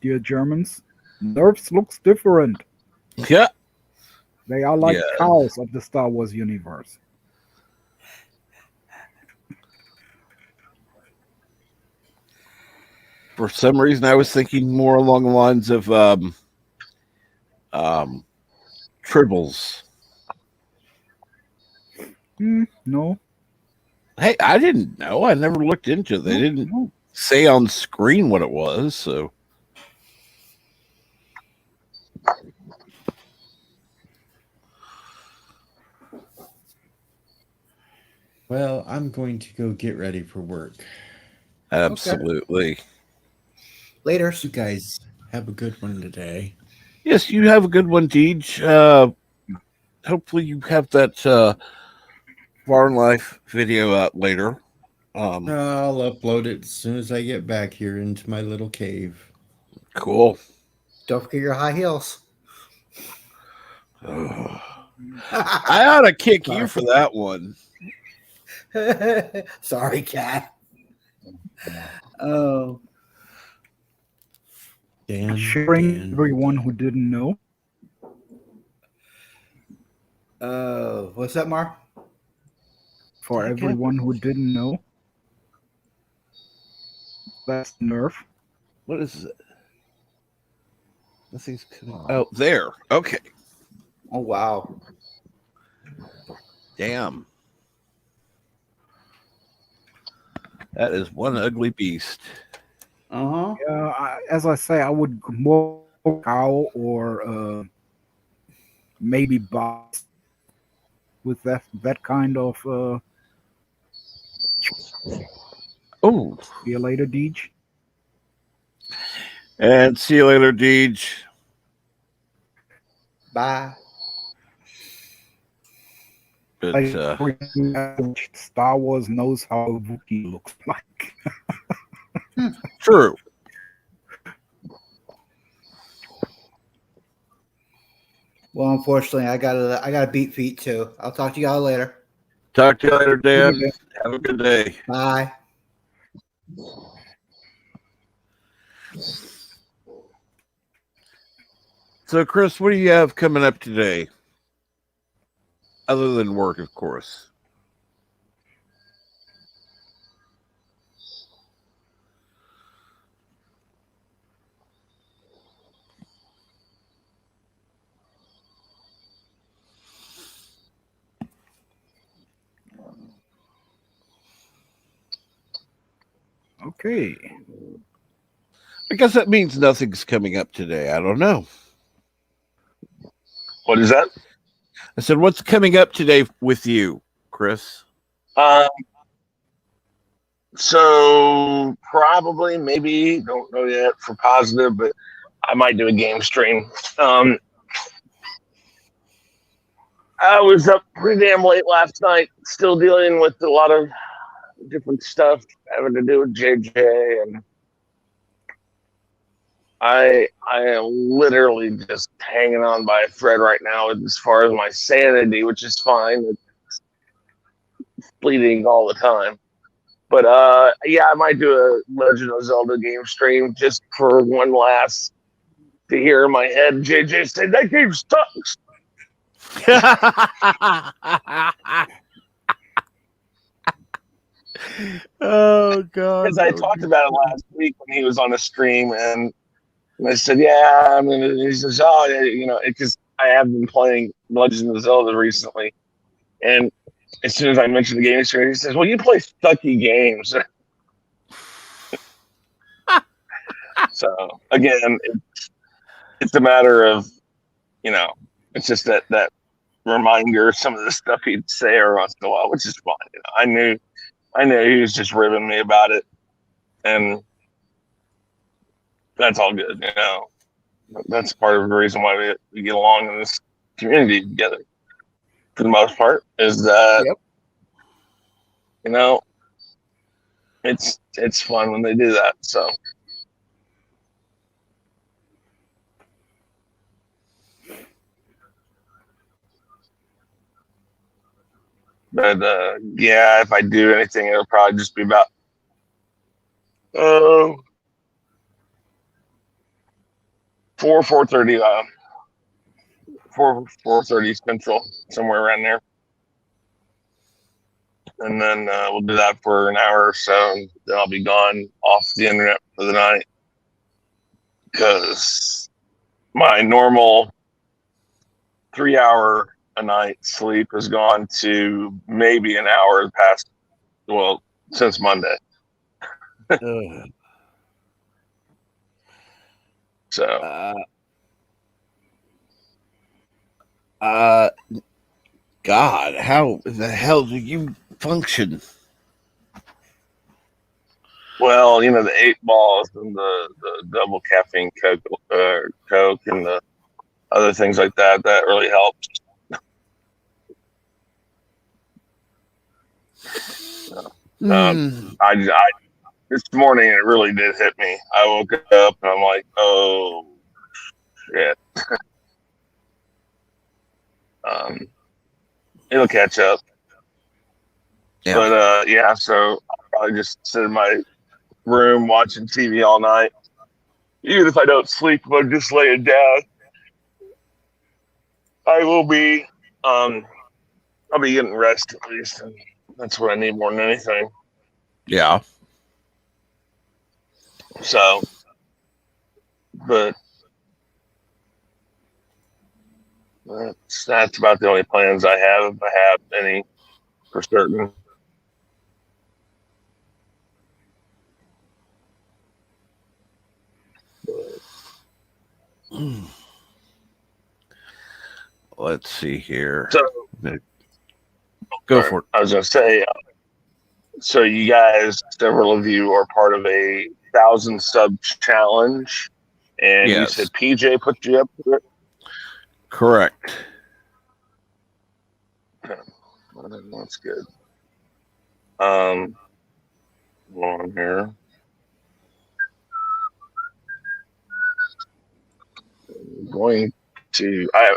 dear Germans. Nerfs looks different. Yeah. They are like cows of the Star Wars universe. For some reason, I was thinking more along the lines of tribbles. No. Hey, I didn't know. I never looked into it. They didn't say on screen what it was, so. Well, I'm going to go get ready for work. Absolutely. Okay. Later. You guys have a good one today. Yes, you have a good one, Deej. Hopefully you have that Farm Life video out later. I'll upload it as soon as I get back here into my little cave. Cool. Don't forget your high heels. I ought to kick you for that one. Sorry, cat. Oh. Sharing everyone who didn't know. What's that, Mark? For everyone who didn't know, that's Nerf. What is it? Nothing's coming. Oh, there. Okay. Oh, wow. Damn. That is one ugly beast. As I say, I would more cow or maybe box with that kind of. Oh. See you later, Deej. And see you later, Deej. Bye. But, Star Wars knows how a Wookiee looks like. True. Well, unfortunately, I got beat feet too. I'll talk to y'all later. Talk to you later, Dan. Have a good day. Bye. So, Chris, what do you have coming up today? Other than work, of course. Okay. I guess that means nothing's coming up today. I don't know. What is that? I said, what's coming up today with you, Chris? So probably, maybe, don't know yet for positive, but I might do a game stream. I was up pretty damn late last night, still dealing with a lot of different stuff having to do with JJ, and I am literally just hanging on by a thread right now as far as my sanity, which is fine. It's bleeding all the time. But yeah, I might do a Legend of Zelda game stream just for one last to hear in my head JJ say that game sucks. Oh God! Because I talked about it last week when he was on the stream, and I said, "Yeah, I mean," he says, "Oh, you know," because I have been playing Legend of Zelda recently, and as soon as I mentioned the game stream, he says, "Well, you play sucky games." So again, it's a matter of, you know, it's just that reminder of some of the stuff he'd say every once in a while, which is fine. You know, I knew he was just ribbing me about it, and that's all good. You know, that's part of the reason why we get along in this community together. For the most part, is that you know, it's fun when they do that. So. But yeah, if I do anything, it'll probably just be about 4:30 4:30 Central, somewhere around there, and then we'll do that for an hour or so, and then I'll be gone off the internet for the night because my normal 3-hour a night sleep has gone to maybe an hour the past, well, since Monday. So God, how the hell do you function? Well, you know, the 8 balls and the double caffeine Coke and the other things like that, that really helps. I this morning it really did hit me. I woke up and I'm like, oh shit. It'll catch up. Yeah. But yeah, so I'll probably just sit in my room watching TV all night. Even if I don't sleep, if I'm just laying down, I will be I'll be getting rest at least, and that's what I need more than anything. Yeah. So, but that's about the only plans I have, if I have any, for certain. Let's see here. So, go for it. I was going to say, so you guys, several of you are part of a 1,000 sub challenge, and Yes. you said PJ put you up for it? Correct. Okay. Well, that's good. On here.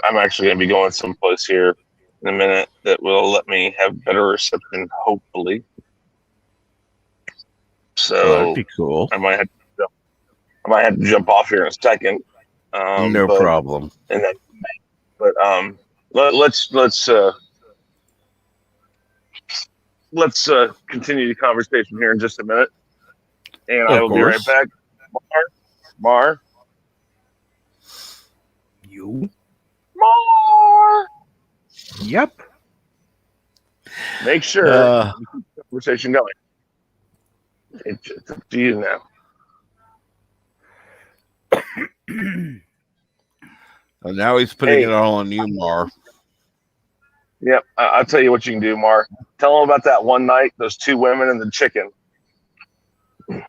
I'm actually going to be going someplace here in a minute that will let me have better reception, hopefully. So that'd be cool. I might have to jump off here in a second. No problem. And then, but let's continue the conversation here in just a minute, and I will be right back. Mar. You? Mar. Yep. Make sure you keep the conversation going. It's up to you now. And now he's putting it all on you, Mar. Yep, I'll tell you what you can do, Mar. Tell them about that one night, those 2 women and the chicken. Do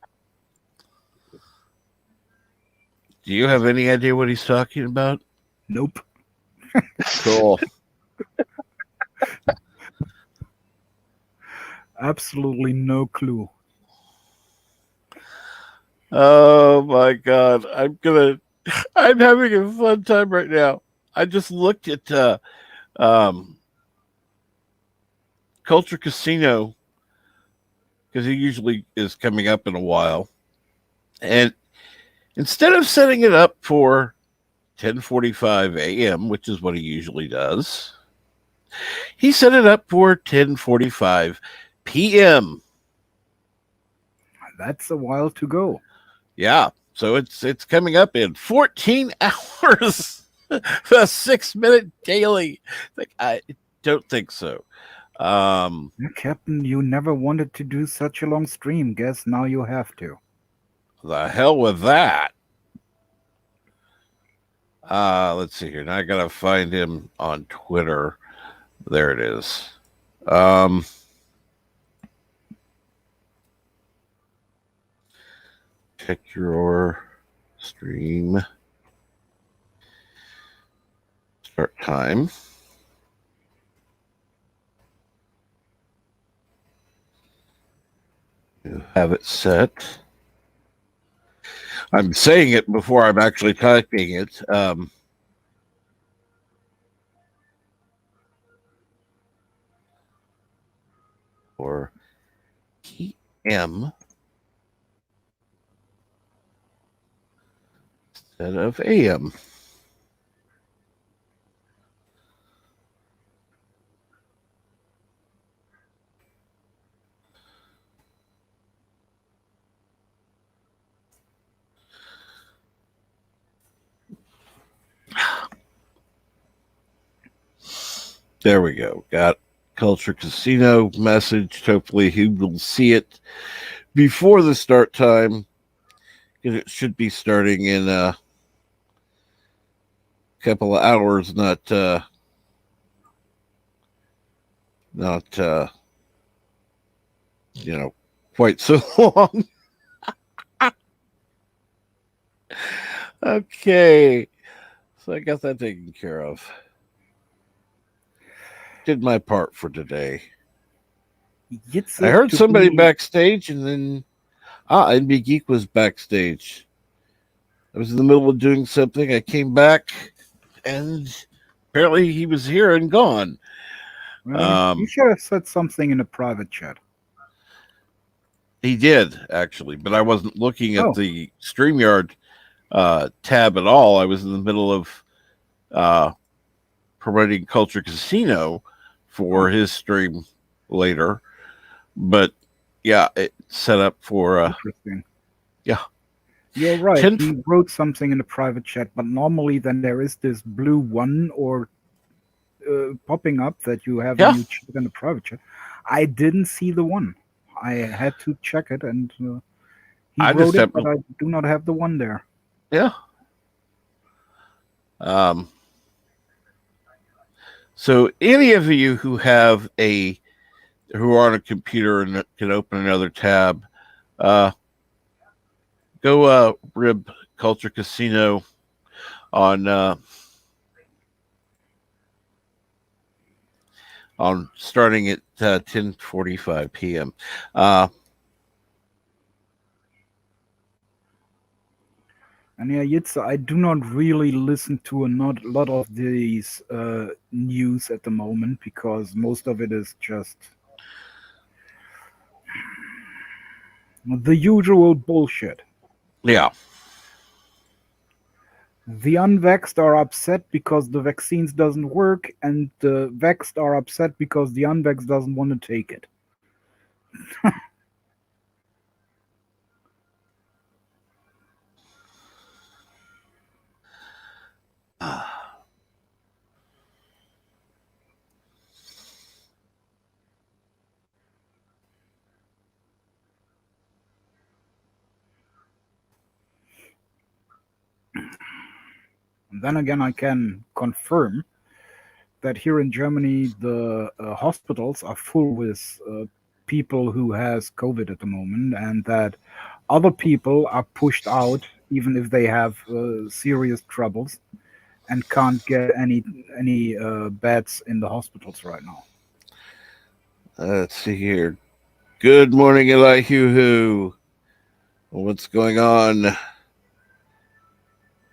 you have any idea what he's talking about? Nope. Cool. Absolutely no clue. Oh my God. I'm having a fun time right now. I just looked at Culture Casino, because he usually is coming up in a while. And instead of setting it up for 10:45 a.m., which is what he usually does, he set it up for 10:45 p.m. That's a while to go. Yeah. So it's coming up in 14 hours. A 6-minute daily. I don't think so. Captain, you never wanted to do such a long stream. Guess now you have to. The hell with that. Let's see here. Now I gotta find him on Twitter. There it is. Check your stream start time. You have it set. I'm saying it before I'm actually typing it. For PM instead of AM. There we go. Got Culture Casino message. Hopefully he will see it before the start time. It should be starting in a couple of hours, not quite so long. Okay. So I got that taken care of. Did my part for today. I heard somebody backstage, and then NB Geek was backstage. I was in the middle of doing something. I came back, and apparently he was here and gone. Well, you should have said something in a private chat. He did, actually, but I wasn't looking at the StreamYard tab at all. I was in the middle of promoting Culture Casino for his stream later. But yeah, it's set up for interesting. Yeah. You're right. He wrote something in the private chat, but normally then there is this blue one or popping up that you have a new chat in the private chat. I didn't see the one. I had to check it, and he wrote it, but I do not have the one there. Yeah. So any of you who have who are on a computer and can open another tab, go rib Culture Casino on starting at 10:45 p.m. And yeah, Yitza, I do not really listen to a lot of these news at the moment because most of it is just the usual bullshit. Yeah. The unvaxxed are upset because the vaccines doesn't work, and the vaxxed are upset because the unvaxxed doesn't want to take it. Then again, I can confirm that here in Germany, the hospitals are full with people who has COVID at the moment, and that other people are pushed out even if they have serious troubles and can't get any beds in the hospitals right now. Let's see here. Good morning, Elihu. What's going on?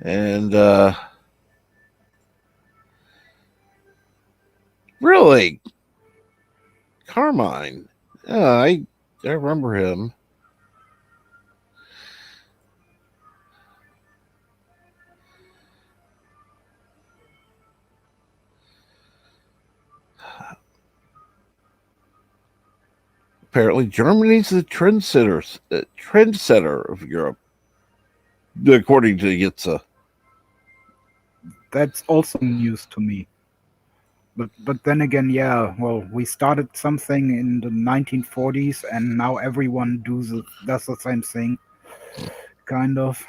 And really, Carmine. Yeah, I remember him. Apparently, Germany's the trendsetter of Europe, according to Yitza. That's also news to me. But then again, yeah, well, we started something in the 1940s, and now everyone does the same thing, kind of.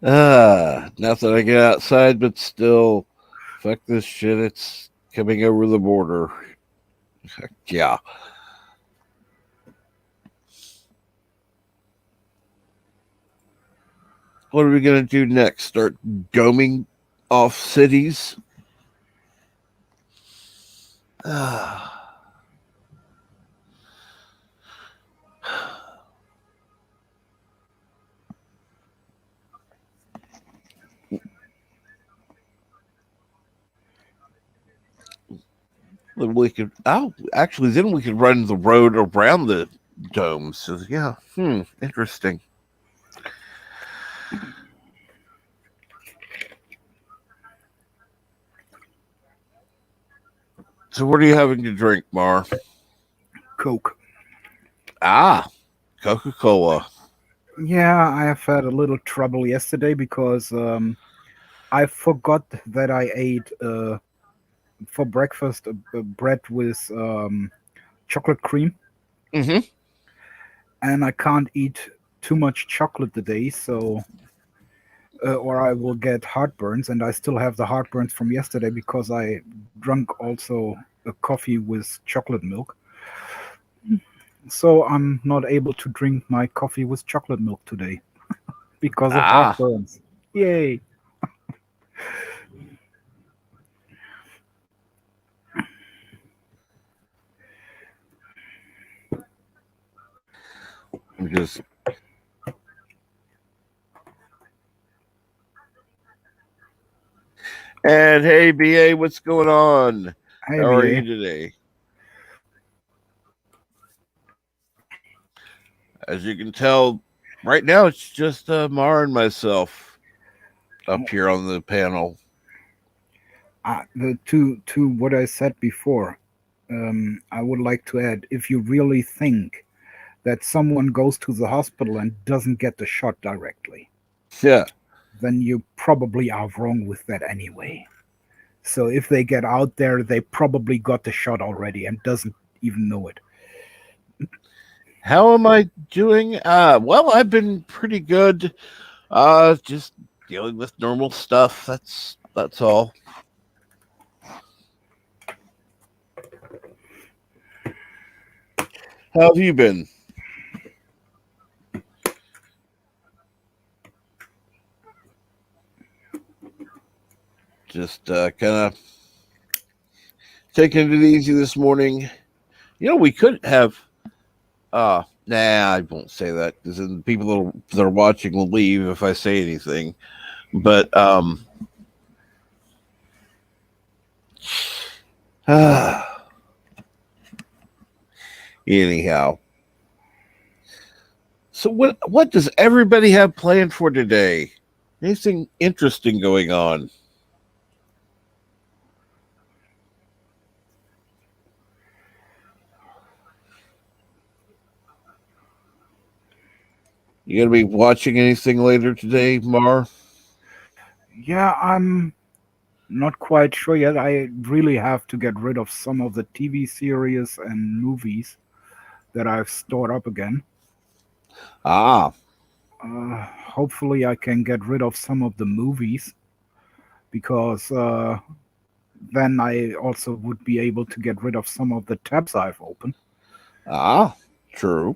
Not that I get outside, but still, fuck this shit. It's coming over the border. Yeah. What are we going to do next? Start doming off cities? We could actually then we could run the road around the domes. So yeah, interesting. So what are you having to drink, Mar? Coke. Coca-Cola. Yeah, I have had a little trouble yesterday because I forgot that I ate for breakfast a bread with chocolate cream. Mm-hmm. And I can't eat too much chocolate today, so or I will get heartburns, and I still have the heartburns from yesterday because I drank also a coffee with chocolate milk. So I'm not able to drink my coffee with chocolate milk today because of Ah, heartburns. Yay! I'm just. And hey, BA, what's going on? Hey, How are VA. you today? As you can tell, right now it's just Mar and myself up here on the panel. To what I said before, I would like to add: if you really think that someone goes to the hospital and doesn't get the shot directly, Yeah. then you probably are wrong with that anyway. So if they get out there, they probably got the shot already and doesn't even know it. How am I doing? Well, I've been pretty good. Just dealing with normal stuff. That's all. How have you been? Just kind of taking it easy this morning. You know, we could have. Nah, I won't say that because then people that are watching will leave if I say anything. But anyhow. So what does everybody have planned for today? Anything interesting going on? You gonna be watching anything later today, Mar? Yeah, I'm not quite sure yet. I really have to get rid of some of the TV series and movies that I've stored up again. Ah. Hopefully, I can get rid of some of the movies because then I also would be able to get rid of some of the tabs I've opened. Ah, true.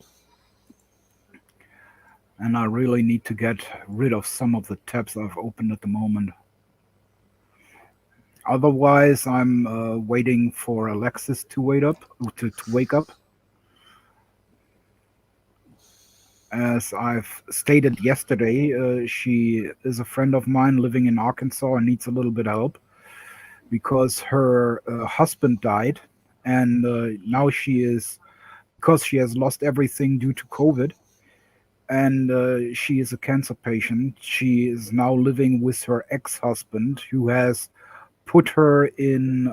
And I really need to get rid of some of the tabs I've opened at the moment. Otherwise, I'm waiting for Alexis to wake up. As I've stated yesterday, she is a friend of mine living in Arkansas and needs a little bit of help because her husband died, and now because she has lost everything due to COVID, and she is a cancer patient. She is now living with her ex-husband, who has put her in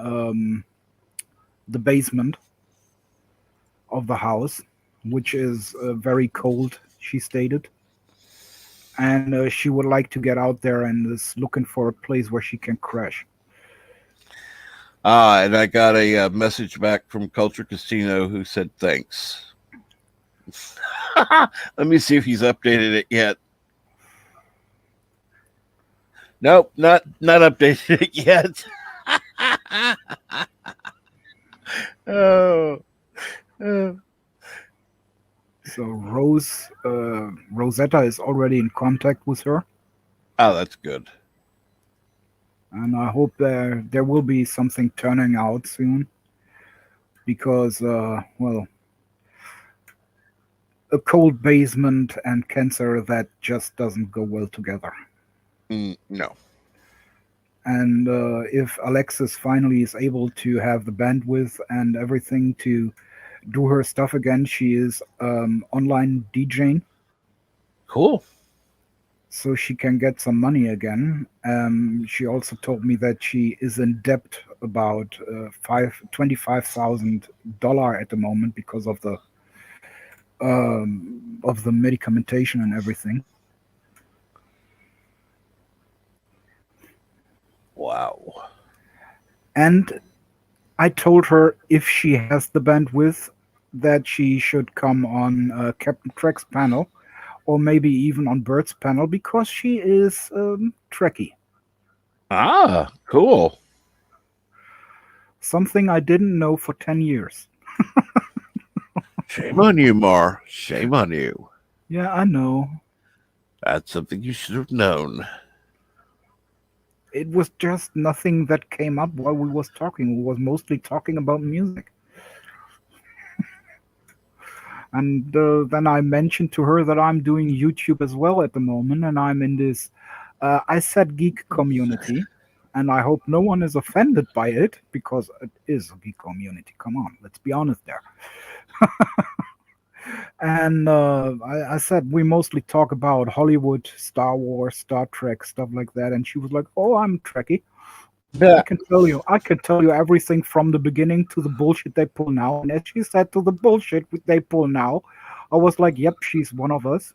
the basement of the house, which is very cold, she stated. And she would like to get out there and is looking for a place where she can crash. And I got a message back from Culture Casino who said thanks. Let me see if he's updated it yet. Nope, not updated it yet. oh. So Rosetta is already in contact with her. Oh, that's good. And I hope there will be something turning out soon. Because, well, a cold basement and cancer, that just doesn't go well together. No. And if Alexis finally is able to have the bandwidth and everything to do her stuff again, she is online DJing. Cool. So she can get some money again. She also told me that she is in debt about $25,000 at the moment because of the medicamentation and everything. Wow. And I told her if she has the bandwidth that she should come on Captain Trek's panel, or maybe even on Bert's panel, because she is Trekkie. Ah, cool. Something I didn't know for 10 years. Shame on you, Mar. Shame on you. Yeah, I know. That's something you should have known. It was just nothing that came up while we was talking. We was mostly talking about music. And then I mentioned to her that I'm doing YouTube as well at the moment, and I'm in this, I said geek community, and I hope no one is offended by it, because it is a geek community. Come on, let's be honest there. And I said we mostly talk about Hollywood, Star Wars, Star Trek, stuff like that. And she was like, "Oh, I'm Trekkie. Yeah. I can tell you everything from the beginning to the bullshit they pull now." And as she said, to the bullshit they pull now, I was like, "Yep, she's one of us."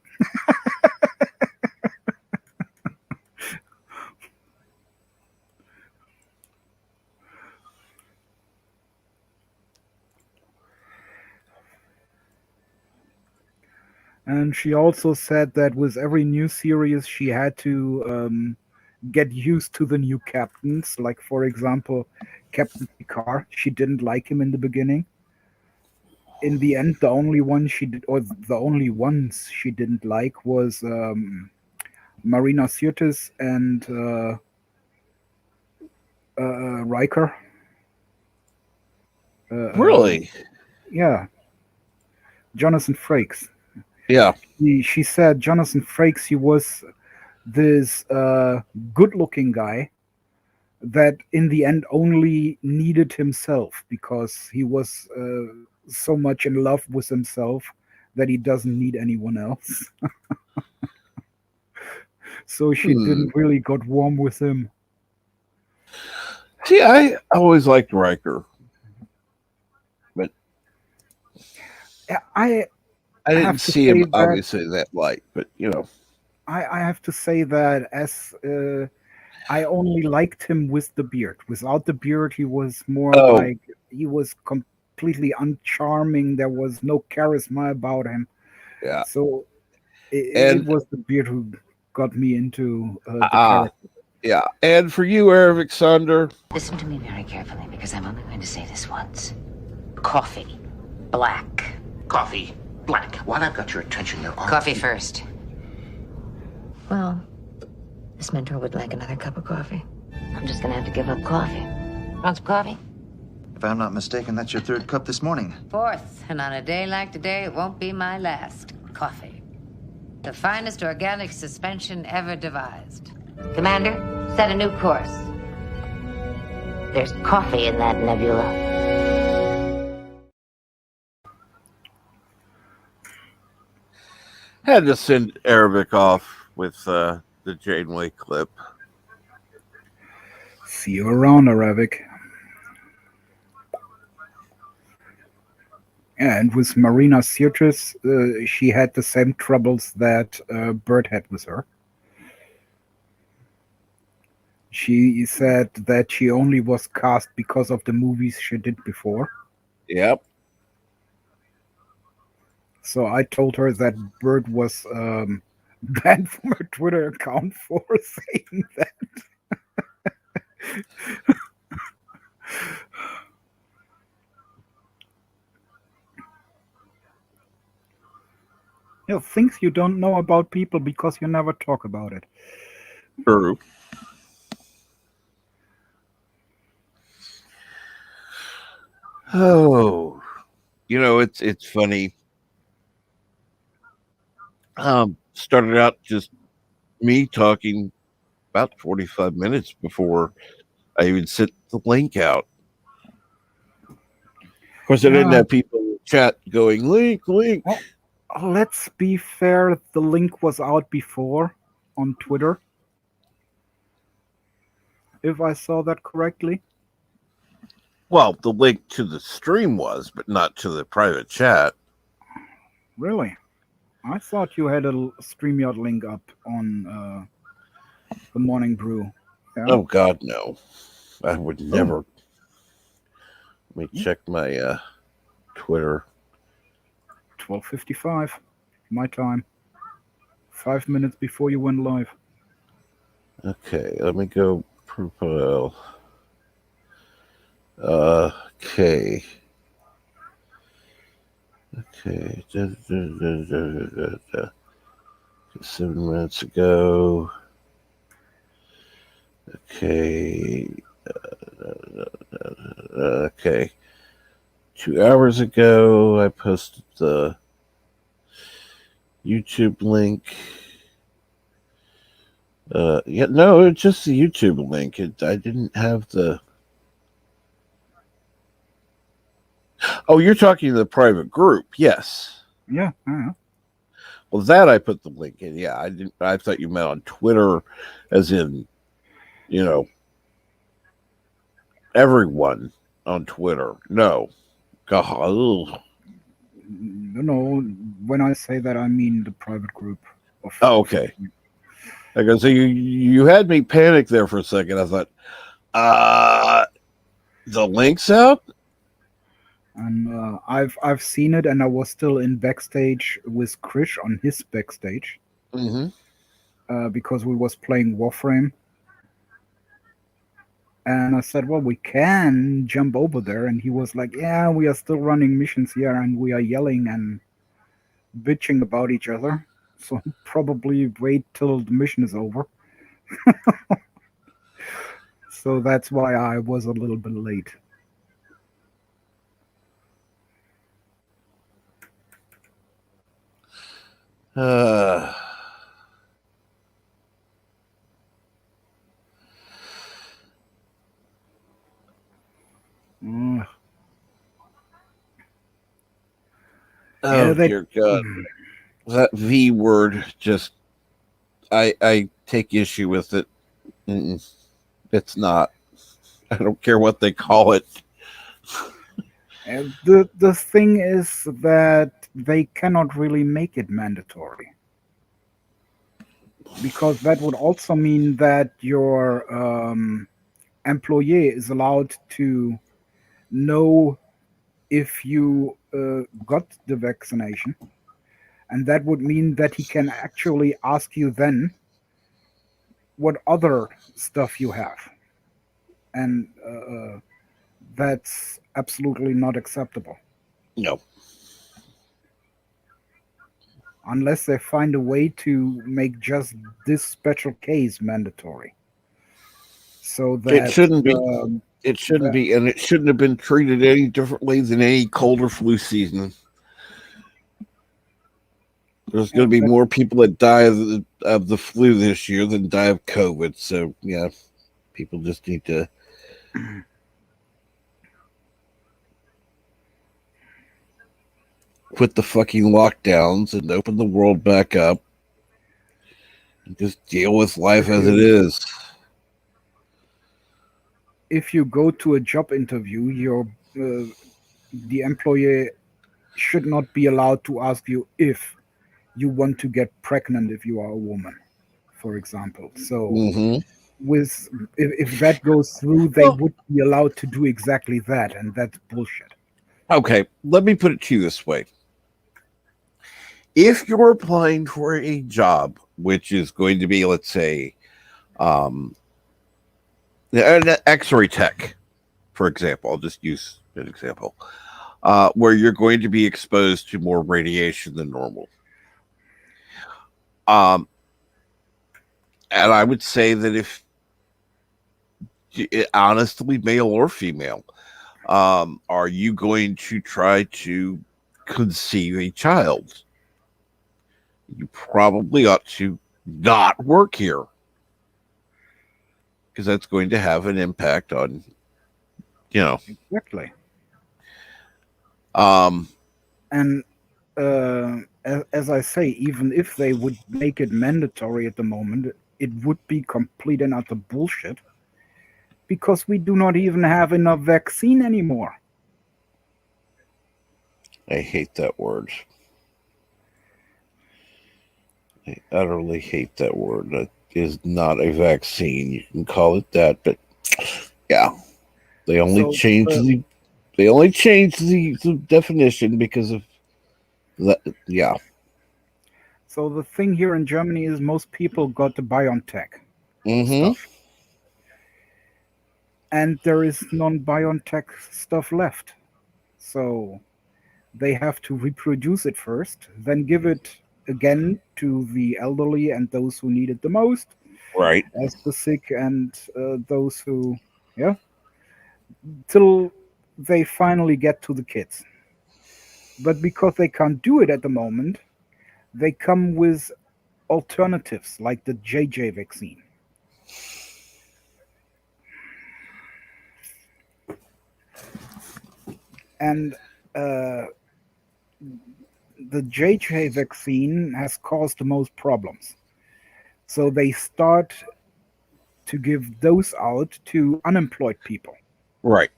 And she also said that with every new series, she had to get used to the new captains. Like, for example, Captain Picard. She didn't like him in the beginning. In the end, the only one she did, or the only ones she didn't like, was Marina Sirtis and Riker. Really? Yeah. Jonathan Frakes. Yeah. She said Jonathan Frakes, he was this good-looking guy that in the end only needed himself, because he was so much in love with himself that he doesn't need anyone else. So she didn't really got warm with him. See, I always liked Riker, but I didn't see him obviously that light. But I have to say that as I only liked him with the beard. Without the beard, he was more like, he was completely uncharming. There was no charisma about him. Yeah. So it was the beard who got me into the character. Yeah. And for you, Eric Sander. Listen to me very carefully, because I'm only going to say this once. Coffee. Black. Coffee. Black. While I've got your attention, there are... Coffee first. Well, this mentor would like another cup of coffee. I'm just gonna have to give up coffee. Want some coffee? If I'm not mistaken, that's your third cup this morning. Fourth, and on a day like today, it won't be my last. Coffee. The finest organic suspension ever devised. Commander, set a new course. There's coffee in that nebula. Had to send Arabic off with the Janeway clip. See you around, Arabic. And with Marina Sirtis, she had the same troubles that Bert had with her. She said that she only was cast because of the movies she did before. Yep. So I told her that Bert was banned from her Twitter account for saying that. Things you don't know about people because you never talk about it. True. Oh, it's funny. Started out just me talking about 45 minutes before I even sent the link out. Of course, I didn't have people in the chat going, link. Well, let's be fair. The link was out before on Twitter, if I saw that correctly. Well, the link to the stream was, but not to the private chat. Really? I thought you had a StreamYard link up on the Morning Brew. Yeah? Oh, God, no. I would never. Let me check my Twitter. 12:55, my time. 5 minutes before you went live. Okay, let me go profile. Okay. Okay. 7 minutes ago. Okay. Okay. 2 hours ago, I posted the YouTube link. Yeah, no, it's just the YouTube link. I didn't have the. Oh, you're talking the private group, yes. Yeah. Well, that I put the link in. Yeah, I didn't. I thought you meant on Twitter, as in, everyone on Twitter. No, God. No, when I say that, I mean the private group. Okay. Okay, so you had me panic there for a second. I thought, the link's out. And I've seen it, and I was still in backstage with Krish on his backstage. Because we was playing Warframe. And I said, well, we can jump over there. And he was like, yeah, we are still running missions here, and we are yelling and bitching about each other. So probably wait till the mission is over. So that's why I was a little bit late. Oh, dear God. That V word just, I take issue with it. It's not. I don't care what they call it. And the thing is that they cannot really make it mandatory. Because that would also mean that your employee is allowed to know if you got the vaccination. And that would mean that he can actually ask you then what other stuff you have. And that's absolutely not acceptable. No. Unless they find a way to make just this special case mandatory. So that it shouldn't be. It shouldn't be, and it shouldn't have been treated any differently than any cold or flu season. There's going to be more people that die of the flu this year than die of COVID. So, yeah, people just need to quit the fucking lockdowns and open the world back up and just deal with life as it is. If you go to a job interview, the employer should not be allowed to ask you if you want to get pregnant if you are a woman, for example. So if that goes through, they would be allowed to do exactly that, and that's bullshit. Okay, let me put it to you this way. If you're applying for a job, which is going to be, let's say, an X-ray tech, for example, I'll just use an example, where you're going to be exposed to more radiation than normal. And I would say that if, honestly, male or female, are you going to try to conceive a child? You probably ought to not work here, because that's going to have an impact on, Exactly. And as I say, even if they would make it mandatory at the moment, it would be complete and utter bullshit, because we do not even have enough vaccine anymore. I hate that word. I utterly hate that word. That is not a vaccine. You can call it that, but yeah, they only changed the definition because of that. Yeah. So the thing here in Germany is most people got the BioNTech stuff, and there is non-BioNTech stuff left. So they have to reproduce it first, then give it again to the elderly and those who need it the most, Right. as the sick and those who, yeah, till they finally get to the kids. But because they can't do it at the moment, they come with alternatives like the JJ vaccine. And the JJ vaccine has caused the most problems. So they start to give those out to unemployed people. Right.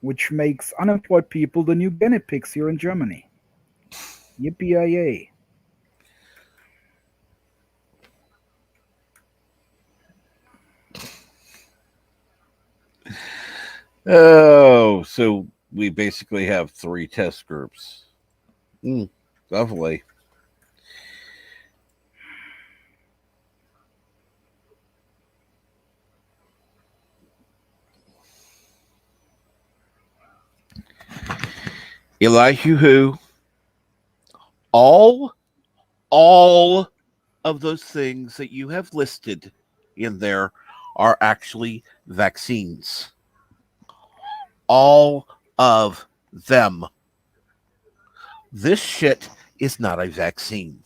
Which makes unemployed people the new guinea pigs here in Germany. Yippee-yay. Oh, so we basically have 3 test groups. Lovely. Elihu, all of those things that you have listed in there are actually vaccines. All of them. This shit is not a vaccine.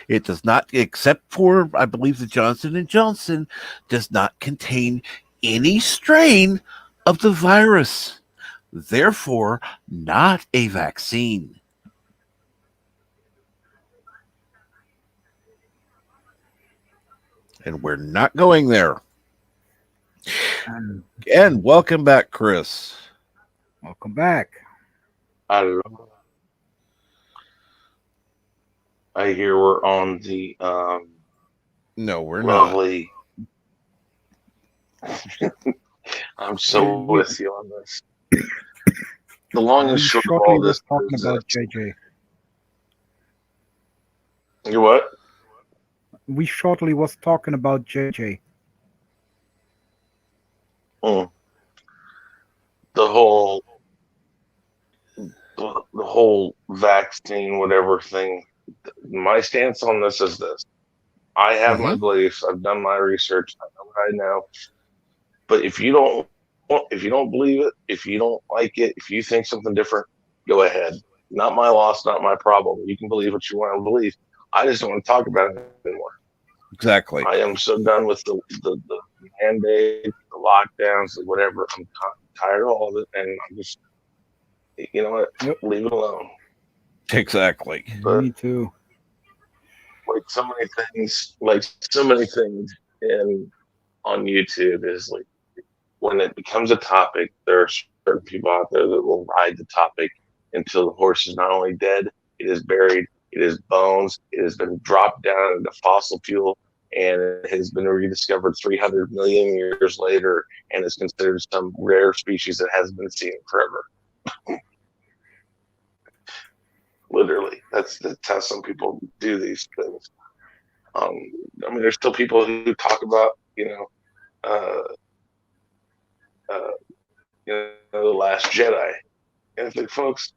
It does not, except for, I believe, the Johnson & Johnson, does not contain any strain of the virus. Therefore, not a vaccine. And we're not going there. And welcome back, Chris. Welcome back. I hear we're on the no, we're lovely. I'm so with you on this. The long and short of all this talking about JJ. You what? We shortly was talking about JJ. The whole vaccine, whatever thing. My stance on this is this: I have my beliefs. I've done my research. I know what I know. But if you don't believe it, if you don't like it, if you think something different, go ahead. Not my loss, not my problem. You can believe what you want to believe. I just don't want to talk about it anymore. Exactly. I am so done with the mandates, the lockdowns, whatever. I'm tired of all of it, and I'm just, you know what, leave it alone. Exactly. But me too. Like so many things in on YouTube is like, when it becomes a topic, there are certain people out there that will ride the topic until the horse is not only dead, it is buried, it is bones, it has been dropped down into fossil fuel, and it has been rediscovered 300 million years later and is considered some rare species that hasn't been seen forever. Literally, that's how some people do these things. I mean, there's still people who talk about, the Last Jedi, and it's like, folks,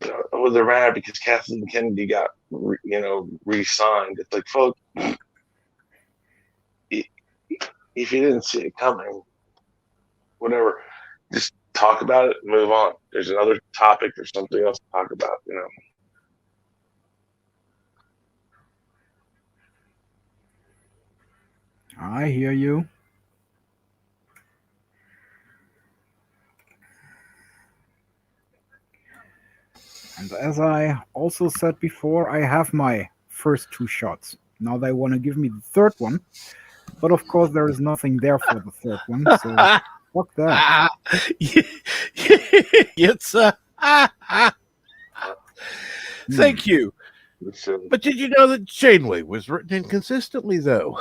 they're mad because Kathleen Kennedy got, re-signed. It's like, folks, if you didn't see it coming, whatever, just talk about it and move on. There's another topic. There's something else to talk about, I hear you. And as I also said before, I have my first 2 shots. Now they want to give me the third one. But of course, there is nothing there for the third one. So fuck that. It's thank you. But did you know that Janeway was written inconsistently, though?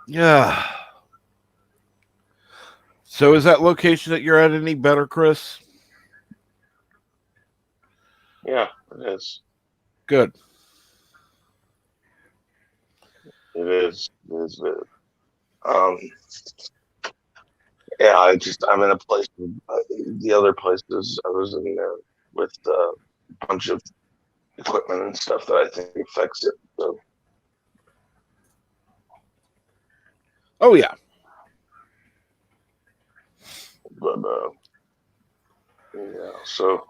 Yeah. So is that location that you're at any better, Chris? Yeah, it is. Good. It is. Yeah, I'm in a place. The other places I was in there with a bunch of equipment and stuff that I think affects it. So. Oh yeah. But yeah. So,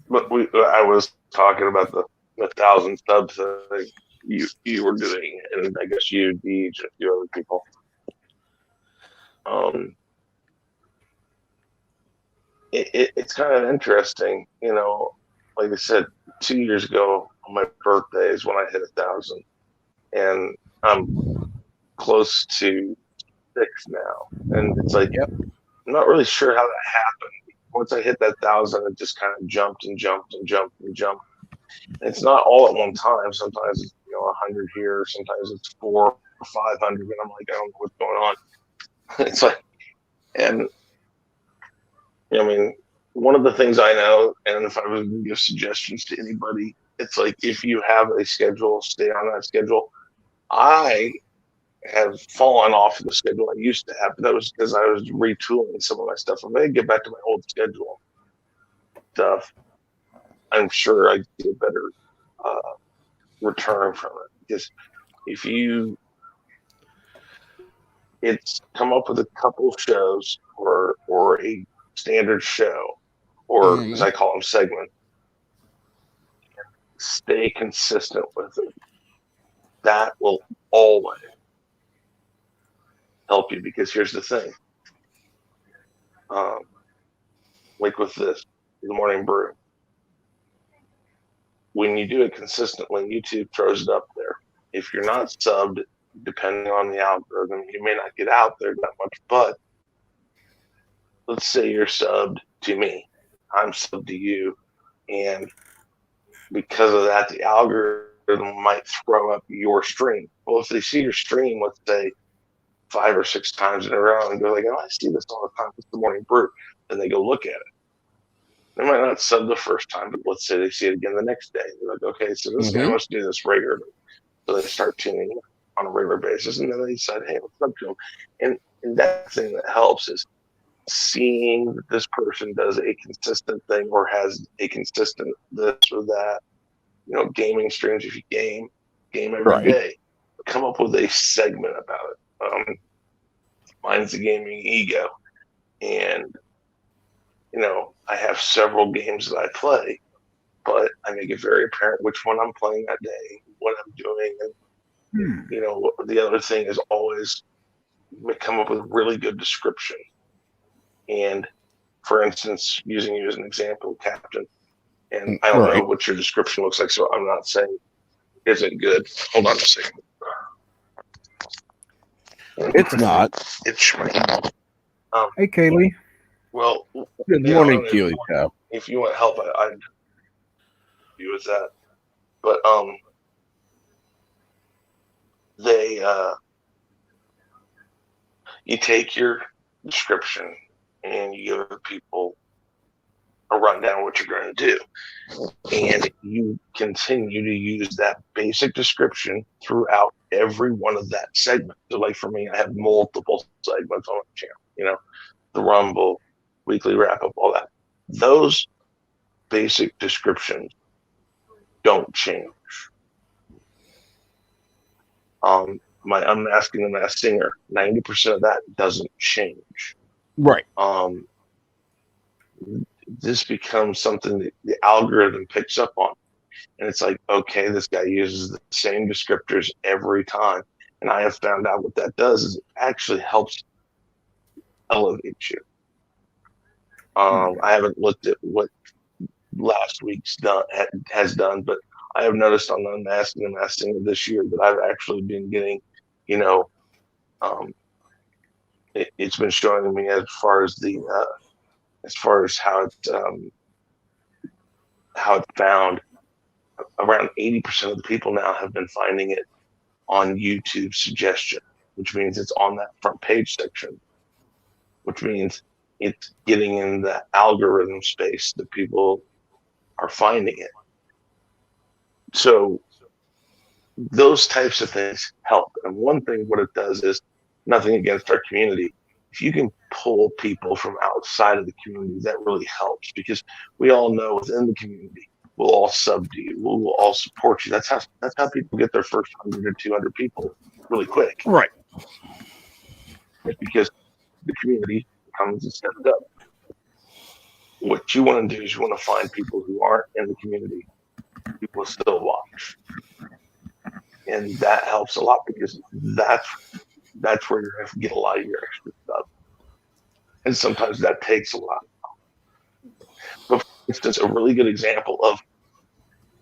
but I was talking about the 1,000 subs that you were doing, and I guess you, Deej, and a few other people. It's kind of interesting, like I said, 2 years ago on my birthday is when I hit 1,000, and I'm close to 6 now, and it's like, I'm not really sure how that happened. Once I hit that 1,000, it just kind of jumped and jumped and jumped and jumped. And it's not all at one time. Sometimes it's 100 here, sometimes it's 400 or 500, and I'm like, I don't know what's going on. It's like, and I mean, one of the things I know, and if I was to give suggestions to anybody, it's like, if you have a schedule, stay on that schedule. I have fallen off of the schedule I used to have, but that was because I was retooling some of my stuff. I'm going to get back to my old schedule stuff. I'm sure I'd get a better return from it, because if it's come up with a couple shows or a standard show, or as I call them, segment, stay consistent with it. That will always help you, because here's the thing. Like with the Morning Brew, when you do it consistently, YouTube throws it up there. If you're not subbed, depending on the algorithm, you may not get out there that much. But let's say you're subbed to me, I'm subbed to you, and because of that, the algorithm might throw up your stream. Well, if they see your stream, let's say 5 or 6 times in a row, and go like, "Oh, I see this all the time. It's the Morning Brew," then they go look at it. They might not sub the first time, but let's say they see it again the next day. They're like, "Okay, so this guy must do this regularly." So they start tuning in on a regular basis, and then they decide, "Hey, let's sub to him." And that thing that helps is seeing that this person does a consistent thing or has a consistent this or that. Gaming streams, if you game every day, come up with a segment about it. Mine's the gaming ego, and I have several games that I play, but I make it very apparent which one I'm playing that day, what I'm doing, and the other thing is always come up with a really good description. And for instance, using you as an example, Captain, and I don't know what your description looks like, so I'm not saying isn't good. Hold on a second. It's not. It's hey, Kaylee. Well, good morning, Keely. If you want help, I'd do with that. But they you take your description and you give people a rundown of what you're going to do, and you continue to use that basic description throughout every one of that segment. So, like for me, I have multiple segments on my channel. The Rumble, weekly wrap up, all that. Those basic descriptions don't change. My Unmasking the Masked Singer, 90% of that doesn't change. Right. This becomes something that the algorithm picks up on. And it's like, okay, this guy uses the same descriptors every time. And I have found out what that does is it actually helps elevate you. I haven't looked at what last week's has done, but I have noticed on the Unmasking the Masked Singer this year that I've actually been getting, it's been showing me as far as how it's found. Around 80% of the people now have been finding it on YouTube suggestion, which means it's on that front page section, which means it's getting in the algorithm space that people are finding it. So those types of things help. And one thing, what it does is, nothing against our community. If you can pull people from outside of the community, that really helps, because we all know within the community, we'll all sub to you, we'll all support you. That's how people get their first 100 or 200 people really quick. Right. It's because the community comes and steps up. What you want to do is you want to find people who aren't in the community, who will still watch. And that helps a lot, because that's where you're going to get a lot of your extra stuff. And sometimes that takes a while. But for instance, a really good example of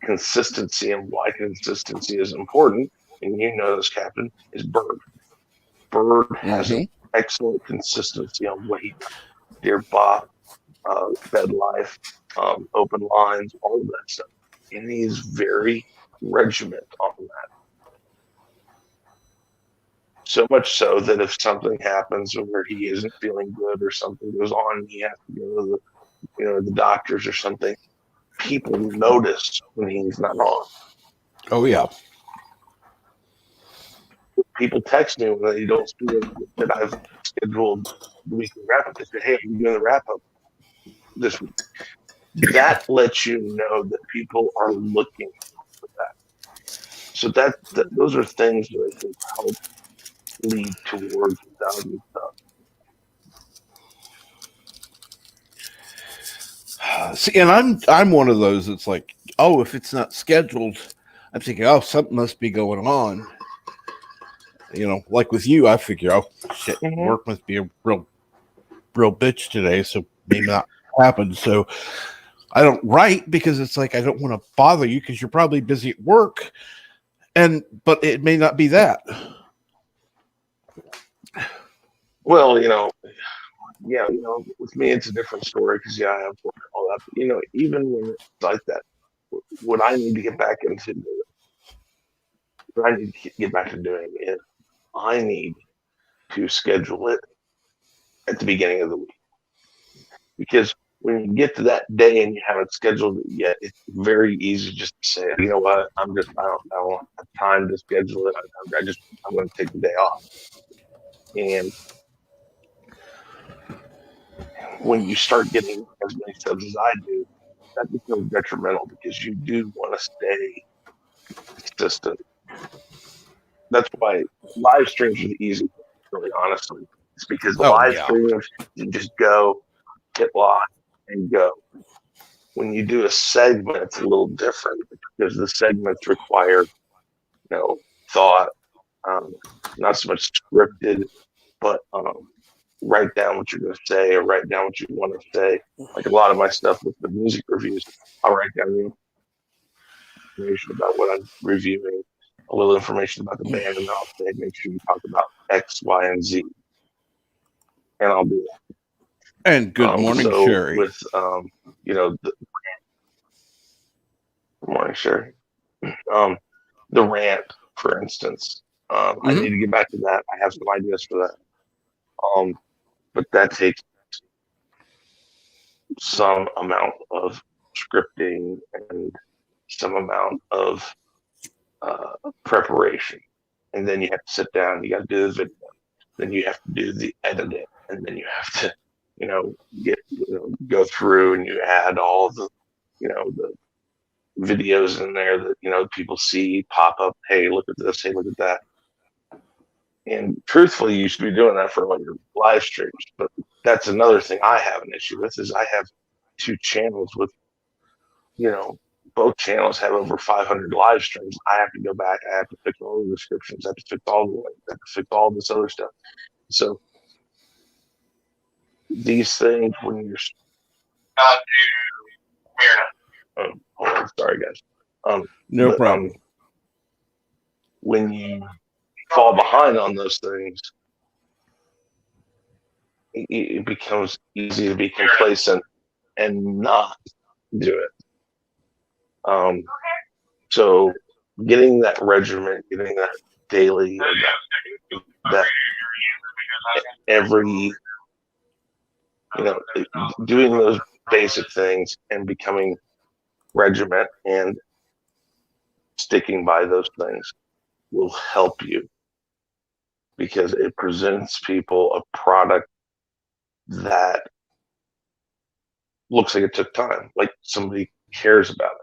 consistency and why consistency is important, and you know this, Captain, is Bird. Bird has an excellent consistency on what he does. Dear Bob, Bed Life, Open Lines, all of that stuff. And he's very regiment on that. So much so that if something happens where he isn't feeling good or something goes on, he has to go to the doctors or something, people notice when he's not on. Oh yeah. People text me when they don't see that I've scheduled the weekly wrap up. They say, "Hey, I'm doing the wrap up this week." That lets you know that people are looking for that. So those are things that I think help lead towards value stuff. See, and I'm one of those that's like, oh, if it's not scheduled, I'm thinking, oh, something must be going on. Like with you, I figure, oh shit, work must be a real bitch today, so maybe not happen. So I don't write, because it's like I don't want to bother you because you're probably busy at work, but it may not be that. Well, with me it's a different story, because I have work and all that. But, even when it's like that, what I need to get back into, what I need to get back to doing is I need to schedule it at the beginning of the week, because when you get to that day and you haven't scheduled it yet, it's very easy just to say, you know what, I don't have time to schedule it. I'm going to take the day off. And when you start getting as many subs as I do, that becomes detrimental, because you do want to stay consistent. That's why live streams are the easy, really, honestly. It's because live streams, you just go, hit live, and go. When you do a segment, it's a little different, because the segments require, thought, not so much scripted, but write down what you're going to say, or write down what you want to say. Like a lot of my stuff with the music reviews, I'll write down the information about what I'm reviewing, a little information about the band, and then I'll say, make sure you talk about X, Y, and Z. And I'll do it. And good morning, Sherry. With, good morning, Sherry. The rant, for instance, I need to get back to that. I have some ideas for that. But that takes some amount of scripting and some amount of preparation. And then you have to sit down, you got to do the video, then you have to do the editing, and then you have to, go through and you add all the, the videos in there that, people see pop up. Hey, look at this. Hey, look at that. And truthfully, you should be doing that for all your live streams. But that's another thing I have an issue with, is I have 2 channels with, both channels have over 500 live streams. I have to go back. I have to fix all the descriptions. I have to fix all the links. I have to fix all this other stuff. So these things, when you're hold on, sorry guys. No problem. When you fall behind on those things, it becomes easy to be complacent and not do it. So getting that regiment, getting that daily, that every, doing those basic things and becoming regiment and sticking by those things will help you, because it presents people a product that looks like it took time, like somebody cares about it.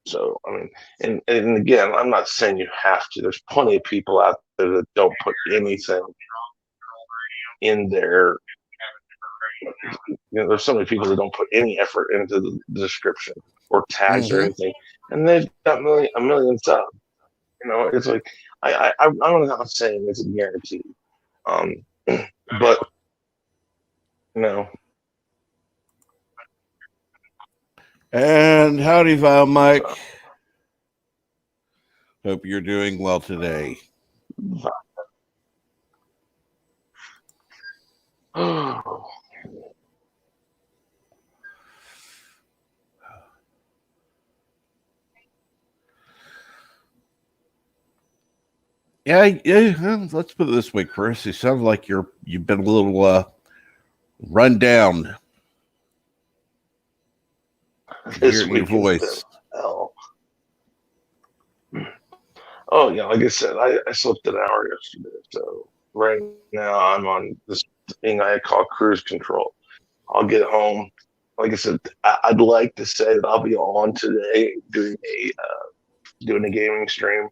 So, I mean, and again, I'm not saying you have to. There's plenty of people out there that don't put anything in their, there's so many people that don't put any effort into the description or tags or anything, and they've got a million subs. It's like, I'm not saying it's a guarantee, but And howdy, Val Mike. Hope you're doing well today. Yeah. Let's put it this way, Chris. You sound like you've been a little run down. This week your voice. Oh yeah, like I said, I slept an hour yesterday, so right now I'm on this thing I call cruise control. I'll get home. Like I said, I'd like to say that I'll be on today doing a gaming stream.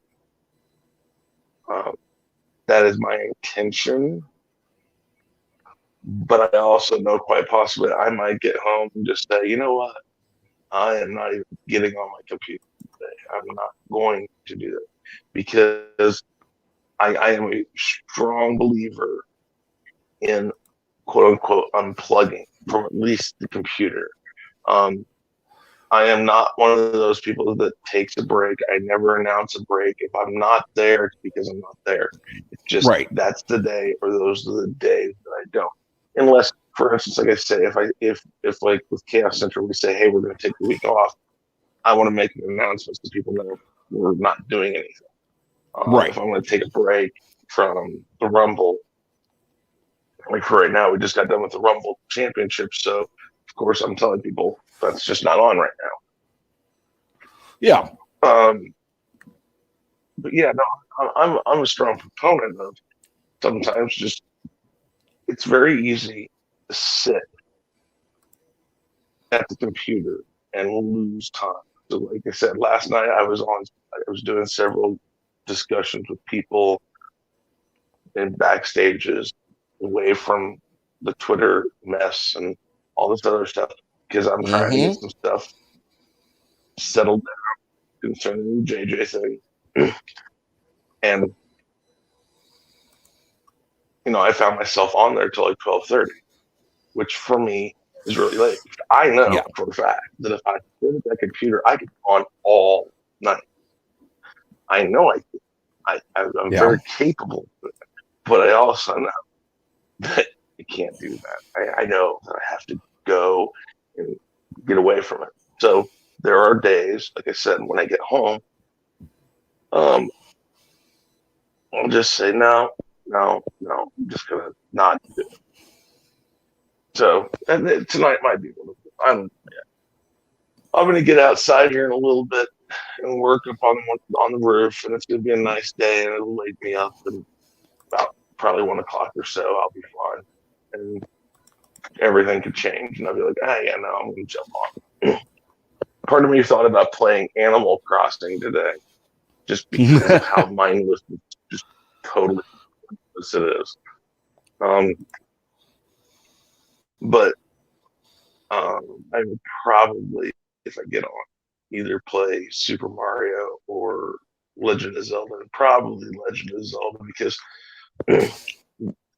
That is my intention, but I also know quite possibly I might get home and just say, you know what, I am not even getting on my computer today. I'm not going to do that, because I am a strong believer in quote unquote unplugging from at least the computer. I am not one of those people that takes a break. I never announce a break. If I'm not there, it's because I'm not there. It's just that's the day, or those are the days that I don't. Unless, for instance, like I say, if like with Chaos Central, we say, hey, we're going to take the week off, I want to make an announcement so people know we're not doing anything. If I'm going to take a break from the Rumble, like for right now, we just got done with the Rumble Championship, so of course I'm telling people that's just not on right now. Yeah. But yeah, no, I'm a strong proponent of sometimes just, it's very easy to sit at the computer and lose time. So like I said, last night I was doing several discussions with people in backstages away from the Twitter mess and all this other stuff, because I'm trying to get some stuff settled down concerning the JJ thing. And I found myself on there till like 12:30, which for me is really late. I know for a fact that if I sit at that computer, I could go on all night. I know I could. I'm very capable of it, but I also know that I can't do that. I know that I have to go and get away from it. So there are days, like I said, when I get home, I'll just say, no, I'm just going to not do it. So tonight might be one of them. I'm going to get outside here in a little bit and work up on the roof, and it's going to be a nice day, and it'll wake me up, and about probably 1 o'clock or so, I'll be fine. And everything could change, and I'll be like, yeah, no, I'm going to jump on. Part of me thought about playing Animal Crossing today, just because of how mindless, just totally mindless it is. But I would probably, if I get on, either play Super Mario or Legend of Zelda, and probably Legend of Zelda, because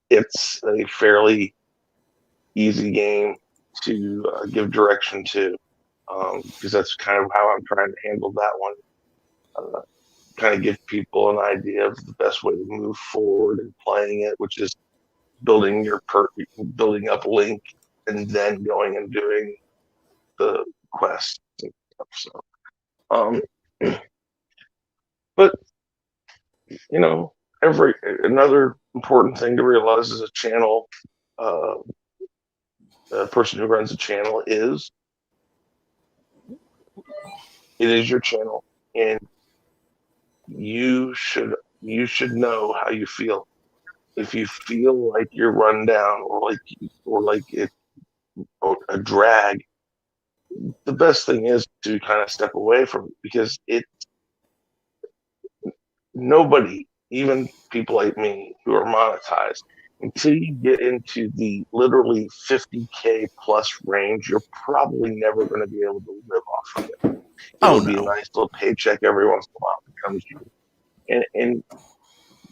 it's a fairly easy game to give direction to, because that's kind of how I'm trying to handle that one. Kind of give people an idea of the best way to move forward in playing it, which is building up Link and then going and doing the quests and stuff. So, but another important thing to realize as a channel, a person who runs a channel is It is your channel, and you should know how you feel. If you feel like you're run down or like it's a drag, the best thing is to kind of step away from it, because nobody, even people like me who are monetized, until you get into the literally 50K plus range, you're probably never going to be able to live off of it. It'll be a nice little paycheck every once in a while that comes to you. And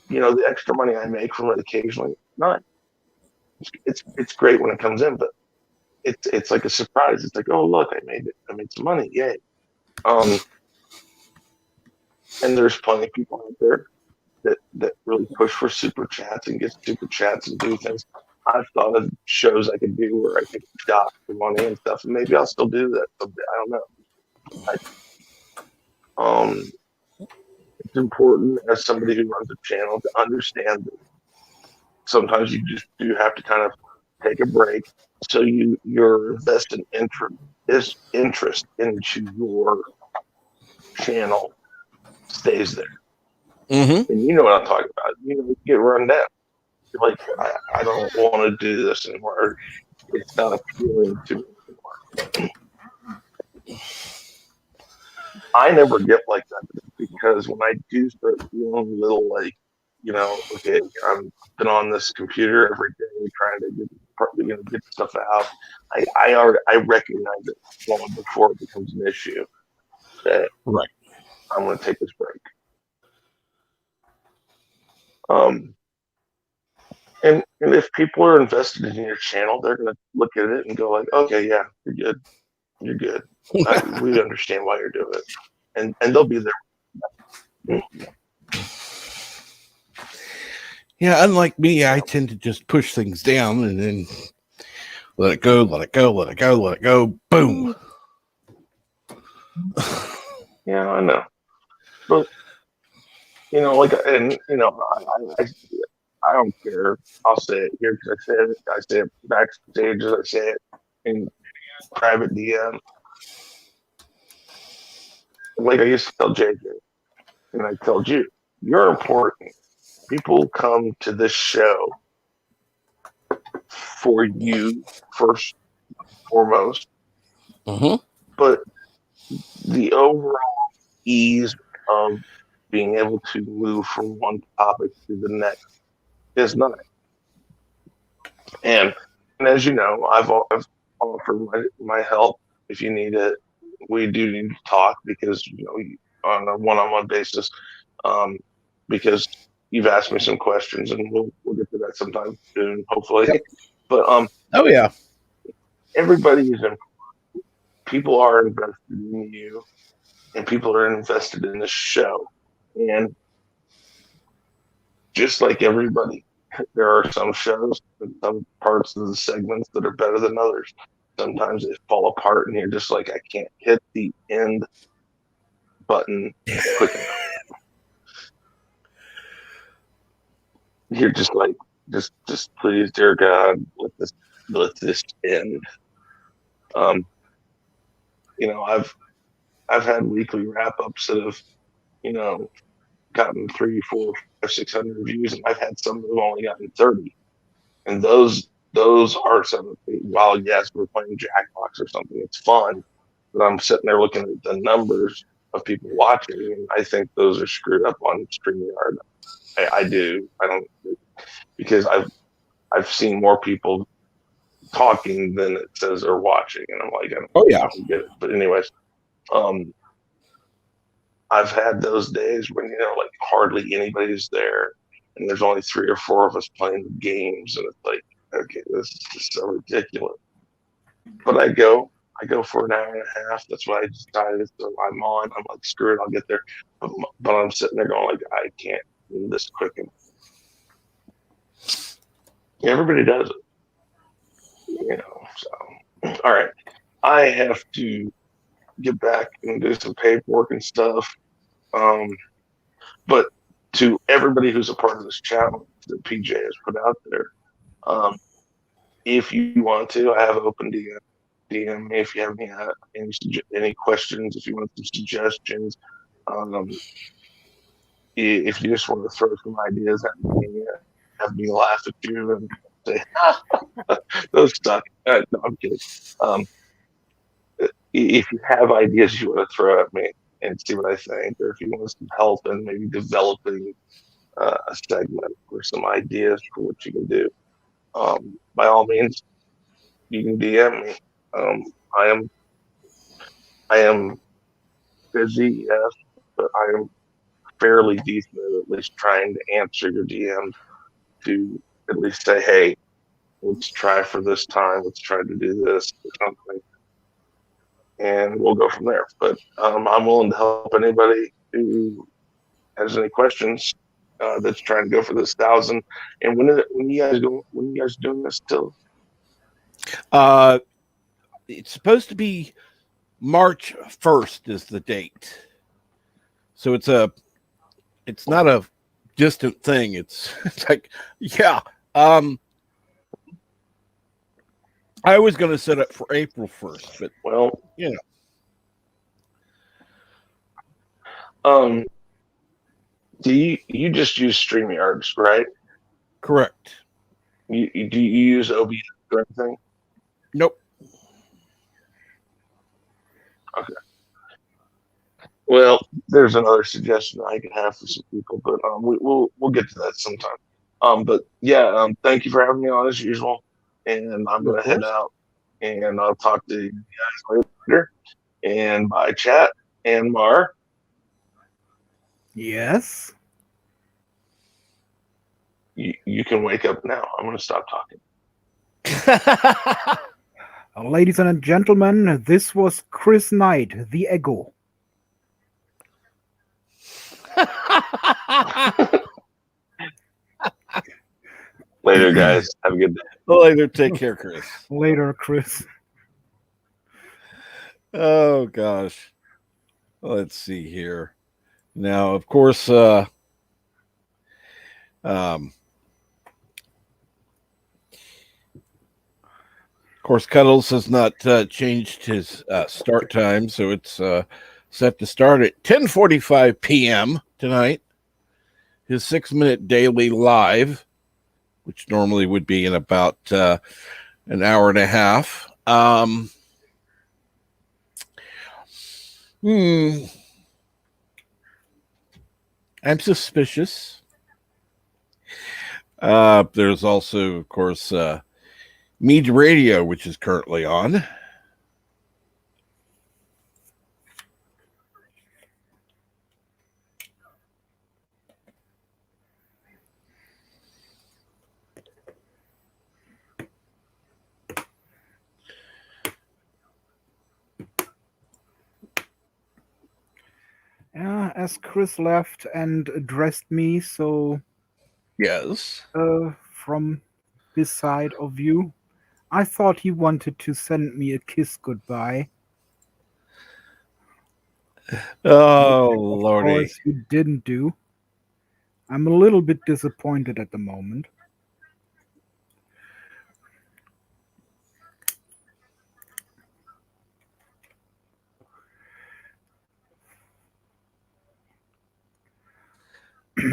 you know, the extra money I make from it occasionally, not it's great when it comes in, but it's like a surprise. It's like, oh look, I made some money, yay. And there's plenty of people out there that really push for super chats and get super chats and do things. I've thought of shows I could do where I could shop for money and stuff, and maybe I'll still do that someday. I don't know. It's important as somebody who runs a channel to understand that sometimes you just do have to kind of take a break, so your vested interest into your channel stays there. Mm-hmm. And you know what I'm talking about. You know, you get run down. You're like, I don't want to do this anymore. It's not appealing to me anymore. I never get like that, because when I do start feeling a little like, you know, okay, I'm been on this computer every day trying to get stuff out. I recognize it long before it becomes an issue that I'm going to take this break. And if people are invested in your channel, they're going to look at it and go like, okay, yeah, you're good. We understand why you're doing it, and they'll be there. Yeah, unlike me, I tend to just push things down and then let it go, boom. Yeah, I know. But, you know, like, and, you know, I don't care. I'll say it here because I say it backstage, as I say it in private DM. Like I used to tell JJ, and I told you, you're important. People come to this show for you first and foremost. Mm-hmm. But the overall ease of being able to move from one topic to the next is nice. And as you know, I've offered my help if you need it. We do need to talk, because, you know, on a one-on-one basis, because you've asked me some questions, and we'll get to that sometime soon, hopefully. Yep. But oh yeah, everybody is important. People are invested in you, and people are invested in the show. And just like everybody, there are some shows and some parts of the segments that are better than others. Sometimes they fall apart, and you're just like, I can't hit the end button quick enough. You're just like, just please, dear God, let this end. You know, I've had weekly wrap ups that have, you know, gotten 300, 400, 500, 600 reviews, and I've had some that have only gotten 30. And those are some. While yes, we're playing Jackbox or something, it's fun, but I'm sitting there looking at the numbers of people watching, and I think those are screwed up on StreamYard. I do. I don't, because I've seen more people talking than it says are watching, and I'm like, I don't get it. But anyways, I've had those days when, you know, like hardly anybody's there, and there's only 3 or 4 of us playing the games, and it's like, okay, this is just so ridiculous. But I go for an hour and a half. That's what I decided. So I'm on. I'm like, screw it, I'll get there. But I'm sitting there going like, I can't do this quick enough. Everybody does it, you know. So, all right, I have to get back and do some paperwork and stuff. But to everybody who's a part of this channel that PJ has put out there, if you want to, I have open DM. DM me if you have any questions, if you want some suggestions. If you just want to throw some ideas at me, have me laugh at you and say, those suck. No, I'm kidding. If you have ideas you want to throw at me and see what I think, or if you want some help in maybe developing a segment or some ideas for what you can do, by all means, you can DM me. I am busy, yes, but I am fairly decent at least trying to answer your DMs to at least say, hey, let's try for this time. Let's try to do this or something, and we'll go from there. But I'm willing to help anybody who has any questions that's trying to go for this 1,000. And when you guys doing this till? It's supposed to be March 1st is the date. So it's not a distant thing. It's like, yeah. I was going to set up for April 1st, but well, you know. Do you just use StreamYards, right? Correct. Do you use OBS or anything? Nope. Okay. Well, there's another suggestion I could have for some people, but we'll get to that sometime. But yeah, thank you for having me on as usual, and I'm gonna head out, and I'll talk to you guys later. And bye, chat. And Mar. Yes. You can wake up now. I'm gonna stop talking. Ladies and gentlemen, this was Chris Knight, the Ego. Later, guys. Have a good day. Later. Take care, Chris. Later, Chris. Oh, gosh. Let's see here. Now, of course, Cuddles has not changed his start time, so it's set to start at 10:45 p.m. tonight. His 6-minute daily live, which normally would be in about an hour and a half. I'm suspicious. There's also, of course, Media Radio, which is currently on. As Chris left and addressed me, so yes, from his side of view, I thought he wanted to send me a kiss goodbye. Oh, of Lordy. course, he didn't do. I'm a little bit disappointed at the moment.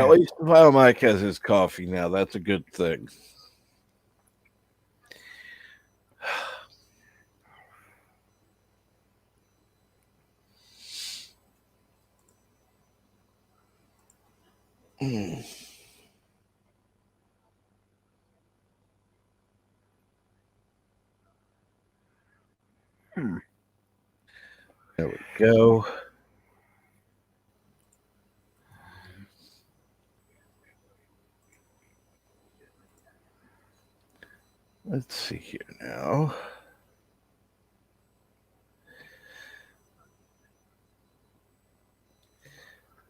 At least Bio Mike has his coffee now. That's a good thing. There we go. Let's see here now.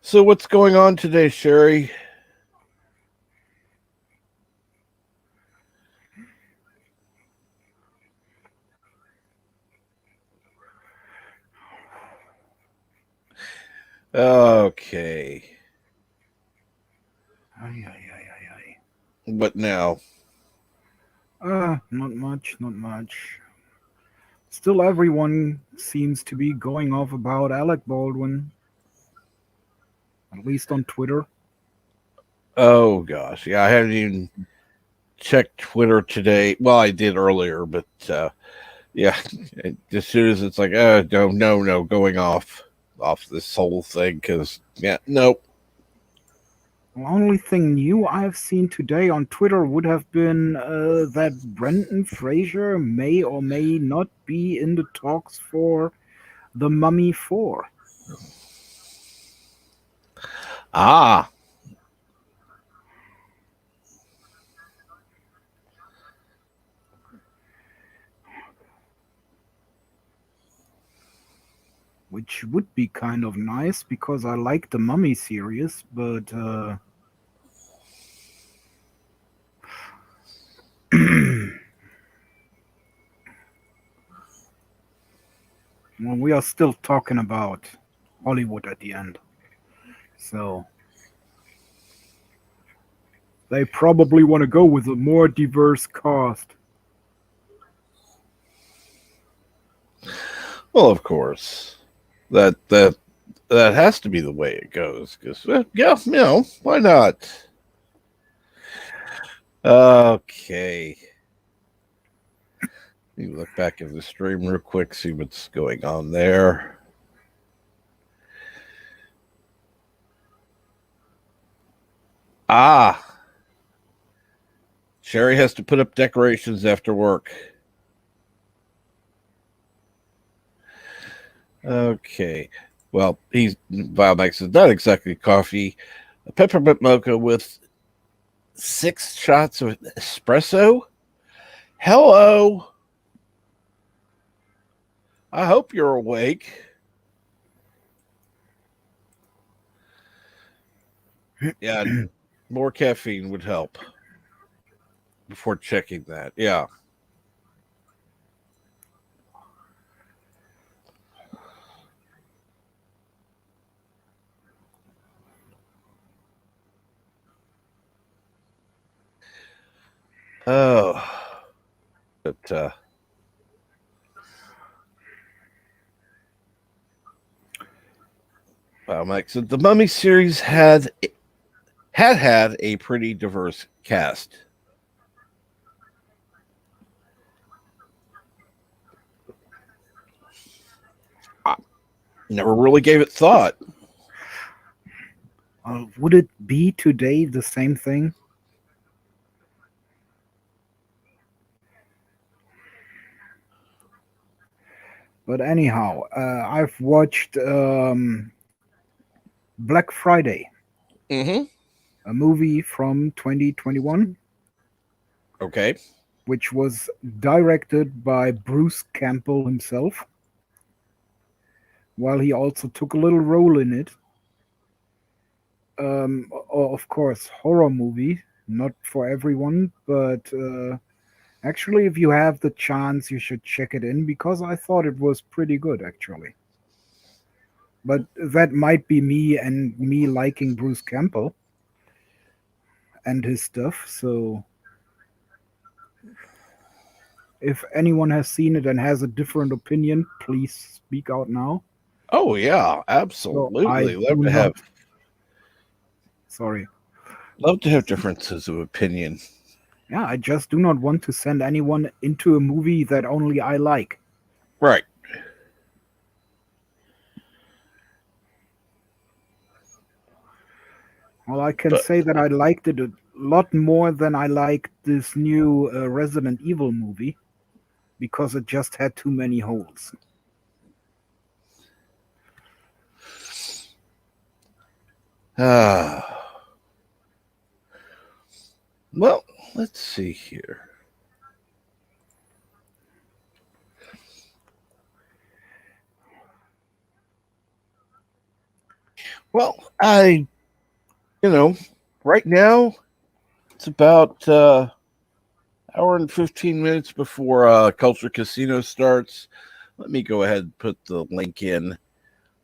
So what's going on today, Sherry? Okay. What now? Not much. Still, everyone seems to be going off about Alec Baldwin, at least on Twitter. Oh gosh, yeah, I haven't even checked Twitter today. Well, I did earlier, but yeah, as soon as it's like, no, going off this whole thing, because nope. The only thing new I've seen today on Twitter would have been that Brendan Fraser may or may not be in the talks for The Mummy 4. Ah. Which would be kind of nice because I like the Mummy series, but well, we are still talking about Hollywood at the end. So they probably want to go with a more diverse cast. Well, of course. That has to be the way it goes. Because why not? Okay. Let me look back at the stream real quick, see what's going on there. Ah. Sherry has to put up decorations after work. Okay. Well, Biomax is not exactly coffee. A peppermint mocha with 6 shots of espresso. Hello. I hope you're awake. Yeah, more caffeine would help before checking that. Yeah. Oh. But Mike said the Mummy series had a pretty diverse cast. I never really gave it thought. Would it be today the same thing? But anyhow, I've watched Black Friday, a movie from 2021. Okay. Which was directed by Bruce Campbell himself, while he also took a little role in it. Of course, horror movie, not for everyone, but actually, if you have the chance, you should check it in because I thought it was pretty good, actually. But that might be me and me liking Bruce Campbell and his stuff. So if anyone has seen it and has a different opinion, please speak out now. Oh yeah, absolutely. So Sorry. Love to have differences of opinion. Yeah, I just do not want to send anyone into a movie that only I like. Right. Well, I can say that I liked it a lot more than I liked this new Resident Evil movie because it just had too many holes. Well, let's see here. Well, right now it's about hour and 15 minutes before Culture Casino starts. Let me go ahead and put the link in.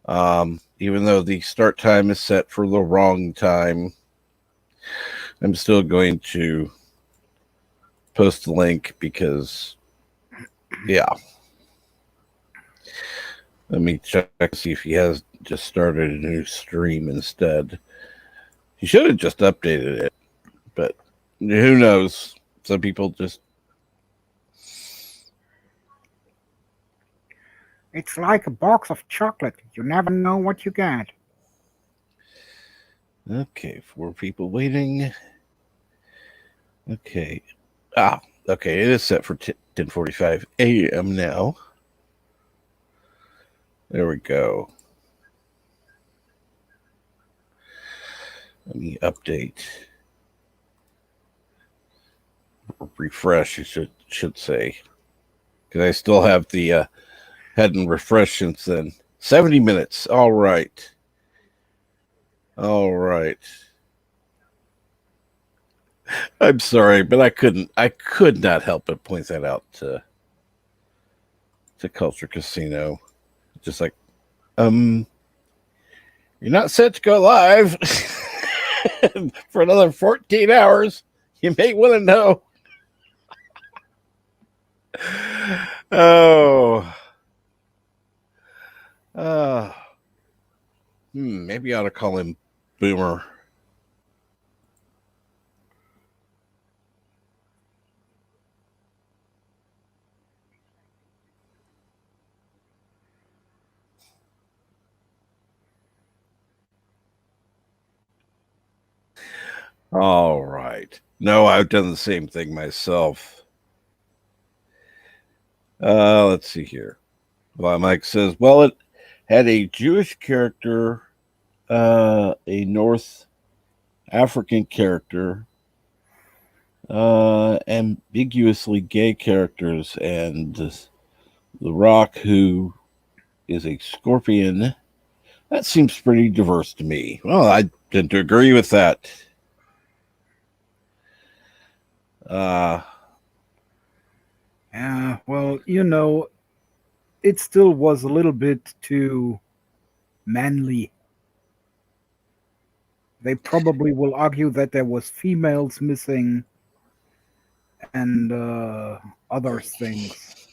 Even though the start time is set for the wrong time, I'm still going to post the link because, yeah. Let me check to see if he has just started a new stream instead. He should have just updated it, but who knows? Some people just... It's like a box of chocolate. You never know what you get. Okay, 4 people waiting. Okay. Okay, it is set for 10:45 a.m. now. There we go. Let me update. Refresh, you should say. Because I still have the hadn't refreshed since then. 70 minutes. All right. All right. I'm sorry, but I could not help but point that out to Culture Casino. Just like, you're not set to go live for another 14 hours. You may want to know. Oh. Maybe I ought to call him Boomer. All right. No, I've done the same thing myself. Let's see here. Well, Mike says, well, it had a Jewish character, a North African character, ambiguously gay characters, and The Rock, who is a scorpion. That seems pretty diverse to me. Well, I tend to agree with that. Well, it still was a little bit too manly. They probably will argue that there was females missing and other things.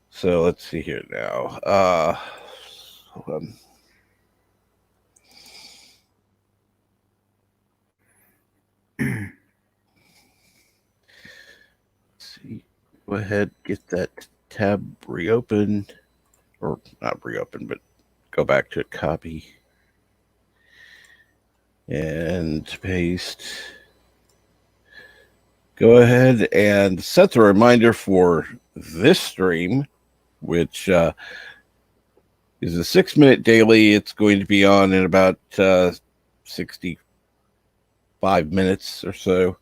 So let's see here now. Hold on. See, go ahead, get that tab reopened, or not reopened, but go back to copy and paste. Go ahead and set the reminder for this stream, which is a 6-minute daily. It's going to be on in about 65 minutes or so.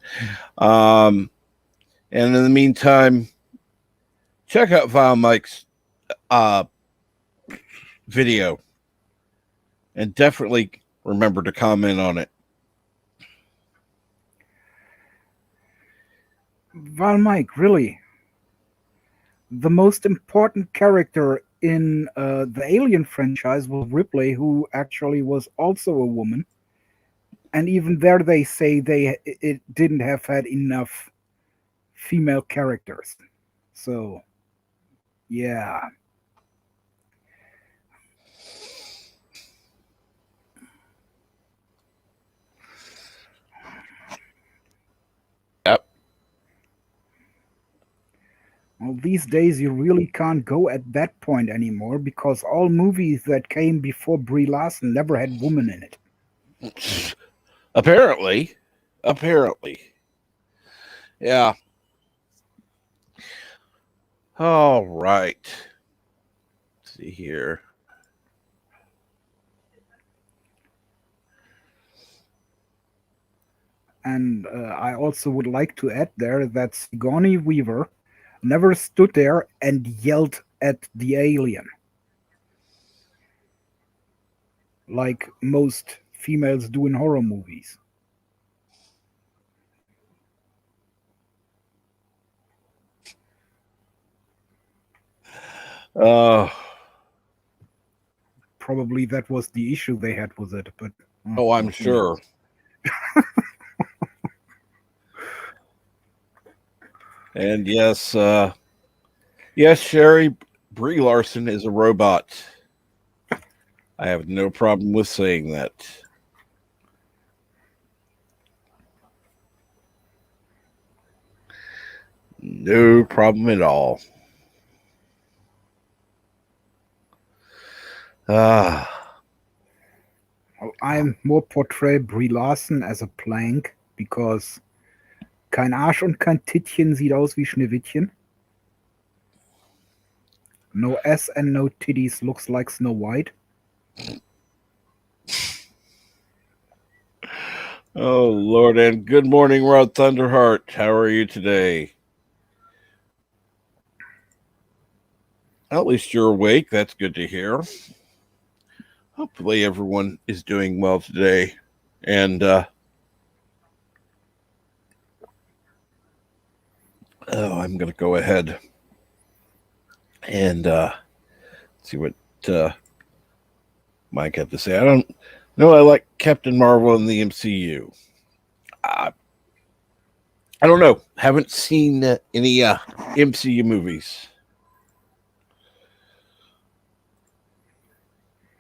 And in the meantime, check out Vile Mike's video and definitely remember to comment on it. Vile Mike, really? The most important character in the Alien franchise was Ripley, who actually was also a woman. And even there they say it didn't have had enough female characters. So, yeah. Yep. Well, these days you really can't go at that point anymore because all movies that came before Brie Larson never had women in it. Apparently. Yeah. All right. Let's see here. And I also would like to add there that Sigourney Weaver never stood there and yelled at the alien like most females do in horror movies. Probably that was the issue they had with it, but I'm sure. And yes, Yes, Sherry, Brie Larson is a robot. I have no problem with saying that. No problem at all. I'm more portray Brie Larson as a plank because kein Arsch und kein Tittchen sieht aus wie Schneewittchen. No ass and no titties looks like Snow White. Oh, Lord, and good morning, Rod Thunderheart. How are you today? At least you're awake. That's good to hear. Hopefully everyone is doing well today. And I'm going to go ahead and see what Mike had to say. I don't know. I like Captain Marvel in the MCU. I don't know. Haven't seen any MCU movies.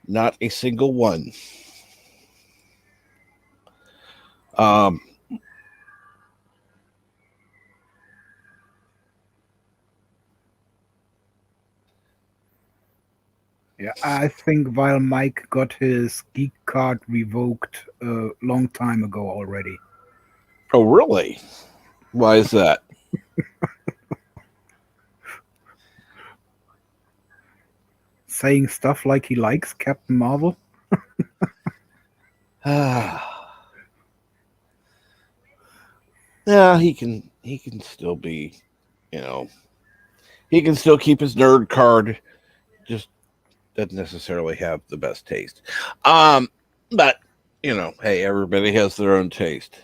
Not a single one. Yeah, I think while Mike got his geek card revoked a long time ago already. Oh, really? Why is that? Saying stuff like he likes Captain Marvel. Yeah, he can still be, he can still keep his nerd card. Just doesn't necessarily have the best taste. But hey, everybody has their own taste.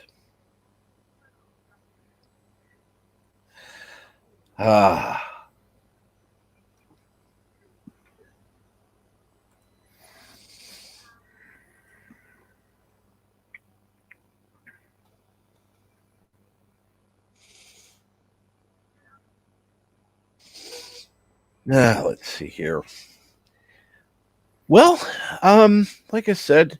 Let's see here. Well, like I said,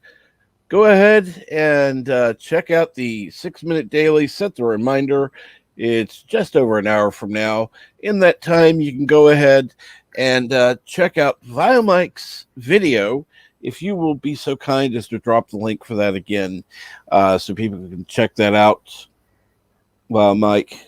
go ahead and check out the 6-minute daily. Set the reminder. It's just over an hour from now. In that time, you can go ahead and check out Viomike's video. If you will be so kind as to drop the link for that again, so people can check that out. Mike.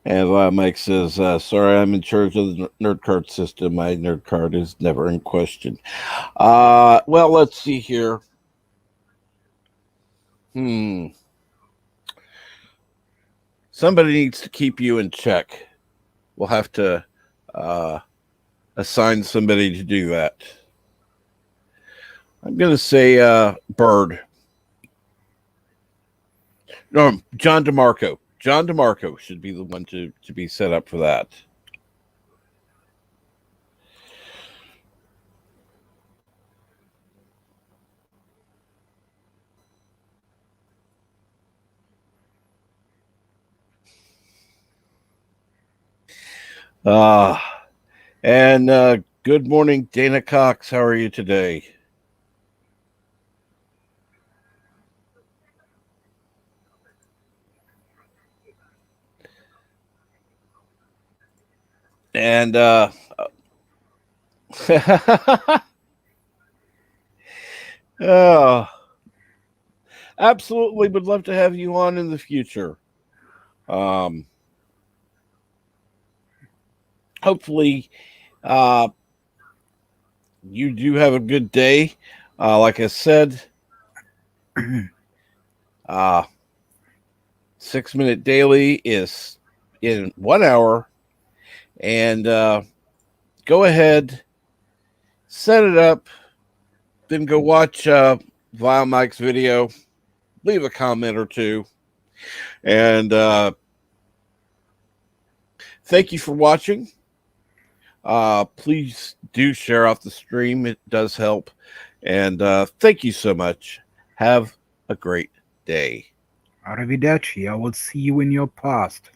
And Mike says, sorry, I'm in charge of the nerd card system. My nerd card is never in question. Well, let's see here. Somebody needs to keep you in check. We'll have to assign somebody to do that. I'm going to say Bird. No, John DeMarco. John DeMarco should be the one to be set up for that. And good morning, Dana Cox. How are you today? And absolutely would love to have you on in the future. Hopefully you do have a good day. Like I said, 6-minute daily is in 1 hour. And go ahead, set it up, then go watch Viomike's video, leave a comment or two, and thank you for watching. Please do share out the stream. It does help. And thank you so much. Have a great day. Arrivederci. I will see you in your past.